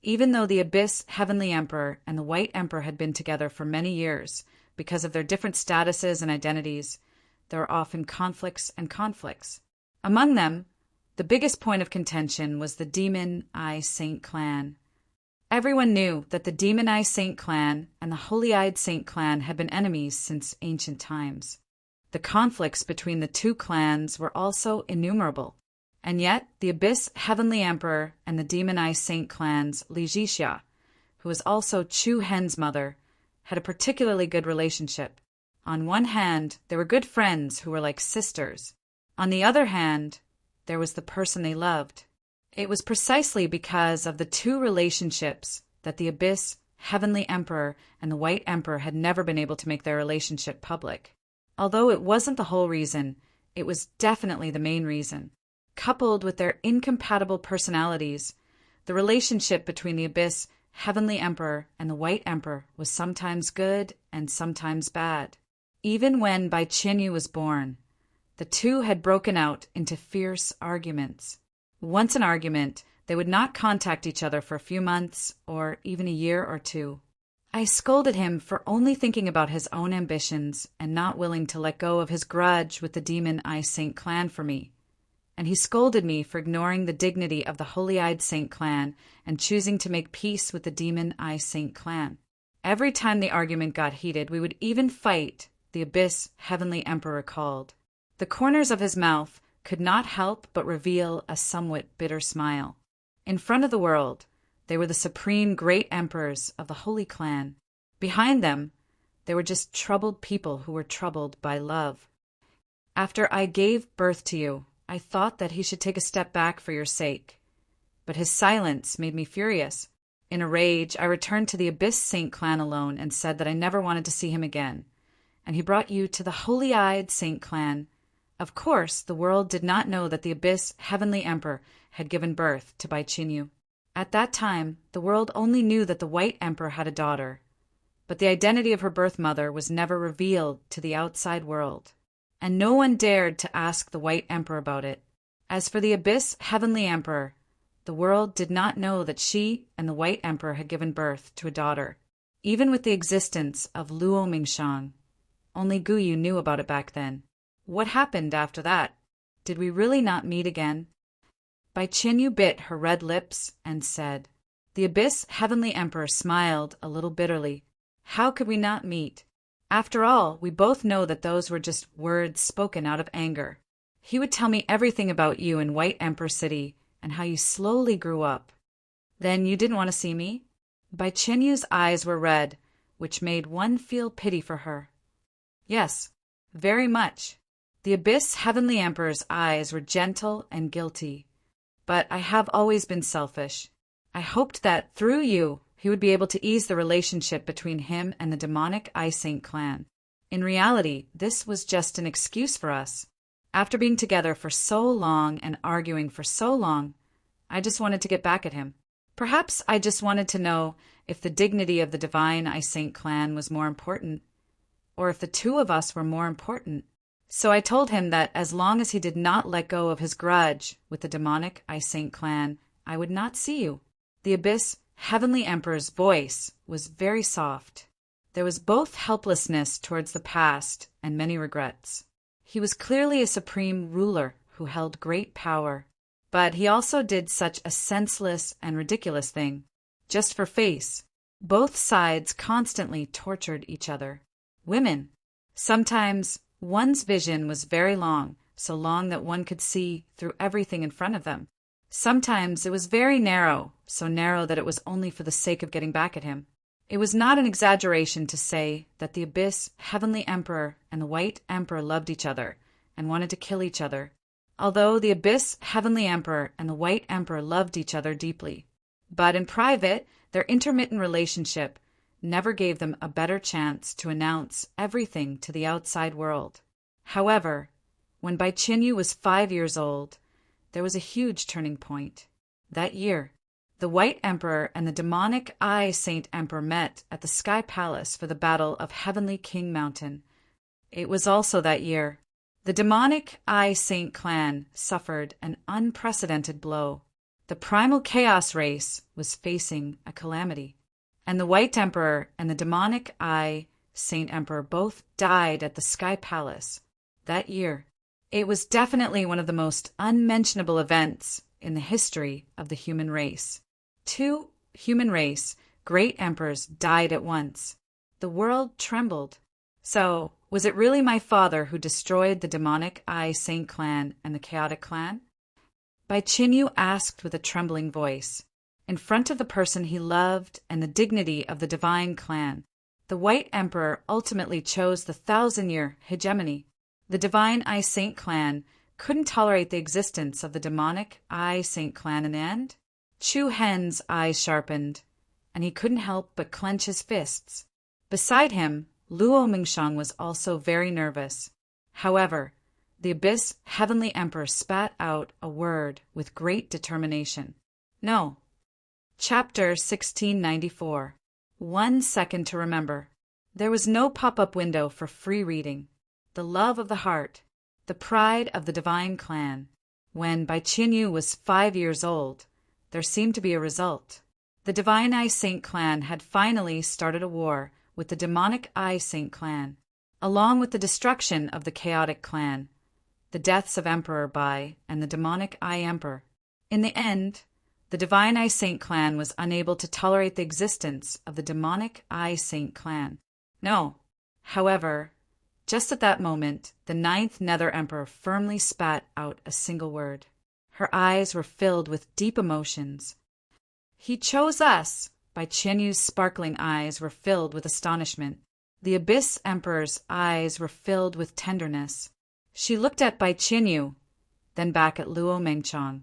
Speaker 1: Even though the Abyss Heavenly Emperor and the White Emperor had been together for many years, because of their different statuses and identities, there were often conflicts and conflicts. Among them, the biggest point of contention was the Demon Eye Saint clan. Everyone knew that the Demon Eye Saint clan and the Holy-Eyed Saint clan had been enemies since ancient times. The conflicts between the two clans were also innumerable, and yet the Abyss Heavenly Emperor and the Demon Eye Saint clan's Lijixia, who was also Chu Hen's mother, had a particularly good relationship. On one hand, they were good friends who were like sisters. On the other hand, there was the person they loved. It was precisely because of the two relationships that the Abyss Heavenly Emperor and the White Emperor had never been able to make their relationship public. Although it wasn't the whole reason, it was definitely the main reason. Coupled with their incompatible personalities, the relationship between the Abyss Heavenly Emperor and the White Emperor was sometimes good and sometimes bad. Even when Bai Qinyu was born, the two had broken out into fierce arguments. Once an argument, they would not contact each other for a few months or even a year or two. I scolded him for only thinking about his own ambitions and not willing to let go of his grudge with the Demon Eye Saint clan for me. And he scolded me for ignoring the dignity of the Holy-Eyed Saint clan and choosing to make peace with the Demon Eye Saint clan. Every time the argument got heated, we would even fight, the Abyss Heavenly Emperor recalled. The corners of his mouth could not help but reveal a somewhat bitter smile. In front of the world, they were the supreme great emperors of the Holy Clan. Behind them, they were just troubled people who were troubled by love. After I gave birth to you, I thought that he should take a step back for your sake. But his silence made me furious. In a rage, I returned to the Abyss Saint clan alone and said that I never wanted to see him again. And he brought you to the Holy-Eyed Saint clan. Of course, the world did not know that the Abyss Heavenly Emperor had given birth to Bai Qinyu. At that time, the world only knew that the White Emperor had a daughter, but the identity of her birth mother was never revealed to the outside world, and no one dared to ask the White Emperor about it. As for the Abyss Heavenly Emperor, the world did not know that she and the White Emperor had given birth to a daughter. Even with the existence of Luo Mingshang, only Guyu knew about it back then. What happened after that? Did we really not meet again? Bai Qinyu bit her red lips and said. The Abyss Heavenly Emperor smiled a little bitterly. How could we not meet? After all, we both know that those were just words spoken out of anger. He would tell me everything about you in White Emperor City and how you slowly grew up. Then you didn't want to see me? Bai Qinyu's eyes were red, which made one feel pity for her. Yes, very much. The Abyss Heavenly Emperor's eyes were gentle and guilty. But I have always been selfish. I hoped that, through you, he would be able to ease the relationship between him and the demonic Eye Saint clan. In reality, this was just an excuse for us. After being together for so long and arguing for so long, I just wanted to get back at him. Perhaps I just wanted to know if the dignity of the divine Eye Saint clan was more important, or if the two of us were more important. So I told him that as long as he did not let go of his grudge with the demonic Eye Saint clan, I would not see you. The Abyss Heavenly Emperor's voice was very soft. There was both helplessness towards the past and many regrets. He was clearly a supreme ruler who held great power, but he also did such a senseless and ridiculous thing, just for face. Both sides constantly tortured each other. Women. Sometimes one's vision was very long, so long that one could see through everything in front of them. Sometimes it was very narrow, so narrow that it was only for the sake of getting back at him. It was not an exaggeration to say that the Abyss Heavenly Emperor and the White Emperor loved each other and wanted to kill each other, although the Abyss Heavenly Emperor and the White Emperor loved each other deeply. But in private, their intermittent relationship never gave them a better chance to announce everything to the outside world. However, when Bai Qinyu was 5 years old, there was a huge turning point. That year, the White Emperor and the demonic Eye Saint Emperor met at the Sky Palace for the Battle of Heavenly King Mountain. It was also that year The demonic I Saint clan suffered an unprecedented blow. The primal chaos race was facing a calamity, and the White Emperor and the demonic I Saint Emperor both died at the Sky Palace that year. It was definitely one of the most unmentionable events in the history of the human race. Two human race great emperors died at once. The world trembled. So, was it really my father who destroyed the demonic I Saint clan and the chaotic clan? Bai Qinyu asked with a trembling voice, in front of the person he loved and the dignity of the divine clan. The White Emperor ultimately chose the 1,000-year hegemony. The divine I Saint clan couldn't tolerate the existence of the demonic I Saint clan in the end. Chu Hen's eyes sharpened, and he couldn't help but clench his fists. Beside him, Luo Mingshang was also very nervous. However, the Abyss Heavenly Emperor spat out a word with great determination. No. Chapter 1694. 1 second to remember. There was no pop-up window for free reading. The love of the heart, the pride of the divine clan. When Bai Qinyu was 5 years old, there seemed to be a result. The divine I Saint clan had finally started a war with the demonic I Saint clan, along with the destruction of the chaotic clan, the deaths of Emperor Bai and the demonic I Emperor. In the end, the divine I Saint clan was unable to tolerate the existence of the demonic I Saint clan. No. However, just at that moment, the 9th Nether Emperor firmly spat out a single word. Her eyes were filled with deep emotions. He chose us! Bai Qinyu's sparkling eyes were filled with astonishment. The Abyss Emperor's eyes were filled with tenderness. She looked at Bai Qinyu, then back at Luo Mengchang,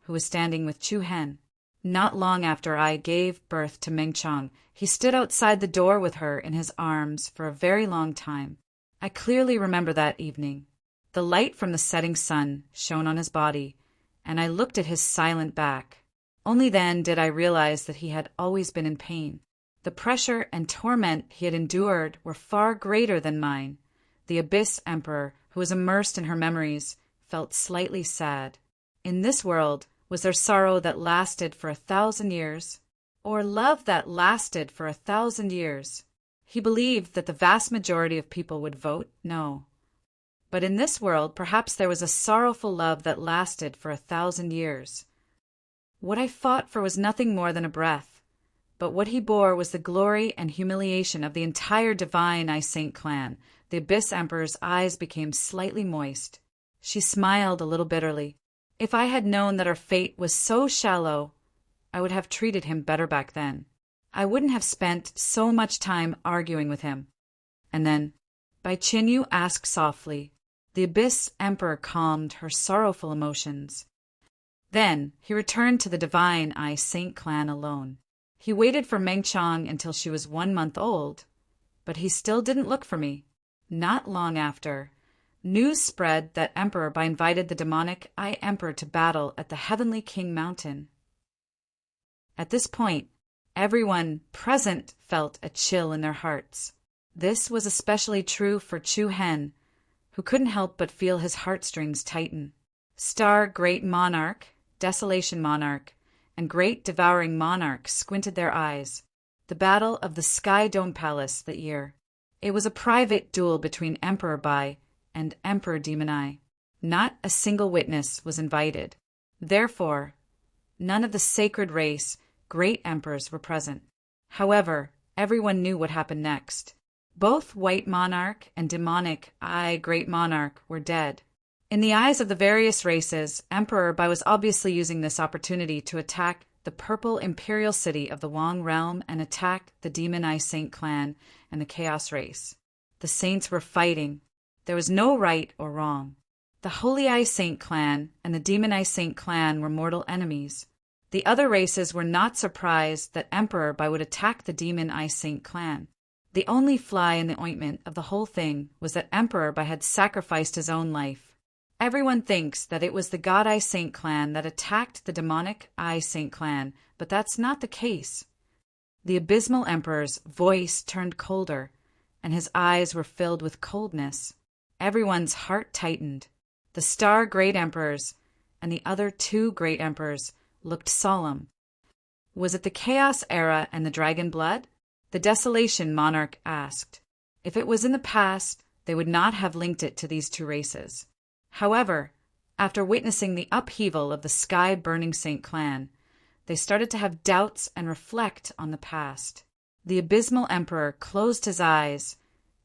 Speaker 1: who was standing with Chu Hen. Not long after I gave birth to Mengchang, he stood outside the door with her in his arms for a very long time. I clearly remember that evening. The light from the setting sun shone on his body, and I looked at his silent back. Only then did I realize that he had always been in pain. The pressure and torment he had endured were far greater than mine. The Abyss Emperor, who was immersed in her memories, felt slightly sad. In this world, was there sorrow that lasted for 1,000 years? Or love that lasted for 1,000 years? He believed that the vast majority of people would vote no. But in this world, perhaps there was a sorrowful love that lasted for 1,000 years. What I fought for was nothing more than a breath, but what he bore was the glory and humiliation of the entire divine I Saint clan. The Abyss Emperor's eyes became slightly moist. She smiled a little bitterly. If I had known that our fate was so shallow, I would have treated him better back then. I wouldn't have spent so much time arguing with him. And then, Bai Qinyu asked softly. The Abyss Emperor calmed her sorrowful emotions. Then he returned to the divine I Saint clan alone. He waited for Mengchang until she was 1 month old, but he still didn't look for me. Not long after, news spread that Emperor Bai invited the demonic I Emperor to battle at the Heavenly King Mountain. At this point, everyone present felt a chill in their hearts. This was especially true for Chu Hen, who couldn't help but feel his heartstrings tighten. Star Great Monarch, Desolation Monarch, and Great Devouring Monarch squinted their eyes. The Battle of the Sky Dome Palace that year. It was a private duel between Emperor Bai and Emperor Demon Eye. Not a single witness was invited. Therefore, none of the sacred race, great emperors, were present. However, everyone knew what happened next. Both White Monarch and Demonic I Great Monarch were dead. In the eyes of the various races, Emperor Bai was obviously using this opportunity to attack the purple imperial city of the Wang realm and attack the Demon Eye Saint clan and the Chaos race. The saints were fighting. There was no right or wrong. The Holy Eye Saint clan and the Demon Eye Saint clan were mortal enemies. The other races were not surprised that Emperor Bai would attack the Demon Eye Saint clan. The only fly in the ointment of the whole thing was that Emperor Bai had sacrificed his own life. Everyone thinks that it was the God Eye Saint clan that attacked the demonic Eye Saint clan, but that's not the case. The abysmal emperor's voice turned colder, and his eyes were filled with coldness. Everyone's heart tightened. The star great emperors and the other two great emperors looked solemn. Was it the Chaos Era and the Dragon Blood? The Desolation monarch asked. If it was in the past, they would not have linked it to these two races. However, after witnessing the upheaval of the sky-burning Saint clan, they started to have doubts and reflect on the past. The abysmal emperor closed his eyes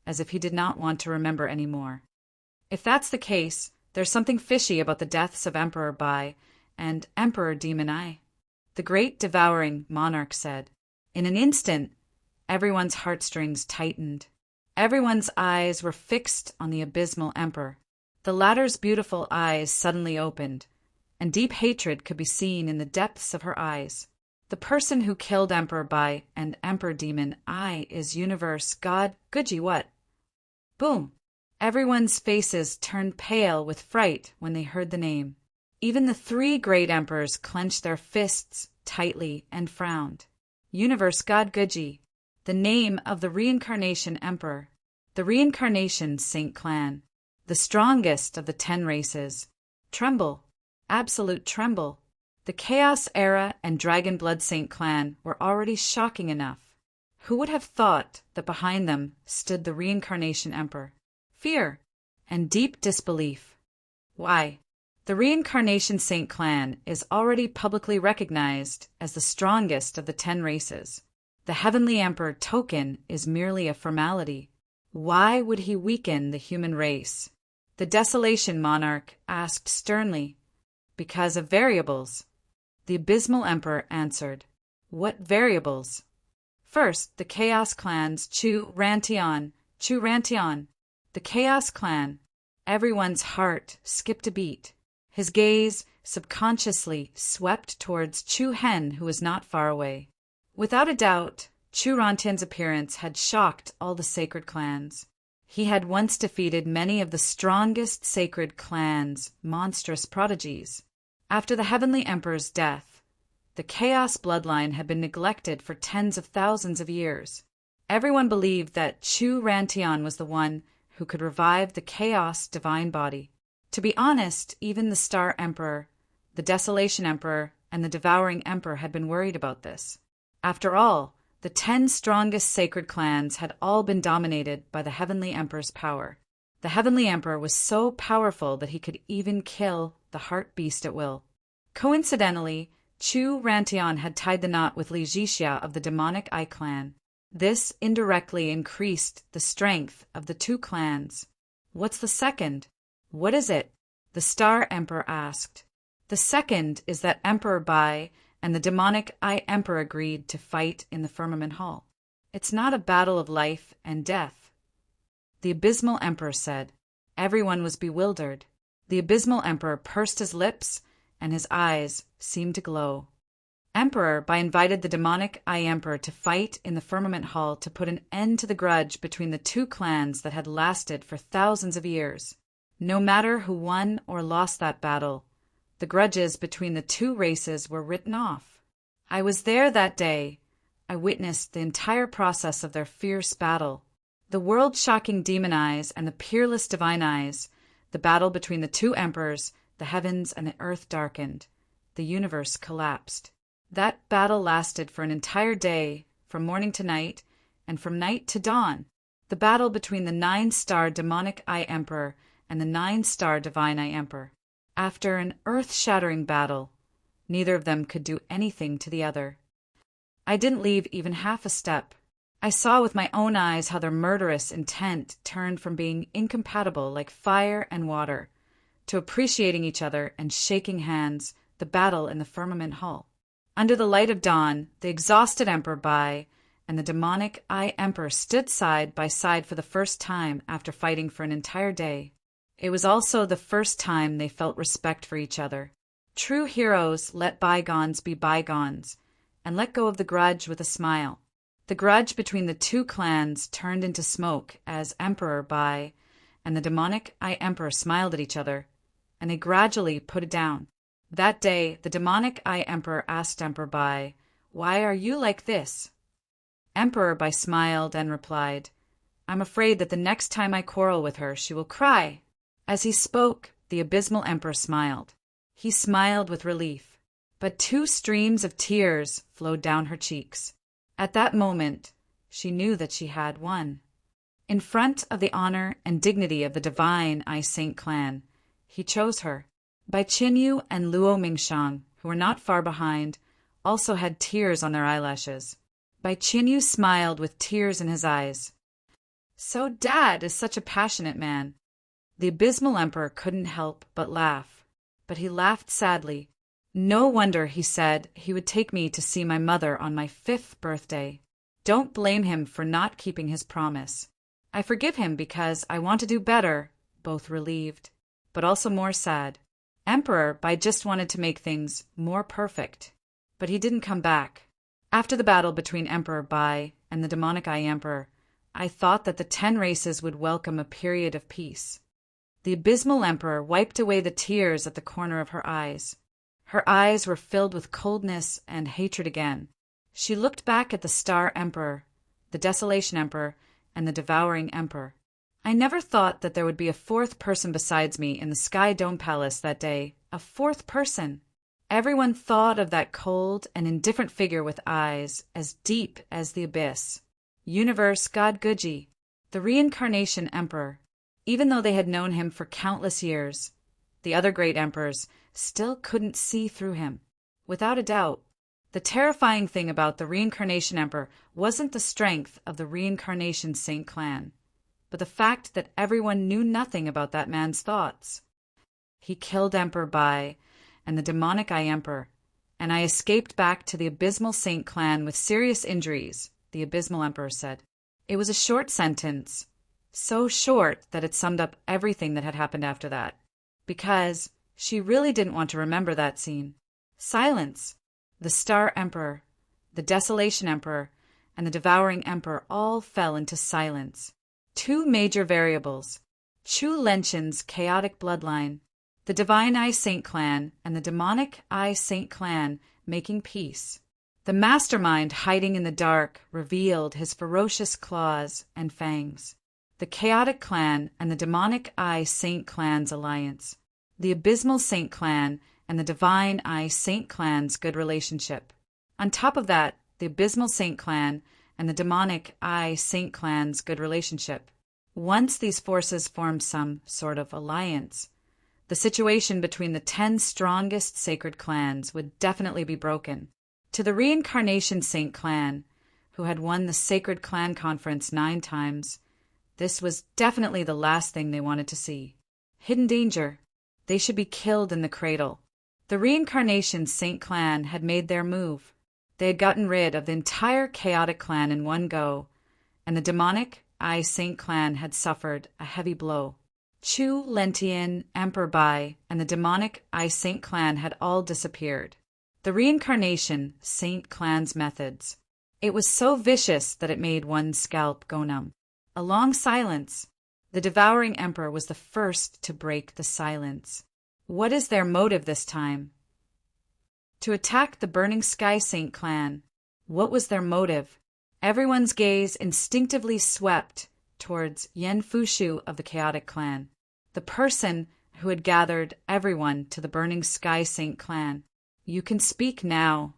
Speaker 1: as if he did not want to remember any more. If that's the case, there's something fishy about the deaths of Emperor Bai and Emperor Demon Eye. The great devouring monarch said. In an instant, everyone's heartstrings tightened. Everyone's eyes were fixed on the abysmal emperor. The latter's beautiful eyes suddenly opened, and deep hatred could be seen in the depths of her eyes. The person who killed Emperor Bai and Emperor Demon Eye is Universe God Guji what? Boom! Everyone's faces turned pale with fright when they heard the name. Even the three great emperors clenched their fists tightly and frowned. Universe God Guji, the name of the reincarnation emperor, the reincarnation Saint clan, the strongest of the 10 races. Tremble, absolute tremble. The Chaos Era and Dragon Blood Saint clan were already shocking enough. Who would have thought that behind them stood the reincarnation emperor? Fear and deep disbelief. Why? The reincarnation Saint clan is already publicly recognized as the strongest of the 10 races. The Heavenly Emperor token is merely a formality. Why would he weaken the human race? The Desolation monarch asked sternly. Because of variables. The abysmal emperor answered. What variables? First, the Chaos clan's Chu Rantian. The Chaos clan. Everyone's heart skipped a beat. His gaze subconsciously swept towards Chu Hen, who was not far away. Without a doubt, Chu Rantian's appearance had shocked all the sacred clans. He had once defeated many of the strongest sacred clans' monstrous prodigies. After the Heavenly Emperor's death, the Chaos bloodline had been neglected for tens of thousands of years. Everyone believed that Chu Rantian was the one who could revive the Chaos divine body. To be honest, even the Star Emperor, the Desolation Emperor, and the Devouring Emperor had been worried about this. After all, the 10 strongest sacred clans had all been dominated by the Heavenly Emperor's power. The Heavenly Emperor was so powerful that he could even kill the heart beast at will. Coincidentally, Chu Rantian had tied the knot with Li Jixia of the Demonic Eye clan. This indirectly increased the strength of the 2 clans. What's the second? What is it? The Star Emperor asked. The second is that Emperor Bai and the Demonic Eye Emperor agreed to fight in the Firmament Hall. It's not a battle of life and death. The Abysmal Emperor said. Everyone was bewildered. The Abysmal Emperor pursed his lips, and his eyes seemed to glow. Emperor Bai invited the Demonic Eye Emperor to fight in the Firmament Hall to put an end to the grudge between the 2 clans that had lasted for thousands of years. No matter who won or lost that battle, the grudges between the 2 races were written off. I was there that day. I witnessed the entire process of their fierce battle. The world-shocking demon eyes and the peerless divine eyes, the battle between the 2 emperors, the heavens and the earth darkened. The universe collapsed. That battle lasted for an entire day, from morning to night, and from night to dawn. The battle between the 9-star Demonic Eye Emperor and the 9-star Divine Eye Emperor. After an earth-shattering battle, neither of them could do anything to the other. I didn't leave even half a step. I saw with my own eyes how their murderous intent turned from being incompatible like fire and water to appreciating each other and shaking hands, the battle in the Firmament Hall. Under the light of dawn, the exhausted Emperor Bai and the Demonic Eye Emperor stood side by side for the first time after fighting for an entire day. It was also the first time they felt respect for each other. True heroes let bygones be bygones and let go of the grudge with a smile. The grudge between the 2 clans turned into smoke as Emperor Bai and the Demonic Eye Emperor smiled at each other, and they gradually put it down. That day, the Demonic Eye Emperor asked Emperor Bai, "Why are you like this?" Emperor Bai smiled and replied, I'm afraid that the next time I quarrel with her, she will cry." As he spoke, the abysmal emperor smiled. He smiled with relief, but 2 streams of tears flowed down her cheeks. At that moment, she knew that she had won. In front of the honor and dignity of the divine I Saint clan, he chose her. Bai Qinyu and Luo Mingshang, who were not far behind, also had tears on their eyelashes. Bai Qinyu smiled with tears in his eyes. "So Dad is such a passionate man." The abysmal emperor couldn't help but laugh, but he laughed sadly. "No wonder," he said, "he would take me to see my mother on my 5th birthday. Don't blame him for not keeping his promise. I forgive him because I want to do better," both relieved, but also more sad. Emperor Bai just wanted to make things more perfect, but he didn't come back. After the battle between Emperor Bai and the demonic Eye Emperor, I thought that the 10 races would welcome a period of peace. The abysmal emperor wiped away the tears at the corner of her eyes. Her eyes were filled with coldness and hatred again. She looked back at the Star Emperor, the Desolation Emperor, and the Devouring Emperor. I never thought that there would be a 4th person besides me in the Sky Dome Palace that day. A 4th person. Everyone thought of that cold and indifferent figure with eyes as deep as the abyss. Universe God Guji, the Reincarnation Emperor. Even though they had known him for countless years, the other great emperors still couldn't see through him. Without a doubt, the terrifying thing about the Reincarnation Emperor wasn't the strength of the Reincarnation Saint clan, but the fact that everyone knew nothing about that man's thoughts. He killed Emperor Bai and the demonic Eye Emperor, and I escaped back to the abysmal Saint clan with serious injuries, the abysmal emperor said. It was a short sentence, so short that it summed up everything that had happened after that, because she really didn't want to remember that scene. Silence. The Star Emperor, the Desolation Emperor, and the Devouring Emperor all fell into silence. 2 major variables, Chu Lenchen's chaotic bloodline, the Divine Eye Saint clan, and the Demonic Eye Saint clan making peace. The mastermind hiding in the dark revealed his ferocious claws and fangs. The Chaotic Clan and the Demonic Eye Saint clan's alliance. The Abysmal Saint clan and the Divine Eye Saint clan's good relationship. On top of that, the Abysmal Saint clan and the Demonic Eye Saint clan's good relationship. Once these forces formed some sort of alliance, the situation between the 10 strongest sacred clans would definitely be broken. To the Reincarnation Saint clan, who had won the Sacred Clan Conference 9 times, this was definitely the last thing they wanted to see. Hidden danger. They should be killed in the cradle. The Reincarnation Saint clan had made their move. They had gotten rid of the entire Chaotic Clan in one go, and the Demonic Eye Saint clan had suffered a heavy blow. Chu, Lentian, Emperor Bai, and the Demonic Eye Saint clan had all disappeared. The Reincarnation Saint clan's methods. It was so vicious that it made one's scalp go numb. A long silence. The Devouring Emperor was the first to break the silence. What is their motive this time? To attack the Burning Sky Saint clan. What was their motive? Everyone's gaze instinctively swept towards Yen Fushu of the Chaotic Clan, the person who had gathered everyone to the Burning Sky Saint clan. You can speak now.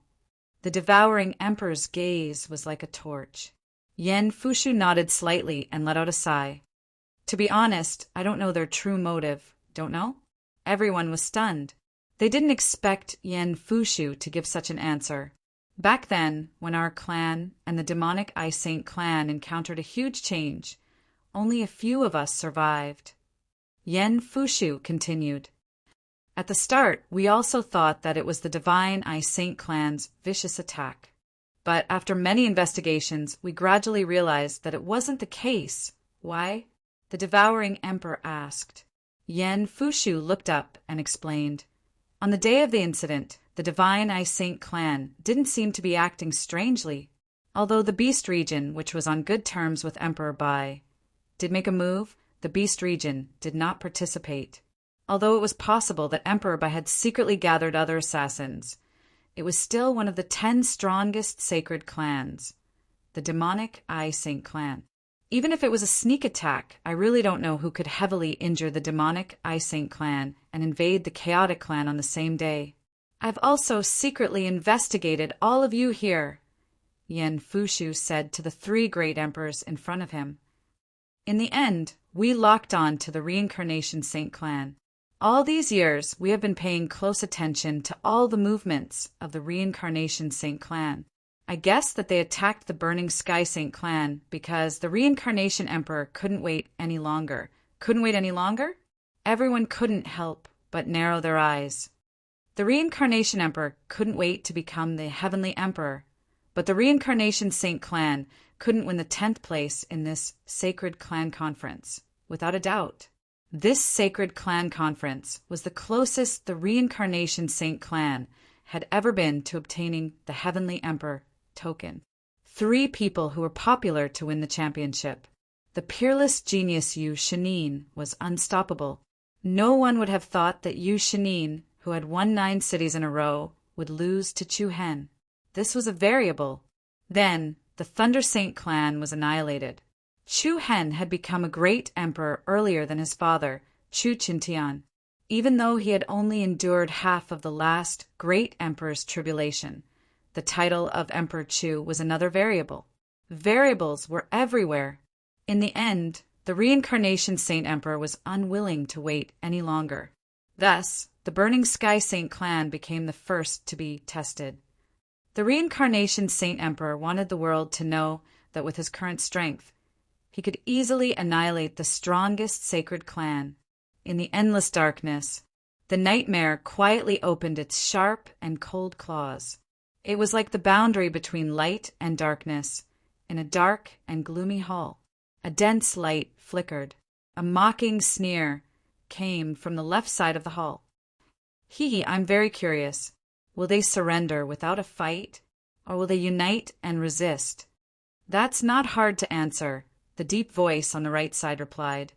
Speaker 1: The Devouring Emperor's gaze was like a torch. Yen Fushu nodded slightly and let out a sigh. To be honest, I don't know their true motive. Don't know? Everyone was stunned. They didn't expect Yen Fushu to give such an answer. Back then, when our clan and the Demonic Eye Saint clan encountered a huge change, only a few of us survived. Yen Fushu continued. At the start, we also thought that it was the Divine Eye Saint clan's vicious attack. But after many investigations, we gradually realized that it wasn't the case. Why? The Devouring Emperor asked. Yen Fushu looked up and explained. On the day of the incident, the Divine Eye Saint clan didn't seem to be acting strangely. Although the Beast region, which was on good terms with Emperor Bai, did make a move, the Beast region did not participate. Although it was possible that Emperor Bai had secretly gathered other assassins, it was still one of the 10 strongest sacred clans, the Demonic Eye Saint clan. Even if it was a sneak attack, I really don't know who could heavily injure the demonic Eye Saint clan and invade the chaotic clan on the same day. I've also secretly investigated all of you here, Yen Fushu said to the 3 great emperors in front of him. In the end, we locked on to the Reincarnation Saint clan. All these years, we have been paying close attention to all the movements of the Reincarnation Saint clan. I guess that they attacked the Burning Sky Saint clan because the Reincarnation Emperor couldn't wait any longer. Couldn't wait any longer? Everyone couldn't help but narrow their eyes. The Reincarnation Emperor couldn't wait to become the Heavenly Emperor, but the Reincarnation Saint clan couldn't win the 10th place in this Sacred Clan Conference, without a doubt. This Sacred Clan Conference was the closest the Reincarnation Saint clan had ever been to obtaining the Heavenly Emperor token. 3 people who were popular to win the championship. The peerless genius Yu Shanin was unstoppable. No one would have thought that Yu Shanin, who had won 9 cities in a row, would lose to Chu Hen. This was a variable. Then, the Thunder Saint clan was annihilated. Chu Hen had become a great emperor earlier than his father, Chu Qintian, even though he had only endured half of the last great emperor's tribulation. The title of Emperor Chu was another variable. Variables were everywhere. In the end, the Reincarnation Saint Emperor was unwilling to wait any longer. Thus, the Burning Sky Saint clan became the first to be tested. The Reincarnation Saint Emperor wanted the world to know that with his current strength, he could easily annihilate the strongest sacred clan. In the endless darkness, the nightmare quietly opened its sharp and cold claws. It was like the boundary between light and darkness, in a dark and gloomy hall. A dense light flickered. A mocking sneer came from the left side of the hall. I'm very curious. Will they surrender without a fight, or will they unite and resist? That's not hard to answer, the deep voice on the right side replied.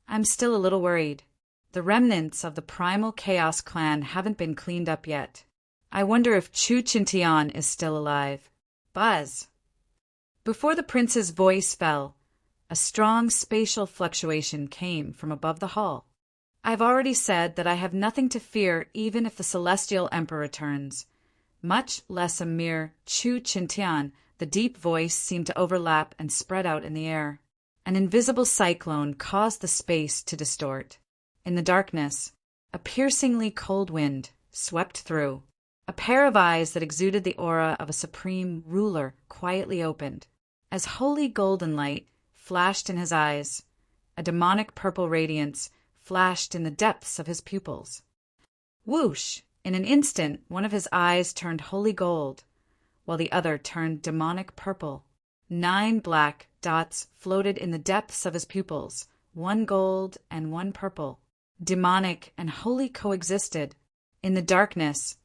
Speaker 1: I'm still a little worried. The remnants of the primal Chaos clan haven't been cleaned up yet. I wonder if Chu Qintian is still alive. Buzz. Before the prince's voice fell, a strong spatial fluctuation came from above the hall. I've already said that I have nothing to fear even if the Celestial Emperor returns, much less a mere Chu Qintian. The deep voice seemed to overlap and spread out in the air. An invisible cyclone caused the space to distort. In the darkness, a piercingly cold wind swept through. A pair of eyes that exuded the aura of a supreme ruler quietly opened. As holy golden light flashed in his eyes, a demonic purple radiance flashed in the depths of his pupils. Whoosh! In an instant, one of his eyes turned holy gold, while the other turned demonic purple. 9 black dots floated in the depths of his pupils, 1 gold and 1 purple. Demonic and holy coexisted. In the darkness,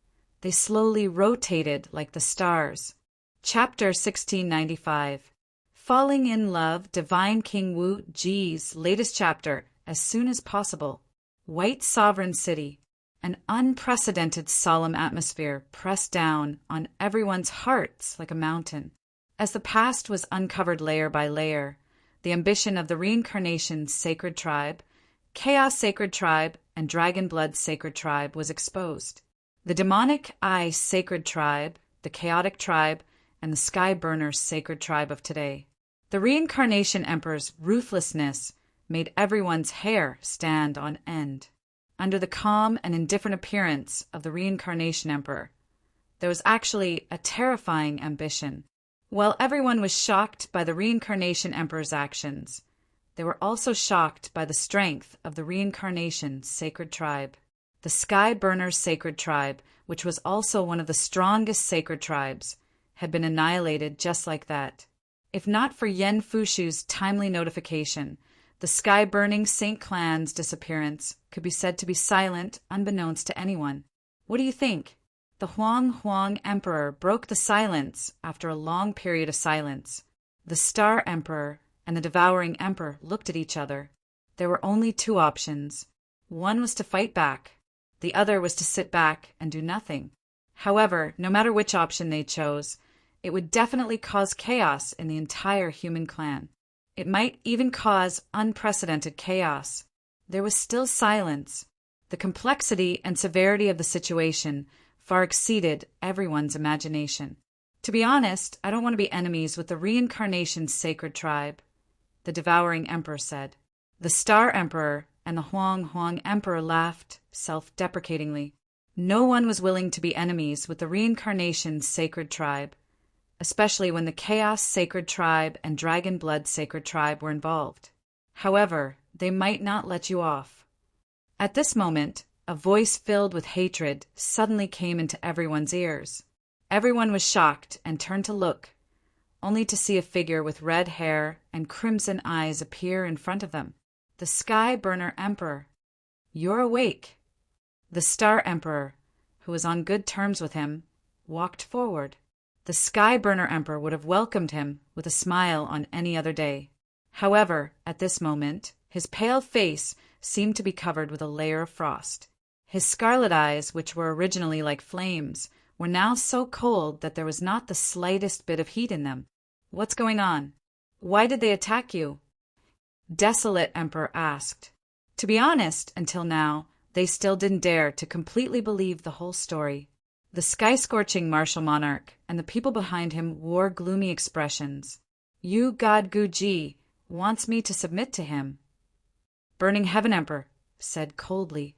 Speaker 1: they slowly rotated like the stars. Chapter 1695. Falling in Love, Divine King Wu Ji's latest chapter, as soon as possible. White Sovereign City. An unprecedented solemn atmosphere pressed down on everyone's hearts like a mountain. As the past was uncovered layer by layer, the ambition of the Reincarnation Sacred Tribe, Chaos Sacred Tribe, and Dragon Blood Sacred Tribe was exposed. The Demonic Eye Sacred Tribe, the Chaotic Tribe, and the Sky Burner Sacred Tribe of today. The Reincarnation Emperor's ruthlessness made everyone's hair stand on end. Under the calm and indifferent appearance of the Reincarnation Emperor, there was actually a terrifying ambition. While everyone was shocked by the Reincarnation Emperor's actions, they were also shocked by the strength of the Reincarnation Sacred Tribe. The Sky Burner Sacred Tribe, which was also one of the strongest sacred tribes, had been annihilated just like that. If not for Yen Fushu's timely notification, the sky-burning Saint Clan's disappearance could be said to be silent, unbeknownst to anyone. What do you think? The Huang Emperor broke the silence after a long period of silence. The Star Emperor and the Devouring Emperor looked at each other. There were only 2 options. One was to fight back. The other was to sit back and do nothing. However, no matter which option they chose, it would definitely cause chaos in the entire human clan. It might even cause unprecedented chaos. There was still silence. The complexity and severity of the situation far exceeded everyone's imagination. To be honest, I don't want to be enemies with the Reincarnation's sacred tribe, the devouring emperor said. The Star Emperor and the Huang Emperor laughed self-deprecatingly. No one was willing to be enemies with the Reincarnation's sacred tribe, especially when the Chaos Sacred Tribe and Dragon Blood Sacred Tribe were involved. However, they might not let you off. At this moment, a voice filled with hatred suddenly came into everyone's ears. Everyone was shocked and turned to look, only to see a figure with red hair and crimson eyes appear in front of them. The Sky Burner Emperor. "You're awake." The Star Emperor, who was on good terms with him, walked forward. The Sky Burner Emperor would have welcomed him with a smile on any other day. However, at this moment, his pale face seemed to be covered with a layer of frost. His scarlet eyes, which were originally like flames, were now so cold that there was not the slightest bit of heat in them. "What's going on? Why did they attack you?" Desolate Emperor asked. To be honest, until now, they still didn't dare to completely believe the whole story. The sky-scorching martial monarch and the people behind him wore gloomy expressions. "You God Guji wants me to submit to him." Burning Heaven Emperor said coldly.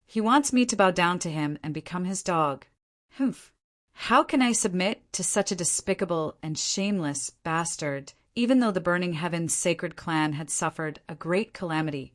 Speaker 1: "He wants me to bow down to him and become his dog." "Humph. How can I submit to such a despicable and shameless bastard, even though the Burning Heaven's sacred clan had suffered a great calamity?"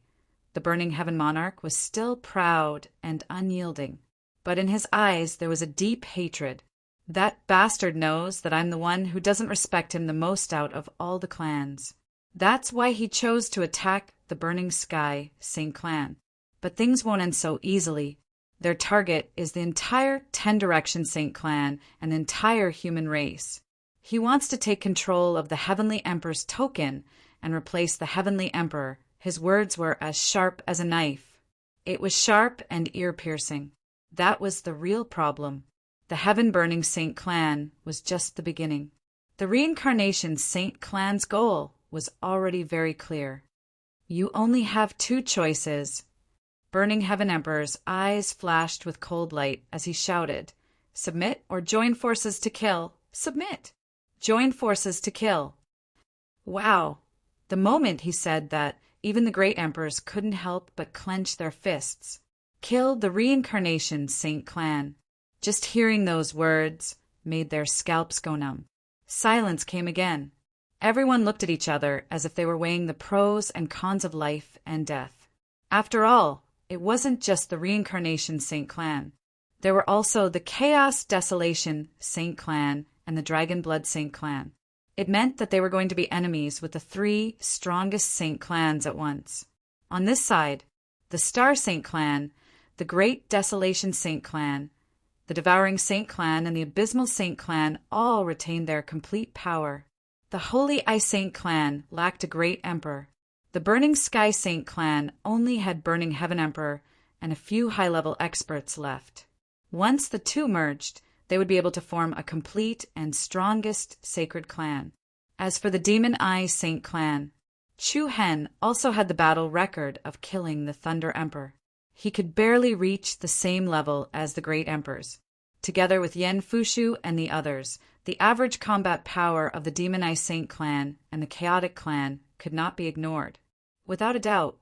Speaker 1: The Burning Heaven monarch was still proud and unyielding, but in his eyes there was a deep hatred. "That bastard knows that I'm the one who doesn't respect him the most out of all the clans. That's why he chose to attack the Burning Sky Saint clan. But things won't end so easily. Their target is the entire 10 Direction Saint clan and the entire human race. He wants to take control of the Heavenly Emperor's token and replace the Heavenly Emperor." His words were as sharp as a knife. It was sharp and ear-piercing. That was the real problem. The Heaven-Burning Saint clan was just the beginning. The Reincarnation Saint clan's goal was already very clear. You only have 2 choices. Burning Heaven Emperor's eyes flashed with cold light as he shouted, "Submit or join forces to kill. Submit. Join forces to kill." Wow. The moment he said that, even the great emperors couldn't help but clench their fists. Kill the Reincarnation Saint clan. Just hearing those words made their scalps go numb. Silence came again. Everyone looked at each other as if they were weighing the pros and cons of life and death. After all, it wasn't just the Reincarnation Saint clan. There were also the Chaos Desolation Saint clan and the Dragon Blood Saint clan. It meant that they were going to be enemies with the 3 strongest Saint clans at once. On this side, the Star Saint clan, the Great Desolation Saint clan, the Devouring Saint clan, and the Abysmal Saint clan all retained their complete power. The Holy Ice Saint clan lacked a great emperor. The Burning Sky Saint clan only had Burning Heaven Emperor and a few high-level experts left. Once the 2 merged, they would be able to form a complete and strongest sacred clan. As for the Demon Eye Saint clan, Chu Hen also had the battle record of killing the Thunder Emperor. He could barely reach the same level as the Great Emperors. Together with Yen Fushu and the others, the average combat power of the Demon Eye Saint clan and the Chaotic clan could not be ignored. Without a doubt,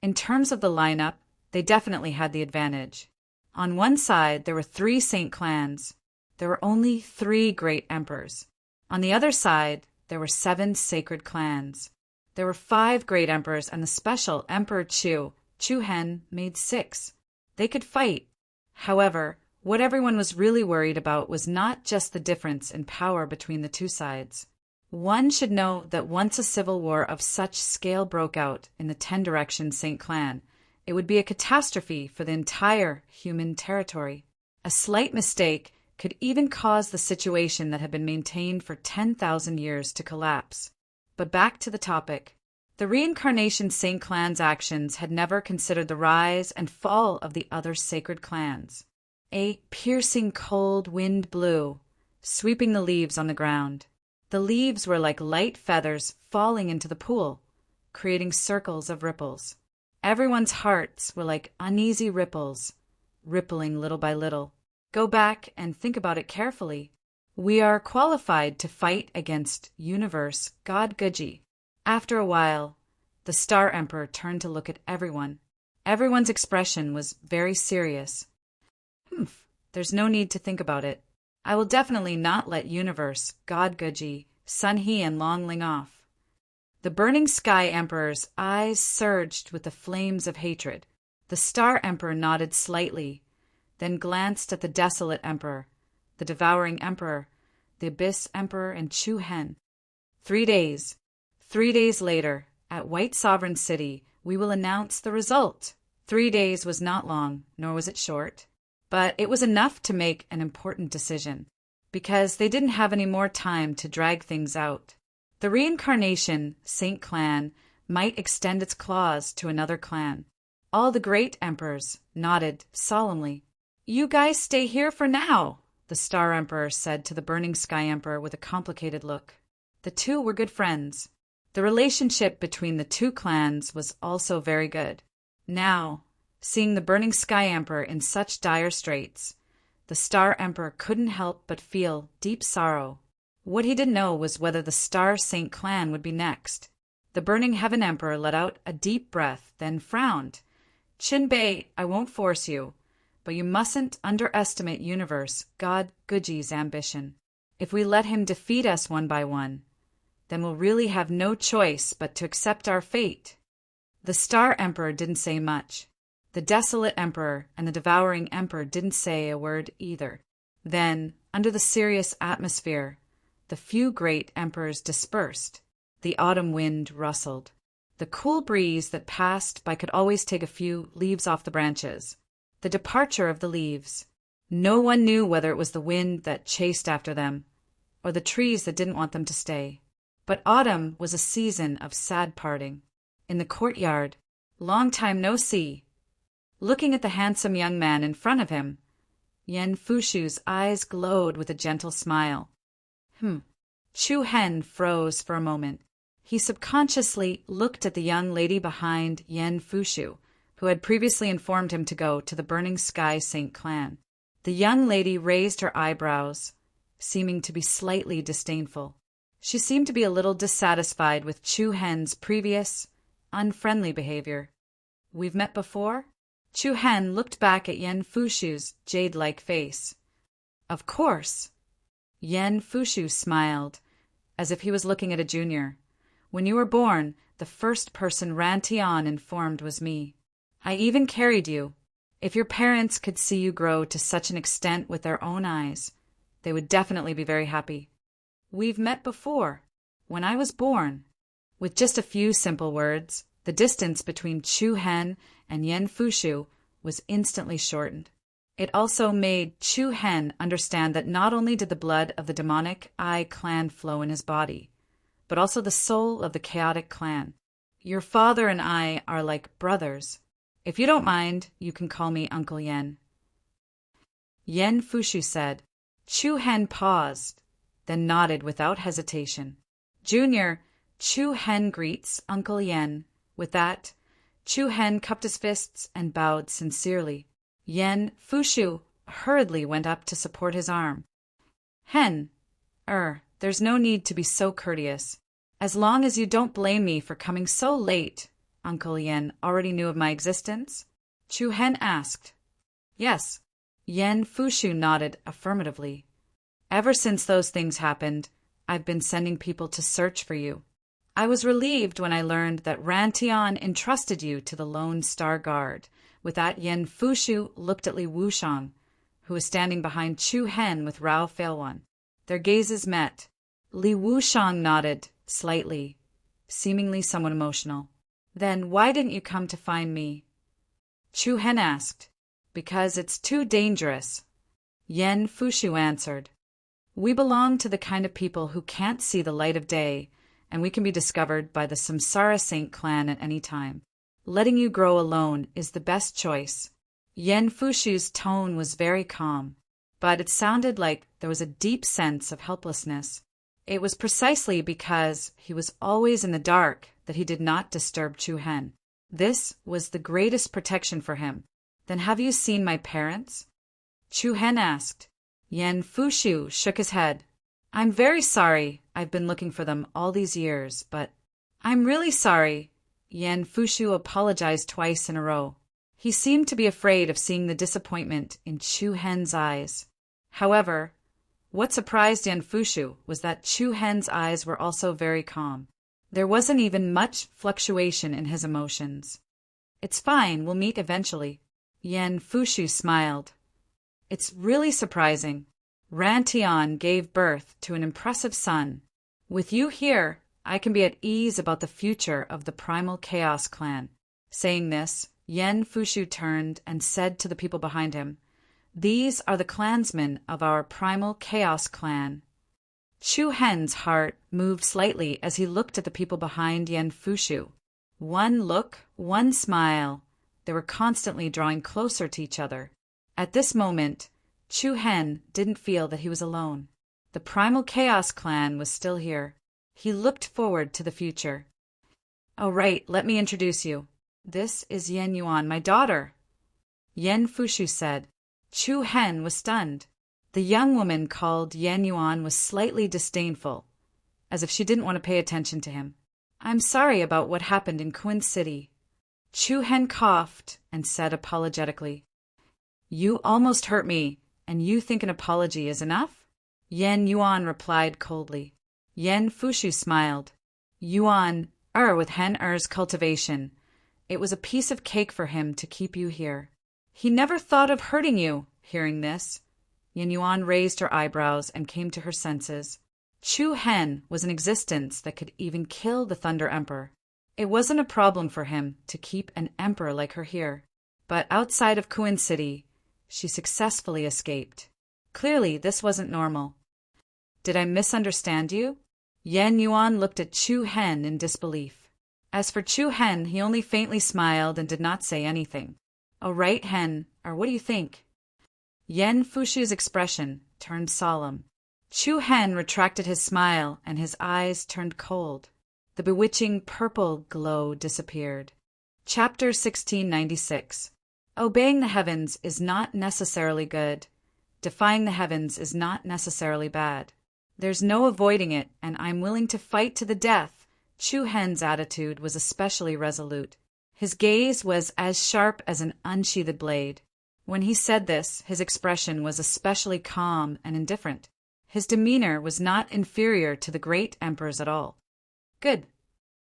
Speaker 1: in terms of the lineup, they definitely had the advantage. On one side, there were 3 Saint clans. There were only 3 great emperors. On the other side, there were 7 sacred clans. There were 5 great emperors, and the special Emperor Chu Hen, made 6. They could fight. However, what everyone was really worried about was not just the difference in power between the 2 sides. One should know that once a civil war of such scale broke out in the 10 Direction Saint clan, it would be a catastrophe for the entire human territory. A slight mistake could even cause the situation that had been maintained for 10,000 years to collapse. But back to the topic. The Reincarnation Saint clan's actions had never considered the rise and fall of the other sacred clans. A piercing cold wind blew, sweeping the leaves on the ground. The leaves were like light feathers falling into the pool, creating circles of ripples. Everyone's hearts were like uneasy ripples, rippling little by little. Go back and think about it carefully. We are qualified to fight against Universe God Guji. After a while, the Star Emperor turned to look at everyone. Everyone's expression was very serious. There's no need to think about it. I will definitely not let Universe God Guji, Sun He, and Long Ling off. The Burning Sky Emperor's eyes surged with the flames of hatred. The Star Emperor nodded slightly, then glanced at the Desolate Emperor, the Devouring Emperor, the Abyss Emperor, and Chu Hen. 3 days. 3 days later, at White Sovereign City, we will announce the result. 3 days was not long, nor was it short, but it was enough to make an important decision, because they didn't have any more time to drag things out. The reincarnation Saint Clan might extend its claws to another clan. All the great emperors nodded solemnly. You guys stay here for now, the Star Emperor said to the Burning Sky Emperor with a complicated look. The two were good friends. The relationship between the two clans was also very good. Now, seeing the Burning Sky Emperor in such dire straits, the Star Emperor couldn't help but feel deep sorrow. What he didn't know was whether the Star Saint Clan would be next. The Burning Heaven Emperor let out a deep breath, then frowned. Chinbei, I won't force you, but you mustn't underestimate Universe God Guji's ambition. If we let him defeat us one by one, then we'll really have no choice but to accept our fate. The Star Emperor didn't say much. The Desolate Emperor and the Devouring Emperor didn't say a word either. Then, under the serious atmosphere, the few great emperors dispersed. The autumn wind rustled. The cool breeze that passed by could always take a few leaves off the branches. The departure of the leaves. No one knew whether it was the wind that chased after them, or the trees that didn't want them to stay. But autumn was a season of sad parting. In the courtyard, long time no see. Looking at the handsome young man in front of him, Yen Fushu's eyes glowed with a gentle smile. Chu Hen froze for a moment. He subconsciously looked at the young lady behind Yen Fushu, who had previously informed him to go to the Burning Sky Saint Clan. The young lady raised her eyebrows, seeming to be slightly disdainful. She seemed to be a little dissatisfied with Chu Hen's previous, unfriendly behavior. We've met before? Chu Hen looked back at Yen Fushu's jade-like face. Of course. Yen Fushu smiled, as if he was looking at a junior. When you were born, the first person Rantian informed was me. I even carried you. If your parents could see you grow to such an extent with their own eyes, they would definitely be very happy. We've met before, when I was born. With just a few simple words, the distance between Chu Hen and Yen Fushu was instantly shortened. It also made Chu Hen understand that not only did the blood of the demonic Ai clan flow in his body, but also the soul of the chaotic clan. Your father and I are like brothers. If you don't mind, you can call me Uncle Yen. Yen Fushu said. Chu Hen paused, then nodded without hesitation. Junior, Chu Hen greets Uncle Yen. With that, Chu Hen cupped his fists and bowed sincerely. Yen Fushu hurriedly went up to support his arm. Hen, there's no need to be so courteous. As long as you don't blame me for coming so late. Uncle Yen already knew of my existence? Chu Hen asked. Yes. Yen Fushu nodded affirmatively. Ever since those things happened, I've been sending people to search for you. I was relieved when I learned that Rantian entrusted you to the Lone Star Guard. With that, Yen Fushu looked at Li Wushang, who was standing behind Chu Hen with Rao Failwan. Their gazes met. Li Wushang nodded slightly, seemingly somewhat emotional. Then why didn't you come to find me? Chu Hen asked. Because it's too dangerous. Yen Fushu answered. We belong to the kind of people who can't see the light of day, and we can be discovered by the Samsara Saint Clan at any time. Letting you grow alone is the best choice. Yen Fushu's tone was very calm, but it sounded like there was a deep sense of helplessness. It was precisely because he was always in the dark that he did not disturb Chu Hen. This was the greatest protection for him. Then have you seen my parents? Chu Hen asked. Yan Fushu shook his head. I'm very sorry. I've been looking for them all these years, but I'm really sorry. Yan Fushu apologized twice in a row. He seemed to be afraid of seeing the disappointment in Chu Hen's eyes. However, what surprised Yan Fushu was that Chu Hen's eyes were also very calm. There wasn't even much fluctuation in his emotions. It's fine, we'll meet eventually. Yan Fushu smiled. It's really surprising. Ran Tian gave birth to an impressive son. With you here, I can be at ease about the future of the Primal Chaos Clan. Saying this, Yan Fushu turned and said to the people behind him, These are the clansmen of our Primal Chaos Clan. Chu Hen's heart moved slightly as he looked at the people behind Yan Fushu. One look, one smile. They were constantly drawing closer to each other. At this moment, Chu Hen didn't feel that he was alone. The Primal Chaos Clan was still here. He looked forward to the future. Oh, right, let me introduce you. This is Yan Yuan, my daughter. Yan Fushu said. Chu Hen was stunned. The young woman called Yan Yuan was slightly disdainful, as if she didn't want to pay attention to him. I'm sorry about what happened in Quin City. Chu Hen coughed and said apologetically. You almost hurt me, and you think an apology is enough? Yan Yuan replied coldly. Yan Fushu smiled. Yuan, with Hen-er's cultivation. It was a piece of cake for him to keep you here. He never thought of hurting you. Hearing this, Yan Yuan raised her eyebrows and came to her senses. Chu Hen was an existence that could even kill the Thunder Emperor. It wasn't a problem for him to keep an emperor like her here. But outside of Quin City, she successfully escaped. Clearly, this wasn't normal. Did I misunderstand you? Yan Yuan looked at Chu Hen in disbelief. As for Chu Hen, he only faintly smiled and did not say anything. Oh, right, Hen, or what do you think? Yan Fushu's expression turned solemn. Chu Hen retracted his smile and his eyes turned cold. The bewitching purple glow disappeared. Chapter 1696. Obeying the heavens is not necessarily good. Defying the heavens is not necessarily bad. There's no avoiding it, and I'm willing to fight to the death. Chu Hen's attitude was especially resolute. His gaze was as sharp as an unsheathed blade. When he said this, his expression was especially calm and indifferent. His demeanor was not inferior to the great emperor's at all. Good.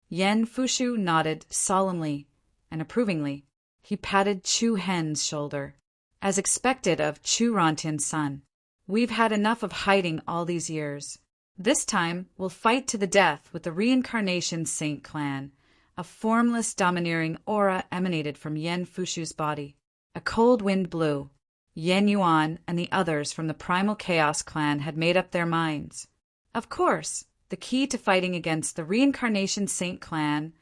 Speaker 1: Yan Fushu nodded solemnly and approvingly. He patted Chu Hen's shoulder. As expected of Chu Rantian's son. We've had enough of hiding all these years. This time, we'll fight to the death with the Reincarnation Saint Clan. A formless, domineering aura emanated from Yan Fushu's body. A cold wind blew. Yan Yuan and the others from the Primal Chaos Clan had made up their minds. Of course, the key to fighting against the Reincarnation Saint Clan,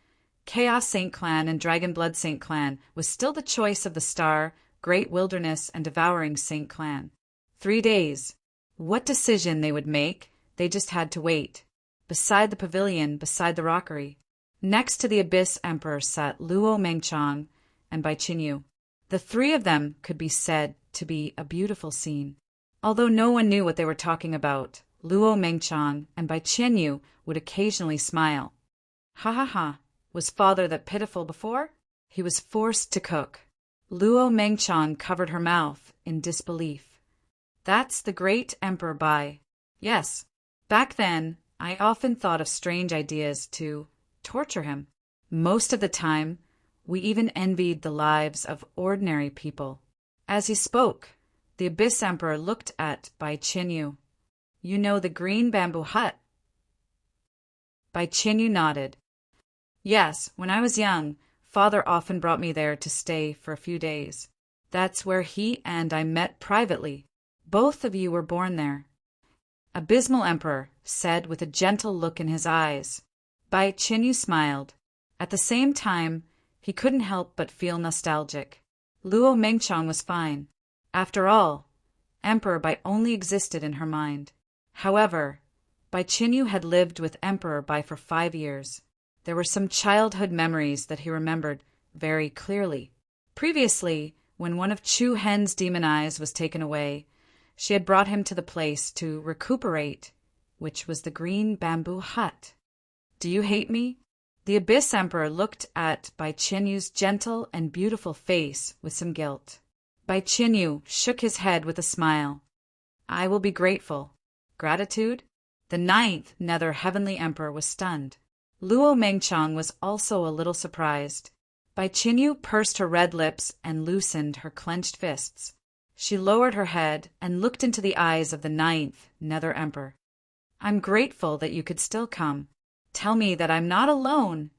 Speaker 1: Chaos Saint Clan, and Dragon Blood Saint Clan was still the choice of the Star, Great Wilderness, and Devouring Saint Clan. 3 days. What decision they would make, they just had to wait. Beside the pavilion, beside the rockery. Next to the Abyss Emperor sat Luo Mengchang and Bai Qinyu. The three of them could be said to be a beautiful scene. Although no one knew what they were talking about, Luo Mengchang and Bai Qinyu would occasionally smile. Ha ha ha, was father that pitiful before? He was forced to cook. Luo Mengchang covered her mouth in disbelief. That's the great Emperor Bai. Yes, back then, I often thought of strange ideas to torture him. Most of the time, we even envied the lives of ordinary people. As he spoke, the Abyss Emperor looked at Bai Qinyu. You know the green bamboo hut? Bai Qinyu nodded. Yes, when I was young, father often brought me there to stay for a few days. That's where he and I met privately. Both of you were born there. Abysmal Emperor said with a gentle look in his eyes. Bai Qinyu smiled. At the same time, he couldn't help but feel nostalgic. Luo Mengchang was fine. After all, Emperor Bai only existed in her mind. However, Bai Qinyu had lived with Emperor Bai for 5 years. There were some childhood memories that he remembered very clearly. Previously, when one of Chu Hen's demon eyes was taken away, she had brought him to the place to recuperate, which was the green bamboo hut. "Do you hate me?" The Abyss Emperor looked at Bai Qinyu's gentle and beautiful face with some guilt. Bai Qinyu shook his head with a smile. "I will be grateful." Gratitude? The 9th Nether Heavenly Emperor was stunned. Luo Mengchang was also a little surprised. Bai Qinyu pursed her red lips and loosened her clenched fists. She lowered her head and looked into the eyes of the 9th Nether Emperor. "I'm grateful that you could still come. Tell me that I'm not alone."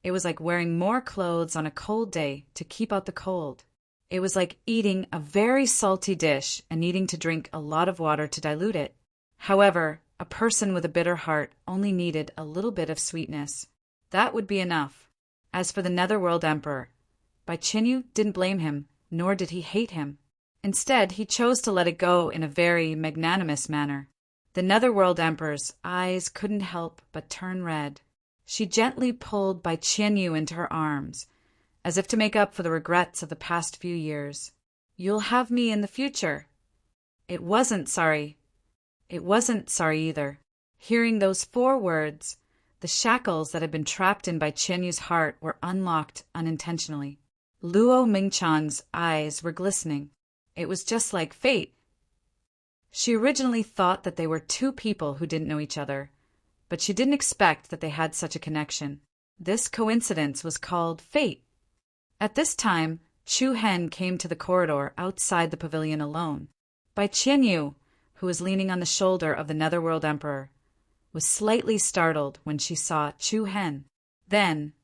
Speaker 1: It was like wearing more clothes on a cold day to keep out the cold. It was like eating a very salty dish and needing to drink a lot of water to dilute it. However, a person with a bitter heart only needed a little bit of sweetness. That would be enough. As for the Netherworld Emperor, Bai Qinyu didn't blame him, nor did he hate him. Instead, he chose to let it go in a very magnanimous manner. The Netherworld Emperor's eyes couldn't help but turn red. She gently pulled Bai Qinyu into her arms, as if to make up for the regrets of the past few years. "You'll have me in the future." It wasn't sorry either. Hearing those 4 words, the shackles that had been trapped in Bai Qinyu's heart were unlocked unintentionally. Luo Mingchang's eyes were glistening. It was just like fate. She originally thought that they were 2 people who didn't know each other, but she didn't expect that they had such a connection. This coincidence was called fate. At this time, Chu Hen came to the corridor outside the pavilion alone. Bai Qinyu, who was leaning on the shoulder of the Netherworld Emperor, was slightly startled when she saw Chu Hen. Then,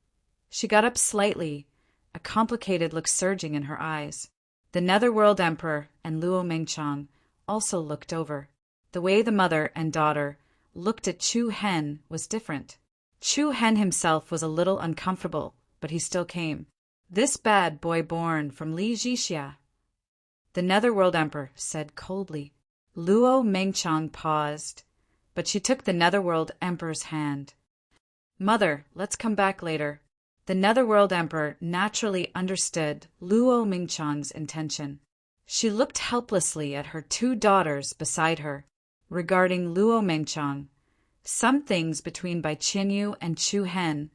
Speaker 1: she got up slightly, a complicated look surging in her eyes. The Netherworld Emperor and Luo Mengchang also looked over. The way the mother and daughter looked at Chu Hen was different. Chu Hen himself was a little uncomfortable, but he still came. "This bad boy born from Li Jixia," the Netherworld Emperor said coldly. Luo Mengchang paused, but she took the Netherworld Emperor's hand. "Mother, let's come back later." The Netherworld Emperor naturally understood Luo Mengchang's intention. She looked helplessly at her 2 daughters beside her. Regarding Luo Mengchang, some things between Bai Qinyu and Chu Hen,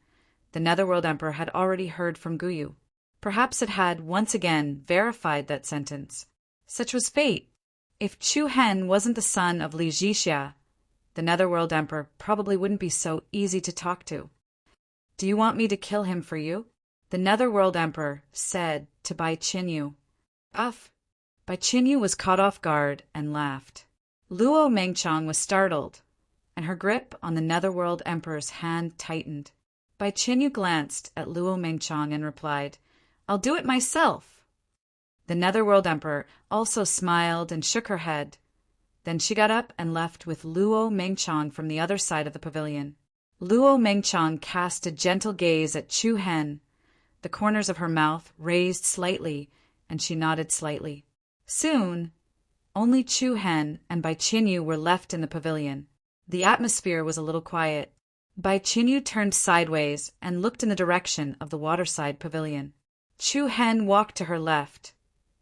Speaker 1: the Netherworld Emperor had already heard from Guyu. Perhaps it had once again verified that sentence. Such was fate. If Chu Hen wasn't the son of Li Jixia, the Netherworld Emperor probably wouldn't be so easy to talk to. "Do you want me to kill him for you?" the Netherworld Emperor said to Bai Qinyu. "Uff." Bai Qinyu was caught off guard and laughed. Luo Mengchang was startled, and her grip on the Netherworld Emperor's hand tightened. Bai Qinyu glanced at Luo Mengchang and replied, "I'll do it myself." The Netherworld Emperor also smiled and shook her head. Then she got up and left with Luo Mengchang from the other side of the pavilion. Luo Mengchang cast a gentle gaze at Chu Hen. The corners of her mouth raised slightly, and she nodded slightly. Soon, only Chu Hen and Bai Qinyu were left in the pavilion. The atmosphere was a little quiet. Bai Qinyu turned sideways and looked in the direction of the waterside pavilion. Chu Hen walked to her left,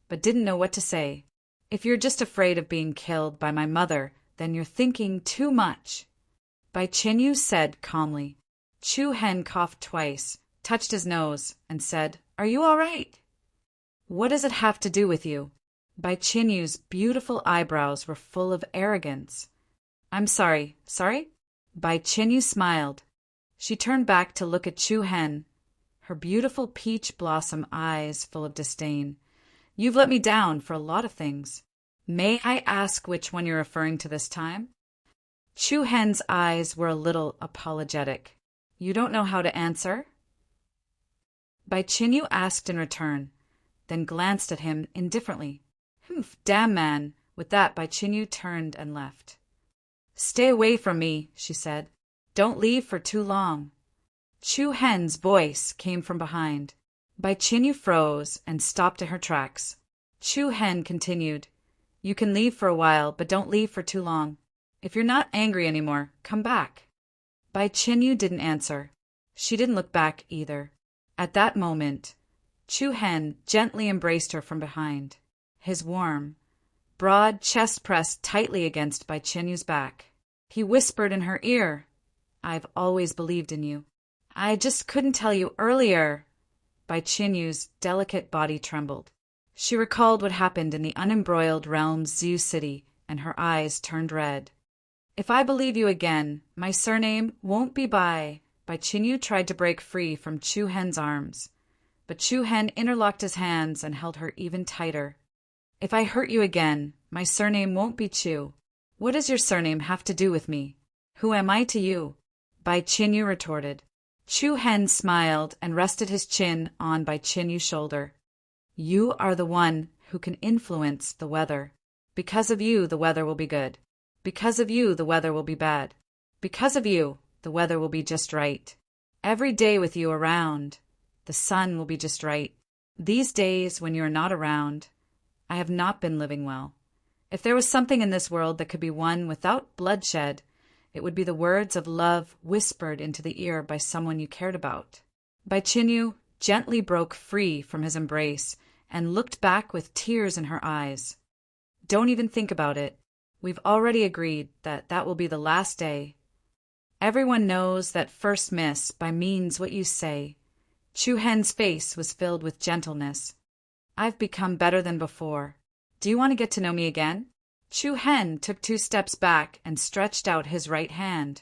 Speaker 1: but didn't know what to say. "If you're just afraid of being killed by my mother, then you're thinking too much," Bai Qinyu said calmly. Chu Hen coughed twice, touched his nose, and said, "Are you all right?" "What does it have to do with you?" Bai Qinyu's beautiful eyebrows were full of arrogance. "I'm sorry." "Sorry?" Bai Qinyu smiled. She turned back to look at Chu Hen, her beautiful peach blossom eyes full of disdain. "You've let me down for a lot of things. May I ask which one you're referring to this time?" Chu Hen's eyes were a little apologetic. "You don't know how to answer?" Bai Qinyu asked in return, then glanced at him indifferently. "Humph, damn man." With that, Bai Qinyu turned and left. "Stay away from me," she said. "Don't leave for too long." Chu Hen's voice came from behind. Bai Qinyu froze and stopped in her tracks. Chu Hen continued, "You can leave for a while, but don't leave for too long." If you're not angry anymore, come back. Bai Qinyu didn't answer. She didn't look back either. At that moment, Chu Hen gently embraced her from behind, his warm, broad chest pressed tightly against Bai Qinyu's back. He whispered in her ear, "I've always believed in you. I just couldn't tell you earlier." Bai Qinyu's delicate body trembled. She recalled what happened in the unembroiled realm's Zhu city, and her eyes turned red. "If I believe you again, my surname won't be Bai." Bai Qinyu tried to break free from Chu Hen's arms, but Chu Hen interlocked his hands and held her even tighter. "If I hurt you again, my surname won't be Chu. What does your surname have to do with me? Who am I to you?" Bai Qinyu retorted. Chu Hen smiled and rested his chin on Bai Qinyu's shoulder. "You are the one who can influence the weather. Because of you, the weather will be good. Because of you, the weather will be bad. Because of you, the weather will be just right. Every day with you around, the sun will be just right. These days when you are not around, I have not been living well. If there was something in this world that could be won without bloodshed, it would be the words of love whispered into the ear by someone you cared about." Bai Qinyu gently broke free from his embrace and looked back with tears in her eyes. "Don't even think about it. We've already agreed that that will be the last day. Everyone knows that first miss by means what you say." Chu Hen's face was filled with gentleness. "I've become better than before. Do you want to get to know me again?" Chu Hen took 2 steps back and stretched out his right hand.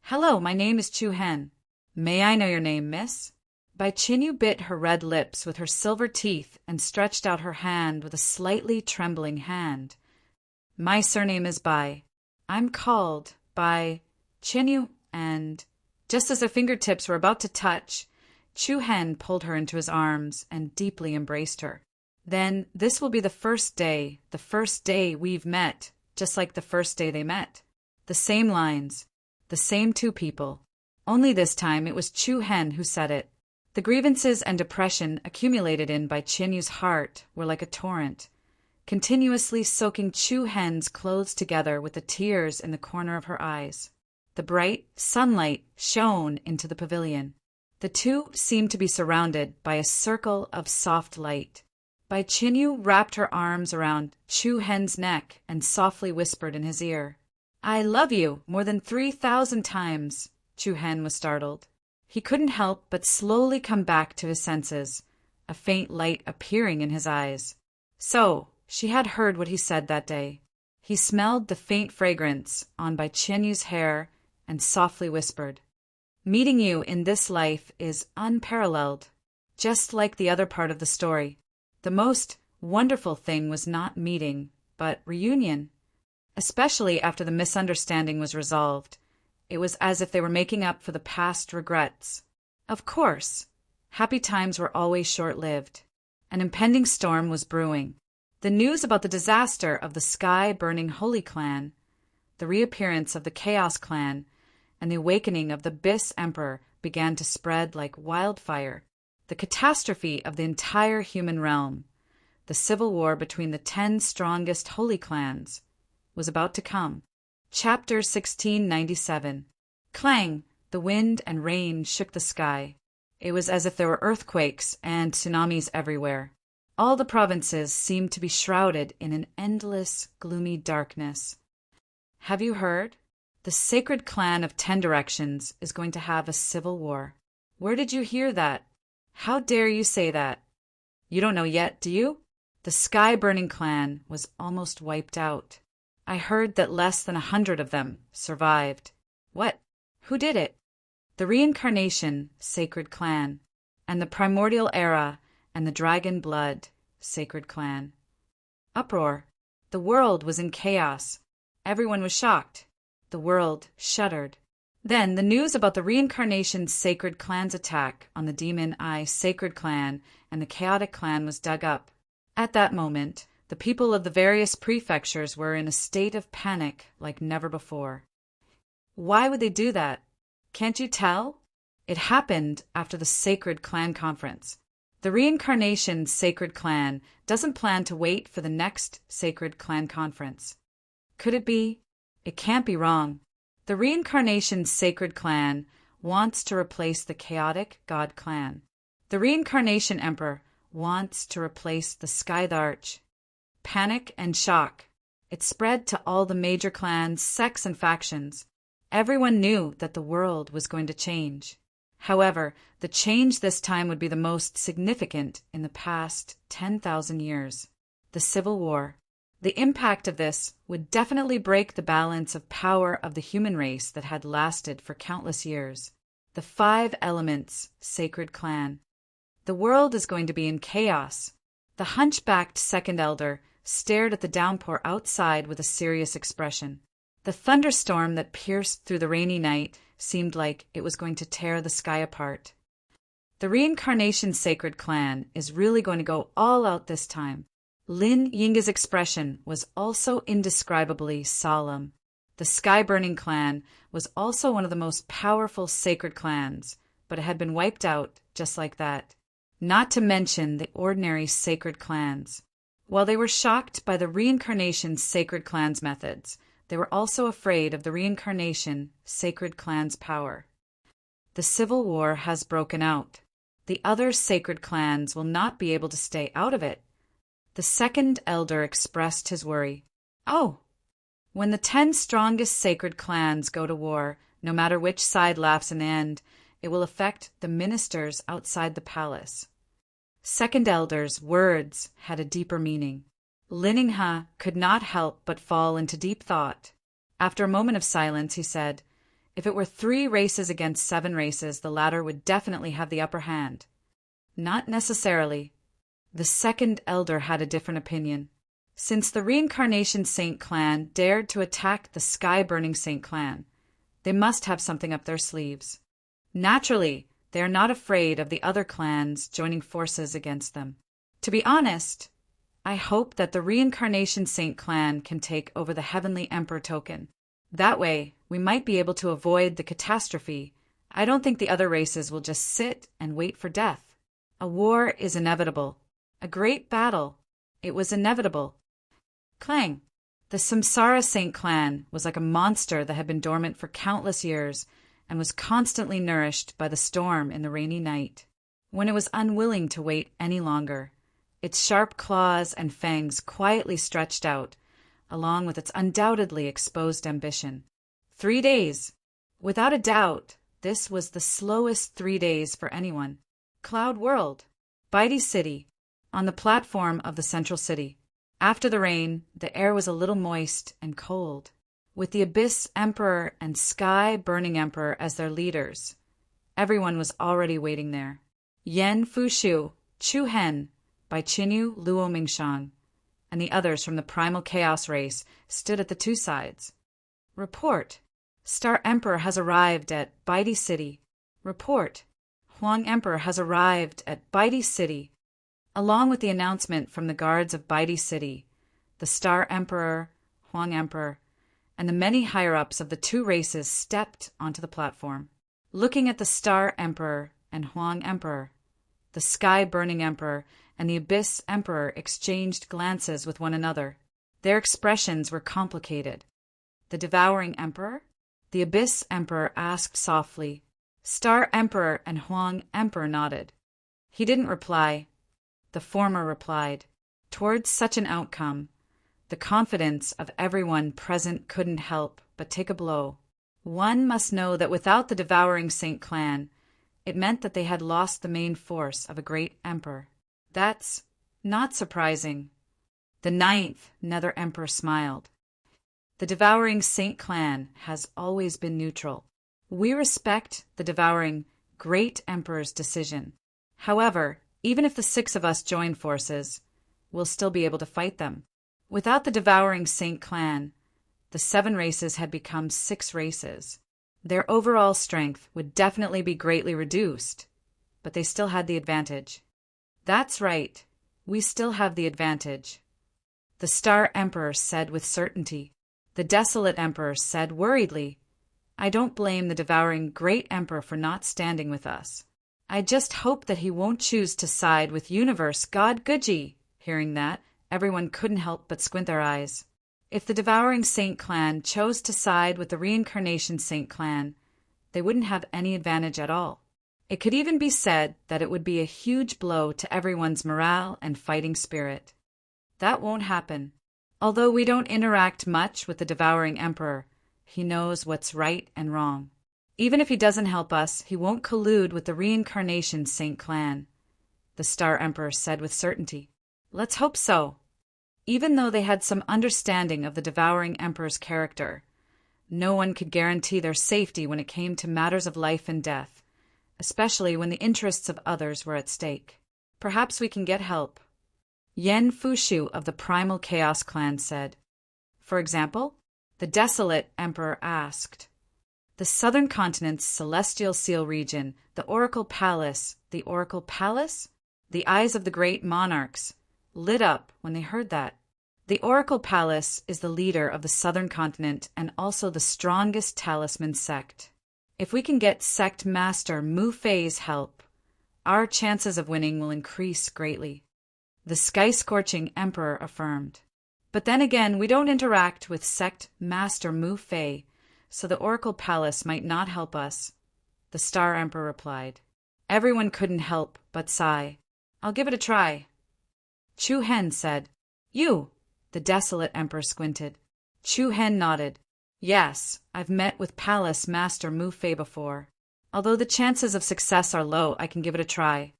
Speaker 1: "Hello, my name is Chu Hen. May I know your name, miss?" Bai Qinyu bit her red lips with her silver teeth and stretched out her hand with a slightly trembling hand. "My surname is Bai. I'm called Bai Qinyu," and just as their fingertips were about to touch, Chu Hen pulled her into his arms and deeply embraced her. "Then this will be the first day we've met, just like the first day they met. The same lines, the same 2 people. Only this time it was Chu Hen who said it." The grievances and depression accumulated in Bai Qinyu's heart were like a torrent, continuously soaking Chu Hen's clothes together with the tears in the corner of her eyes. The bright sunlight shone into the pavilion. The 2 seemed to be surrounded by a circle of soft light. Bai Qinyu wrapped her arms around Chu Hen's neck and softly whispered in his ear, "I love you more than 3,000 times." Chu Hen was startled. He couldn't help but slowly come back to his senses, a faint light appearing in his eyes. So, she had heard what he said that day. He smelled the faint fragrance on Bai Qinyu's hair and softly whispered, "Meeting you in this life is unparalleled, just like the other part of the story. The most wonderful thing was not meeting, but reunion. Especially after the misunderstanding was resolved. It was as if they were making up for the past regrets. Of course, happy times were always short-lived. An impending storm was brewing. The news about the disaster of the sky-burning Holy Clan, the reappearance of the Chaos Clan, and the awakening of the Bis Emperor began to spread like wildfire. The catastrophe of the entire human realm, the civil war between the 10 strongest holy clans, was about to come. Chapter 1697. Clang! The wind and rain shook the sky. It was as if there were earthquakes and tsunamis everywhere. All the provinces seemed to be shrouded in an endless, gloomy darkness. Have you heard? The sacred clan of 10 Directions is going to have a civil war. Where did you hear that? How dare you say that? You don't know yet, do you? The sky-burning clan was almost wiped out. I heard that less than 100 of them survived. What? Who did it? The Reincarnation Sacred Clan, and the Primordial Era and the Dragon Blood Sacred Clan. Uproar. The world was in chaos. Everyone was shocked. The world shuddered. Then the news about the Reincarnation Sacred Clan's attack on the Demon Eye Sacred Clan and the Chaotic Clan was dug up. At that moment, the people of the various prefectures were in a state of panic like never before. Why would they do that? Can't you tell? It happened after the Sacred Clan Conference. The Reincarnation Sacred Clan doesn't plan to wait for the next Sacred Clan Conference. Could it be It can't be wrong. The Reincarnation Sacred Clan wants to replace the chaotic God Clan. The Reincarnation Emperor wants to replace the Skytharch. Panic and shock. It spread to all the major clans, sects, and factions. Everyone knew that the world was going to change. However, the change this time would be the most significant in the past 10,000 years. The Civil War. The impact of this would definitely break the balance of power of the human race that had lasted for countless years. The 5 Elements Sacred Clan. The world is going to be in chaos. The hunchbacked second elder stared at the downpour outside with a serious expression. The thunderstorm that pierced through the rainy night seemed like it was going to tear the sky apart. The Reincarnation Sacred Clan is really going to go all out this time. Lin Yinga's expression was also indescribably solemn. The Sky-Burning Clan was also one of the most powerful sacred clans, but it had been wiped out just like that. Not to mention the ordinary sacred clans. While they were shocked by the Reincarnation Sacred Clan's methods, they were also afraid of the Reincarnation Sacred Clan's power. The Civil War has broken out. The other sacred clans will not be able to stay out of it. The second elder expressed his worry. Oh, when the 10 strongest sacred clans go to war, no matter which side laughs in the end, it will affect the ministers outside the palace. Second elder's words had a deeper meaning. Liningha could not help but fall into deep thought. After a moment of silence, he said, if it were 3 races against 7 races, the latter would definitely have the upper hand. Not necessarily. The second elder had a different opinion. Since the Reincarnation Saint Clan dared to attack the Sky-Burning Saint Clan, they must have something up their sleeves. Naturally, they are not afraid of the other clans joining forces against them. To be honest, I hope that the Reincarnation Saint Clan can take over the Heavenly Emperor token. That way, we might be able to avoid the catastrophe. I don't think the other races will just sit and wait for death. A war is inevitable. A great battle. It was inevitable. Clang. The Samsara Saint Clan was like a monster that had been dormant for countless years and was constantly nourished by the storm in the rainy night. When it was unwilling to wait any longer, its sharp claws and fangs quietly stretched out, along with its undoubtedly exposed ambition. 3 days. Without a doubt, this was the slowest 3 days for anyone. Cloud World. Baidi City. On the platform of the central city. After the rain, the air was a little moist and cold. With the Abyss Emperor and Sky-Burning Emperor as their leaders, everyone was already waiting there. Yen Fushu, Chu Hen, by Qinyu Luo Mingshang, and the others from the Primal Chaos race stood at the 2 sides. Report. Star Emperor has arrived at Baidi City. Report. Huang Emperor has arrived at Baidi City. Along with the announcement from the guards of Baidi City, the Star Emperor, Huang Emperor, and the many higher-ups of the 2 races stepped onto the platform. Looking at the Star Emperor and Huang Emperor, the Sky-Burning Emperor and the Abyss Emperor exchanged glances with one another. Their expressions were complicated. The Devouring Emperor? The Abyss Emperor asked softly. Star Emperor and Huang Emperor nodded. He didn't reply. The former replied. Towards such an outcome, the confidence of everyone present couldn't help but take a blow. One must know that without the Devouring Saint Clan, it meant that they had lost the main force of a great emperor. That's not surprising. The 9th Nether Emperor smiled. The Devouring Saint Clan has always been neutral. We respect the Devouring Great Emperor's decision. However, even if the 6 of us join forces, we'll still be able to fight them. Without the Devouring Saint Clan, the 7 races had become 6 races. Their overall strength would definitely be greatly reduced, but they still had the advantage. That's right, we still have the advantage. The Star Emperor said with certainty. The Desolate Emperor said worriedly, I don't blame the Devouring Great Emperor for not standing with us. I just hope that he won't choose to side with Universe God Guji. Hearing that, everyone couldn't help but squint their eyes. If the Devouring Saint clan chose to side with the Reincarnation Saint clan, they wouldn't have any advantage at all. It could even be said that it would be a huge blow to everyone's morale and fighting spirit. That won't happen. Although we don't interact much with the Devouring Emperor, he knows what's right and wrong. Even if he doesn't help us, he won't collude with the Reincarnation Saint clan, the Star Emperor said with certainty. Let's hope so. Even though they had some understanding of the Devouring Emperor's character, no one could guarantee their safety when it came to matters of life and death, especially when the interests of others were at stake. Perhaps we can get help. Yen Fushu of the Primal Chaos clan said. For example, the Desolate Emperor asked. The southern continent's celestial seal region, the Oracle Palace, the Oracle Palace? The eyes of the great monarchs lit up when they heard that. The Oracle Palace is the leader of the southern continent and also the strongest talisman sect. If we can get sect master Mu Fei's help, our chances of winning will increase greatly, the sky-scorching emperor affirmed. But then again, we don't interact with sect master Mu Fei, so the Oracle Palace might not help us, the Star Emperor replied. Everyone couldn't help but sigh. I'll give it a try. Chu Hen said. You, the Desolate Emperor squinted. Chu Hen nodded. Yes, I've met with Palace Master Mu Fei before. Although the chances of success are low, I can give it a try.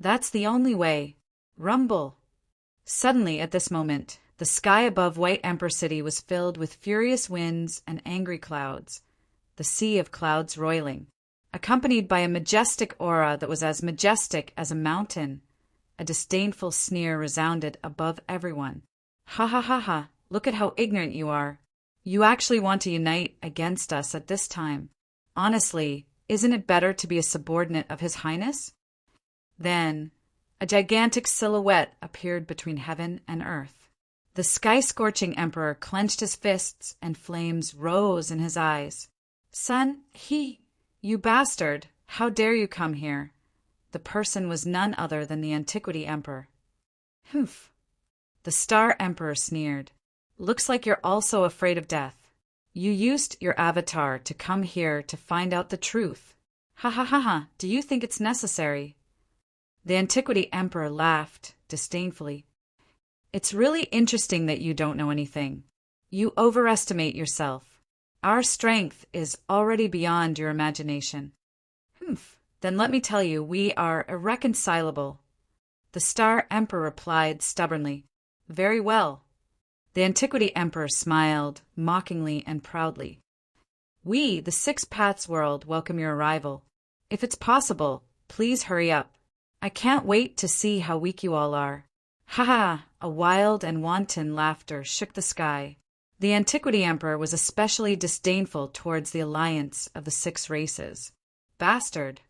Speaker 1: That's the only way. Rumble. Suddenly, at this moment, the sky above White Emperor City was filled with furious winds and angry clouds, the sea of clouds roiling, accompanied by a majestic aura that was as majestic as a mountain. A disdainful sneer resounded above everyone. Ha ha ha ha, look at how ignorant you are. You actually want to unite against us at this time. Honestly, isn't it better to be a subordinate of His Highness? Then, a gigantic silhouette appeared between heaven and earth. The sky-scorching emperor clenched his fists and flames rose in his eyes. Son, you bastard, how dare you come here? The person was none other than the Antiquity Emperor. Humph. The Star Emperor sneered. Looks like you're also afraid of death. You used your avatar to come here to find out the truth. Ha ha ha ha, do you think it's necessary? The Antiquity Emperor laughed disdainfully. It's really interesting that you don't know anything. You overestimate yourself. Our strength is already beyond your imagination. Humph. Then let me tell you, we are irreconcilable. The Star Emperor replied stubbornly. Very well. The Antiquity Emperor smiled, mockingly and proudly. We, the Six Paths world, welcome your arrival. If it's possible, please hurry up. I can't wait to see how weak you all are. Ha ha! A wild and wanton laughter shook the sky. The Antiquity Emperor was especially disdainful towards the alliance of the six races. Bastard!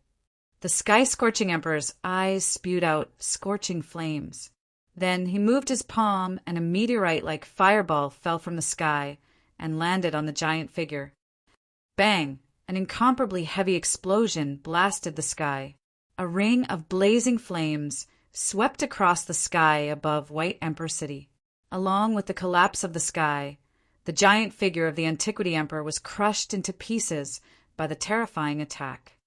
Speaker 1: The sky-scorching emperor's eyes spewed out scorching flames. Then he moved his palm, and a meteorite-like fireball fell from the sky and landed on the giant figure. Bang! An incomparably heavy explosion blasted the sky. A ring of blazing flames swept across the sky above White Emperor City. Along with the collapse of the sky, the giant figure of the Antiquity Emperor was crushed into pieces by the terrifying attack.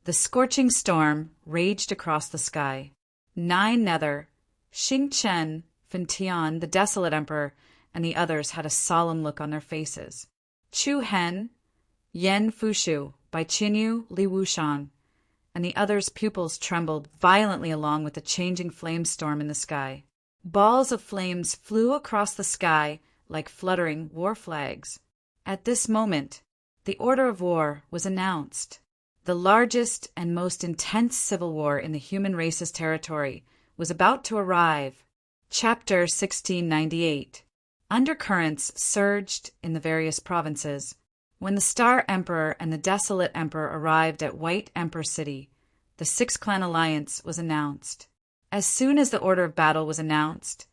Speaker 1: The scorching storm raged across the sky. Nine Nether, Xing Chen, Fintian, the Desolate Emperor, and the others had a solemn look on their faces. Chu Hen, Yen Fushu, Bai Qinyu, Li Wushan, and the others' pupils trembled violently along with the changing flame storm in the sky. Balls of flames flew across the sky like fluttering war flags. At this moment, the order of war was announced. The largest and most intense civil war in the human race's territory was about to arrive. Chapter 1698. Undercurrents surged in the various provinces. When the Star Emperor and the Desolate Emperor arrived at White Emperor City, the Six-Clan Alliance was announced. As soon as the order of battle was announced,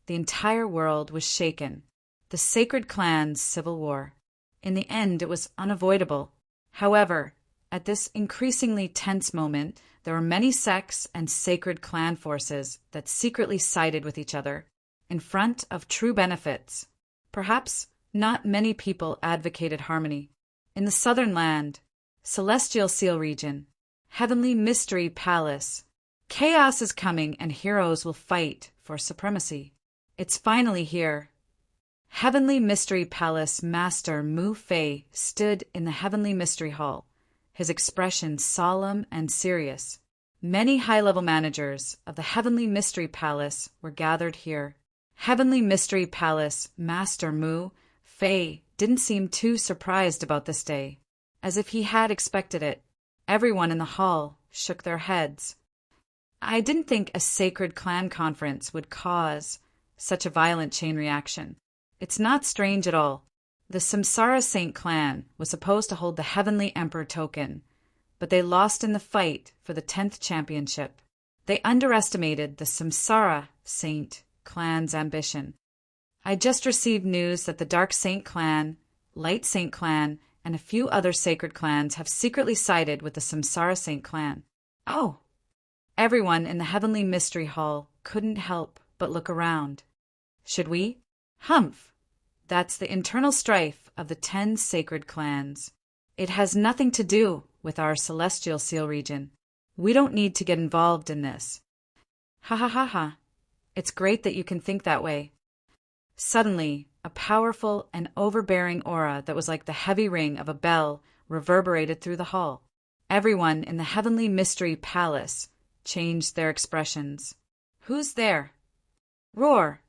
Speaker 1: the entire world was shaken. The Sacred Clan's civil war. In the end, it was unavoidable. However, at this increasingly tense moment, there were many sects and sacred clan forces that secretly sided with each other in front of true benefits. Perhaps not many people advocated harmony. In the southern land, Celestial Seal region, Heavenly Mystery Palace, chaos is coming and heroes will fight for supremacy. It's finally here. Heavenly Mystery Palace Master Mu Fei stood in the Heavenly Mystery Hall, his expression solemn and serious. Many high-level managers of the Heavenly Mystery Palace were gathered here. Heavenly Mystery Palace Master Mu Fei didn't seem too surprised about this day, as if he had expected it. Everyone in the hall shook their heads. I didn't think a sacred clan conference would cause such a violent chain reaction. It's not strange at all. The Samsara Saint clan was supposed to hold the Heavenly Emperor token, but they lost in the fight for the 10th championship. They underestimated the Samsara Saint clan's ambition. I just received news that the Dark Saint clan, Light Saint clan, and a few other sacred clans have secretly sided with the Samsara Saint clan. Oh! Everyone in the Heavenly Mystery Hall couldn't help but look around. Should we? Humph! That's the internal strife of the 10 sacred clans. It has nothing to do with our Celestial Seal region. We don't need to get involved in this. Ha ha ha ha. It's great that you can think that way. Suddenly, a powerful and overbearing aura that was like the heavy ring of a bell reverberated through the hall. Everyone in the Heavenly Mystery Palace changed their expressions. Who's there? Roar!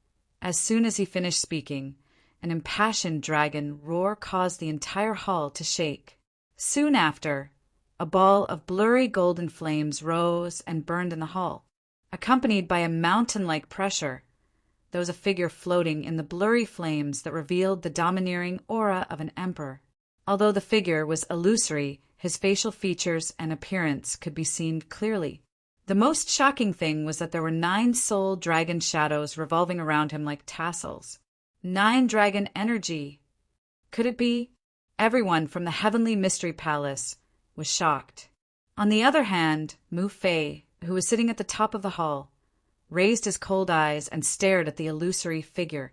Speaker 1: As soon as he finished speaking, an impassioned dragon roar caused the entire hall to shake. Soon after, a ball of blurry golden flames rose and burned in the hall. Accompanied by a mountain-like pressure, there was a figure floating in the blurry flames that revealed the domineering aura of an emperor. Although the figure was illusory, his facial features and appearance could be seen clearly. The most shocking thing was that there were 9 soul dragon shadows revolving around him like tassels. 9 dragon energy. Could it be? Everyone from the Heavenly Mystery Palace was shocked. On the other hand, Mu Fei, who was sitting at the top of the hall, raised his cold eyes and stared at the illusory figure.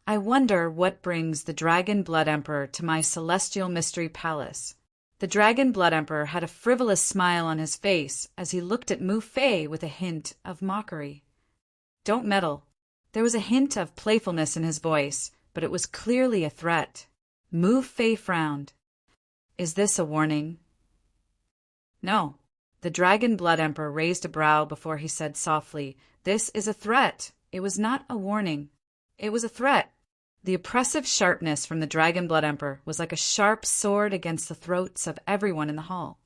Speaker 1: I wonder what brings the Dragon Blood Emperor to my Celestial Mystery Palace. The Dragon Blood Emperor had a frivolous smile on his face as he looked at Mu Fei with a hint of mockery. Don't meddle. There was a hint of playfulness in his voice, but it was clearly a threat. Mu Fei frowned. Is this a warning? No. The Dragon Blood Emperor raised a brow before he said softly, This is a threat. It was not a warning. It was a threat. The oppressive sharpness from the Dragon Blood Emperor was like a sharp sword against the throats of everyone in the hall.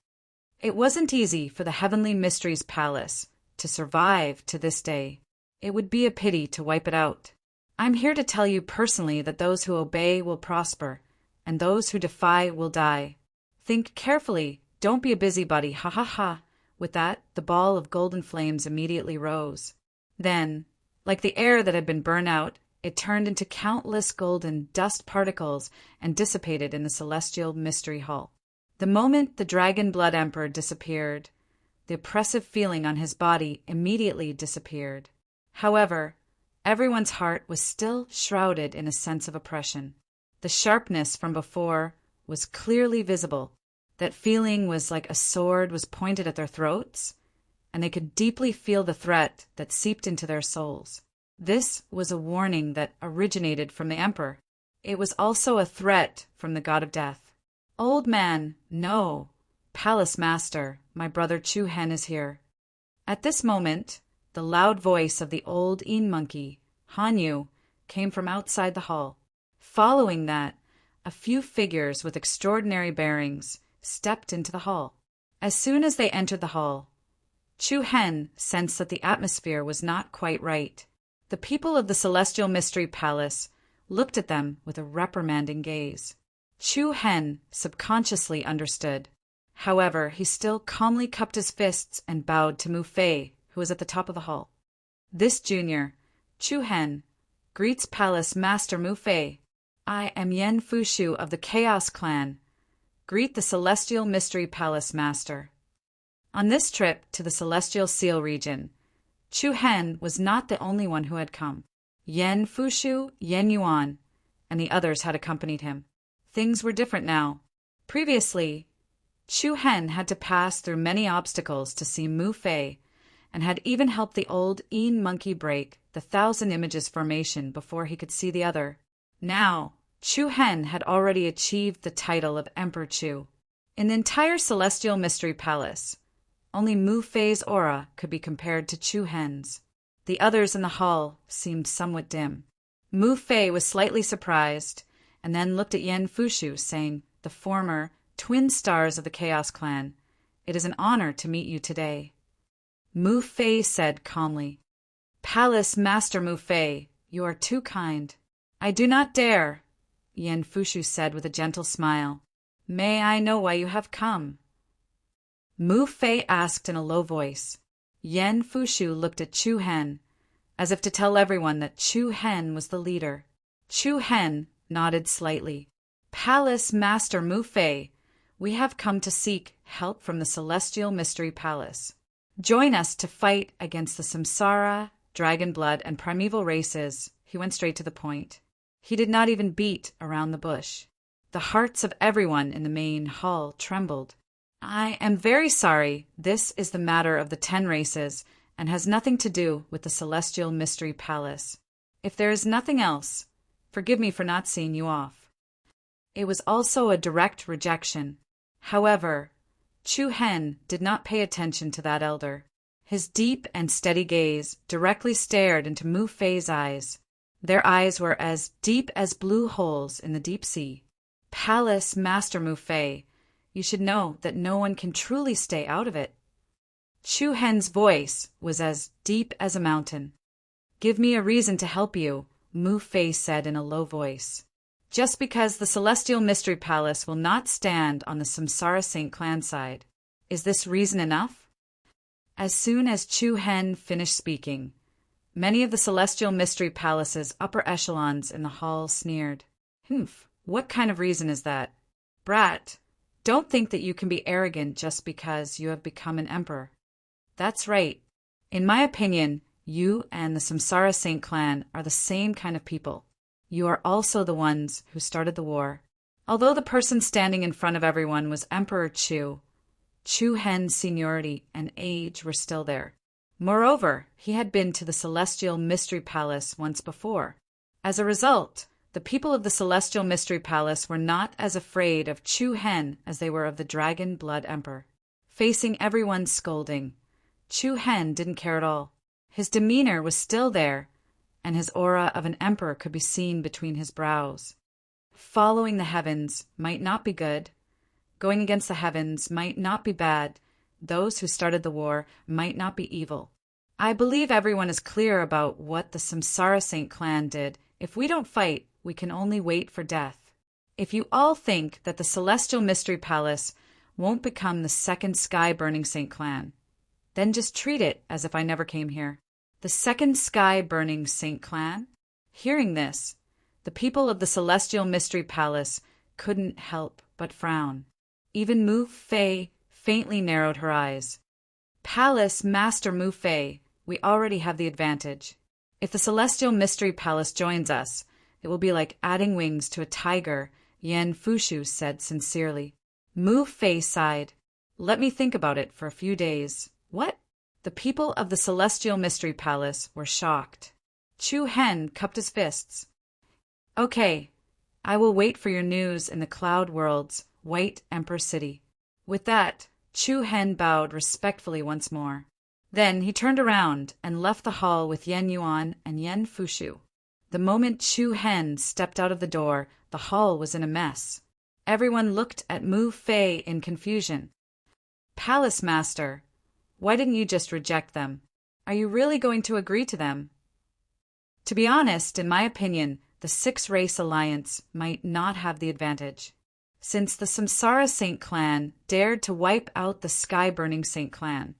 Speaker 1: It wasn't easy for the Heavenly Mysteries Palace to survive to this day. It would be a pity to wipe it out. I'm here to tell you personally that those who obey will prosper, and those who defy will die. Think carefully. Don't be a busybody. Ha ha ha. With that, the ball of golden flames immediately rose. Then, like the air that had been burned out, it turned into countless golden dust particles and dissipated in the Celestial Mystery Hall. The moment the Dragon Blood Emperor disappeared, the oppressive feeling on his body immediately disappeared. However, everyone's heart was still shrouded in a sense of oppression. The sharpness from before was clearly visible. That feeling was like a sword was pointed at their throats, and they could deeply feel the threat that seeped into their souls. This was a warning that originated from the Emperor. It was also a threat from the God of Death. Old man, no. Palace Master, my brother Chu Hen is here. At this moment, the loud voice of the old Yin monkey, Han Yu, came from outside the hall. Following that, a few figures with extraordinary bearings stepped into the hall. As soon as they entered the hall, Chu Hen sensed that the atmosphere was not quite right. The people of the Celestial Mystery Palace looked at them with a reprimanding gaze. Chu Hen subconsciously understood. However, he still calmly cupped his fists and bowed to Mu Fei, who was at the top of the hall. This junior, Chu Hen, greets Palace Master Mu Fei. I am Yen Fushu of the Chaos Clan. Greet the Celestial Mystery Palace Master. On this trip to the Celestial Seal region, Chu Hen was not the only one who had come. Yen Fushu, Yen Yuan, and the others had accompanied him. Things were different now. Previously, Chu Hen had to pass through many obstacles to see Mu Fei, and had even helped the old Een monkey break the 1,000 images formation before he could see the other. Now, Chu Hen had already achieved the title of Emperor Chu. In the entire Celestial Mystery Palace, only Mu Fei's aura could be compared to Chu Hen's. The others in the hall seemed somewhat dim. Mu Fei was slightly surprised, and then looked at Yan Fushu, saying, the former twin stars of the Chaos Clan, "It is an honor to meet you today." Mu Fei said calmly, "Palace Master Mu Fei, you are too kind." "I do not dare," Yan Fushu said with a gentle smile. "May I know why you have come?" Mu Fei asked in a low voice. Yan Fushu looked at Chu Hen, as if to tell everyone that Chu Hen was the leader. Chu Hen nodded slightly. "Palace Master Mu Fei, we have come to seek help from the Celestial Mystery Palace. Join us to fight against the Samsara, Dragon Blood, and Primeval races." He went straight to the point. He did not even beat around the bush. The hearts of everyone in the main hall trembled. "I am very sorry. This is the matter of the 10 races, and has nothing to do with the Celestial Mystery Palace. If there is nothing else, forgive me for not seeing you off." It was also a direct rejection. However, Chu Hen did not pay attention to that elder. His deep and steady gaze directly stared into Mu Fei's eyes. Their eyes were as deep as blue holes in the deep sea. "Palace Master Mu Fei, you should know that no one can truly stay out of it." Chu Hen's voice was as deep as a mountain. "Give me a reason to help you," Mu Fei said in a low voice. "Just because the Celestial Mystery Palace will not stand on the Samsara Saint Clan side. Is this reason enough?" As soon as Chu Hen finished speaking, many of the Celestial Mystery Palace's upper echelons in the hall sneered. "Humph, what kind of reason is that? Brat, don't think that you can be arrogant just because you have become an emperor." "That's right. In my opinion, you and the Samsara Saint Clan are the same kind of people. You are also the ones who started the war." Although the person standing in front of everyone was Emperor Chu, Chu Hen's seniority and age were still there. Moreover, he had been to the Celestial Mystery Palace once before. As a result, the people of the Celestial Mystery Palace were not as afraid of Chu Hen as they were of the Dragon Blood Emperor. Facing everyone's scolding, Chu Hen didn't care at all. His demeanor was still there, and his aura of an emperor could be seen between his brows. Following the heavens might not be good. Going against the heavens might not be bad. Those who started the war might not be evil. I believe everyone is clear about what the Samsara Saint Clan did. If we don't fight, we can only wait for death. If you all think that the Celestial Mystery Palace won't become the second sky-burning Saint Clan, then just treat it as if I never came here. The second sky-burning Saint Clan? Hearing this, the people of the Celestial Mystery Palace couldn't help but frown. Even Mu Fei faintly narrowed her eyes. "Palace Master Mu Fei, we already have the advantage. If the Celestial Mystery Palace joins us, it will be like adding wings to a tiger," Yan Fushu said sincerely. Mu Fei sighed. "Let me think about it for a few days." "What?" The people of the Celestial Mystery Palace were shocked. Chu Hen cupped his fists. "Okay, I will wait for your news in the Cloud World's White Emperor City." With that, Chu Hen bowed respectfully once more. Then he turned around and left the hall with Yan Yuan and Yan Fushu. The moment Chu Hen stepped out of the door, the hall was in a mess. Everyone looked at Mu Fei in confusion. "Palace Master, why didn't you just reject them? Are you really going to agree to them?" To be honest, in my opinion, the 6-race alliance might not have the advantage. Since the Samsara Saint Clan dared to wipe out the sky-burning Saint Clan,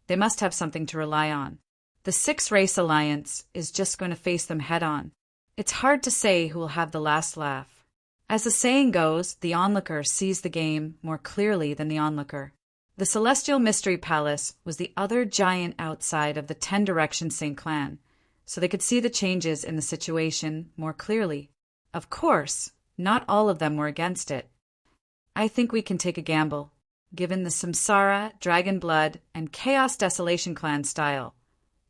Speaker 1: they must have something to rely on. The 6-race alliance is just going to face them head-on. It's hard to say who will have the last laugh. As the saying goes, the onlooker sees the game more clearly than the onlooker. The Celestial Mystery Palace was the other giant outside of the 10 Direction Saint Clan, so they could see the changes in the situation more clearly. Of course, not all of them were against it. I think we can take a gamble. Given the Samsara, Dragon Blood, and Chaos Desolation clan style,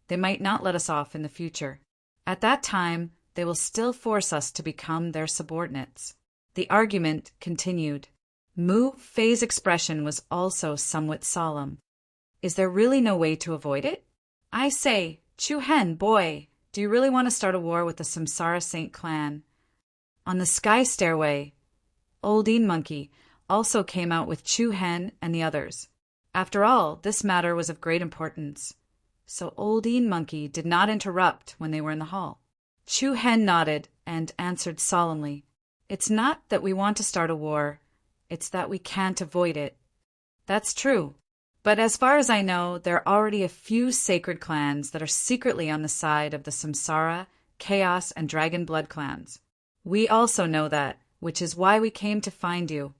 Speaker 1: they might not let us off in the future. At that time, they will still force us to become their subordinates. The argument continued. Mu Fei's expression was also somewhat solemn. Is there really no way to avoid it? I say, Chu Hen, boy, do you really want to start a war with the Samsara Saint clan? On the sky stairway, Old Een Monkey also came out with Chu Hen and the others. After all, this matter was of great importance. So Old Een Monkey did not interrupt when they were in the hall. Chu Hen nodded and answered solemnly, It's not that we want to start a war, it's that we can't avoid it. That's true. But as far as I know, there are already a few sacred clans that are secretly on the side of the Samsara, Chaos, and Dragon Blood clans. We also know that, which is why we came to find you.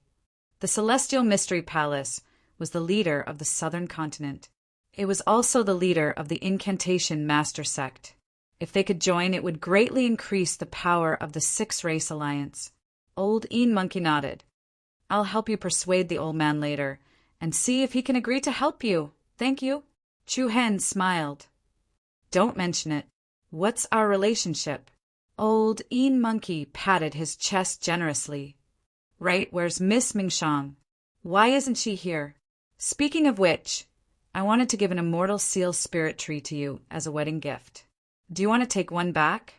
Speaker 1: The Celestial Mystery Palace was the leader of the Southern Continent. It was also the leader of the Incantation Master Sect. If they could join, it would greatly increase the power of the Six-Race Alliance. Old Een Monkey nodded. I'll help you persuade the old man later, and see if he can agree to help you. Thank you. Chu Hen smiled. Don't mention it. What's our relationship? Old Een Monkey patted his chest generously. Right, where's Miss Mingshang? Why isn't she here? Speaking of which, I wanted to give an immortal seal spirit tree to you as a wedding gift. Do you want to take one back?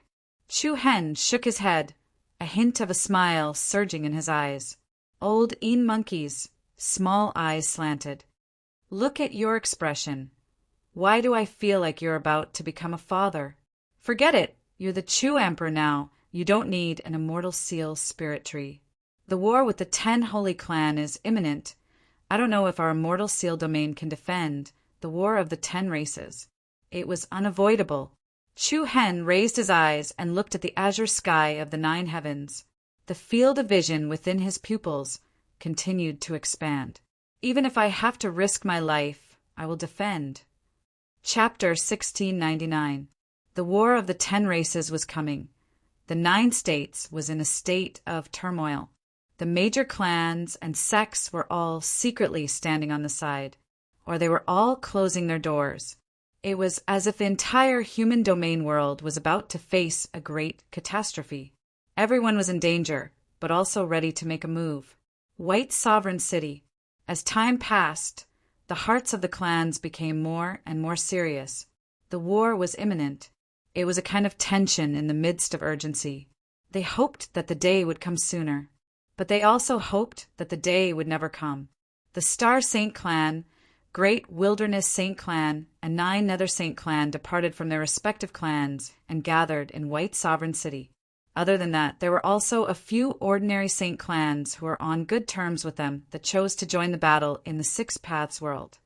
Speaker 1: Chu Hen shook his head, a hint of a smile surging in his eyes. Old Een Monkey's small eyes slanted. Look at your expression. Why do I feel like you're about to become a father? Forget it. You're the Chu Emperor now. You don't need an immortal seal spirit tree. The war with the 10 Holy Clan is imminent. I don't know if our immortal seal domain can defend the war of the 10 races. It was unavoidable. Chu Hen raised his eyes and looked at the azure sky of the 9 heavens. The field of vision within his pupils continued to expand. Even if I have to risk my life, I will defend. Chapter 1699. The War of the 10 Races was coming. The 9 states was in a state of turmoil. The major clans and sects were all secretly standing on the side, or they were all closing their doors. It was as if the entire human domain world was about to face a great catastrophe. Everyone was in danger, but also ready to make a move. White Sovereign City. As time passed, the hearts of the clans became more and more serious. The war was imminent. It was a kind of tension in the midst of urgency. They hoped that the day would come sooner, but they also hoped that the day would never come. The Star Saint clan, Great Wilderness Saint clan, and 9 Nether Saint clan departed from their respective clans and gathered in White Sovereign City. Other than that, there were also a few ordinary Saint clans who were on good terms with them that chose to join the battle in the 6 Paths world.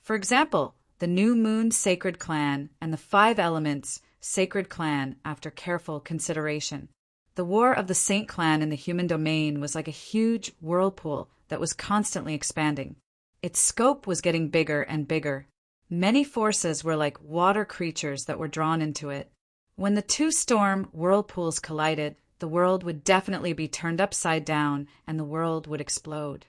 Speaker 1: For example, the New Moon Sacred Clan and the 5 Elements Sacred Clan after careful consideration. The war of the Saint clan in the human domain was like a huge whirlpool that was constantly expanding. Its scope was getting bigger and bigger. Many forces were like water creatures that were drawn into it. When the 2 storm whirlpools collided, the world would definitely be turned upside down and the world would explode.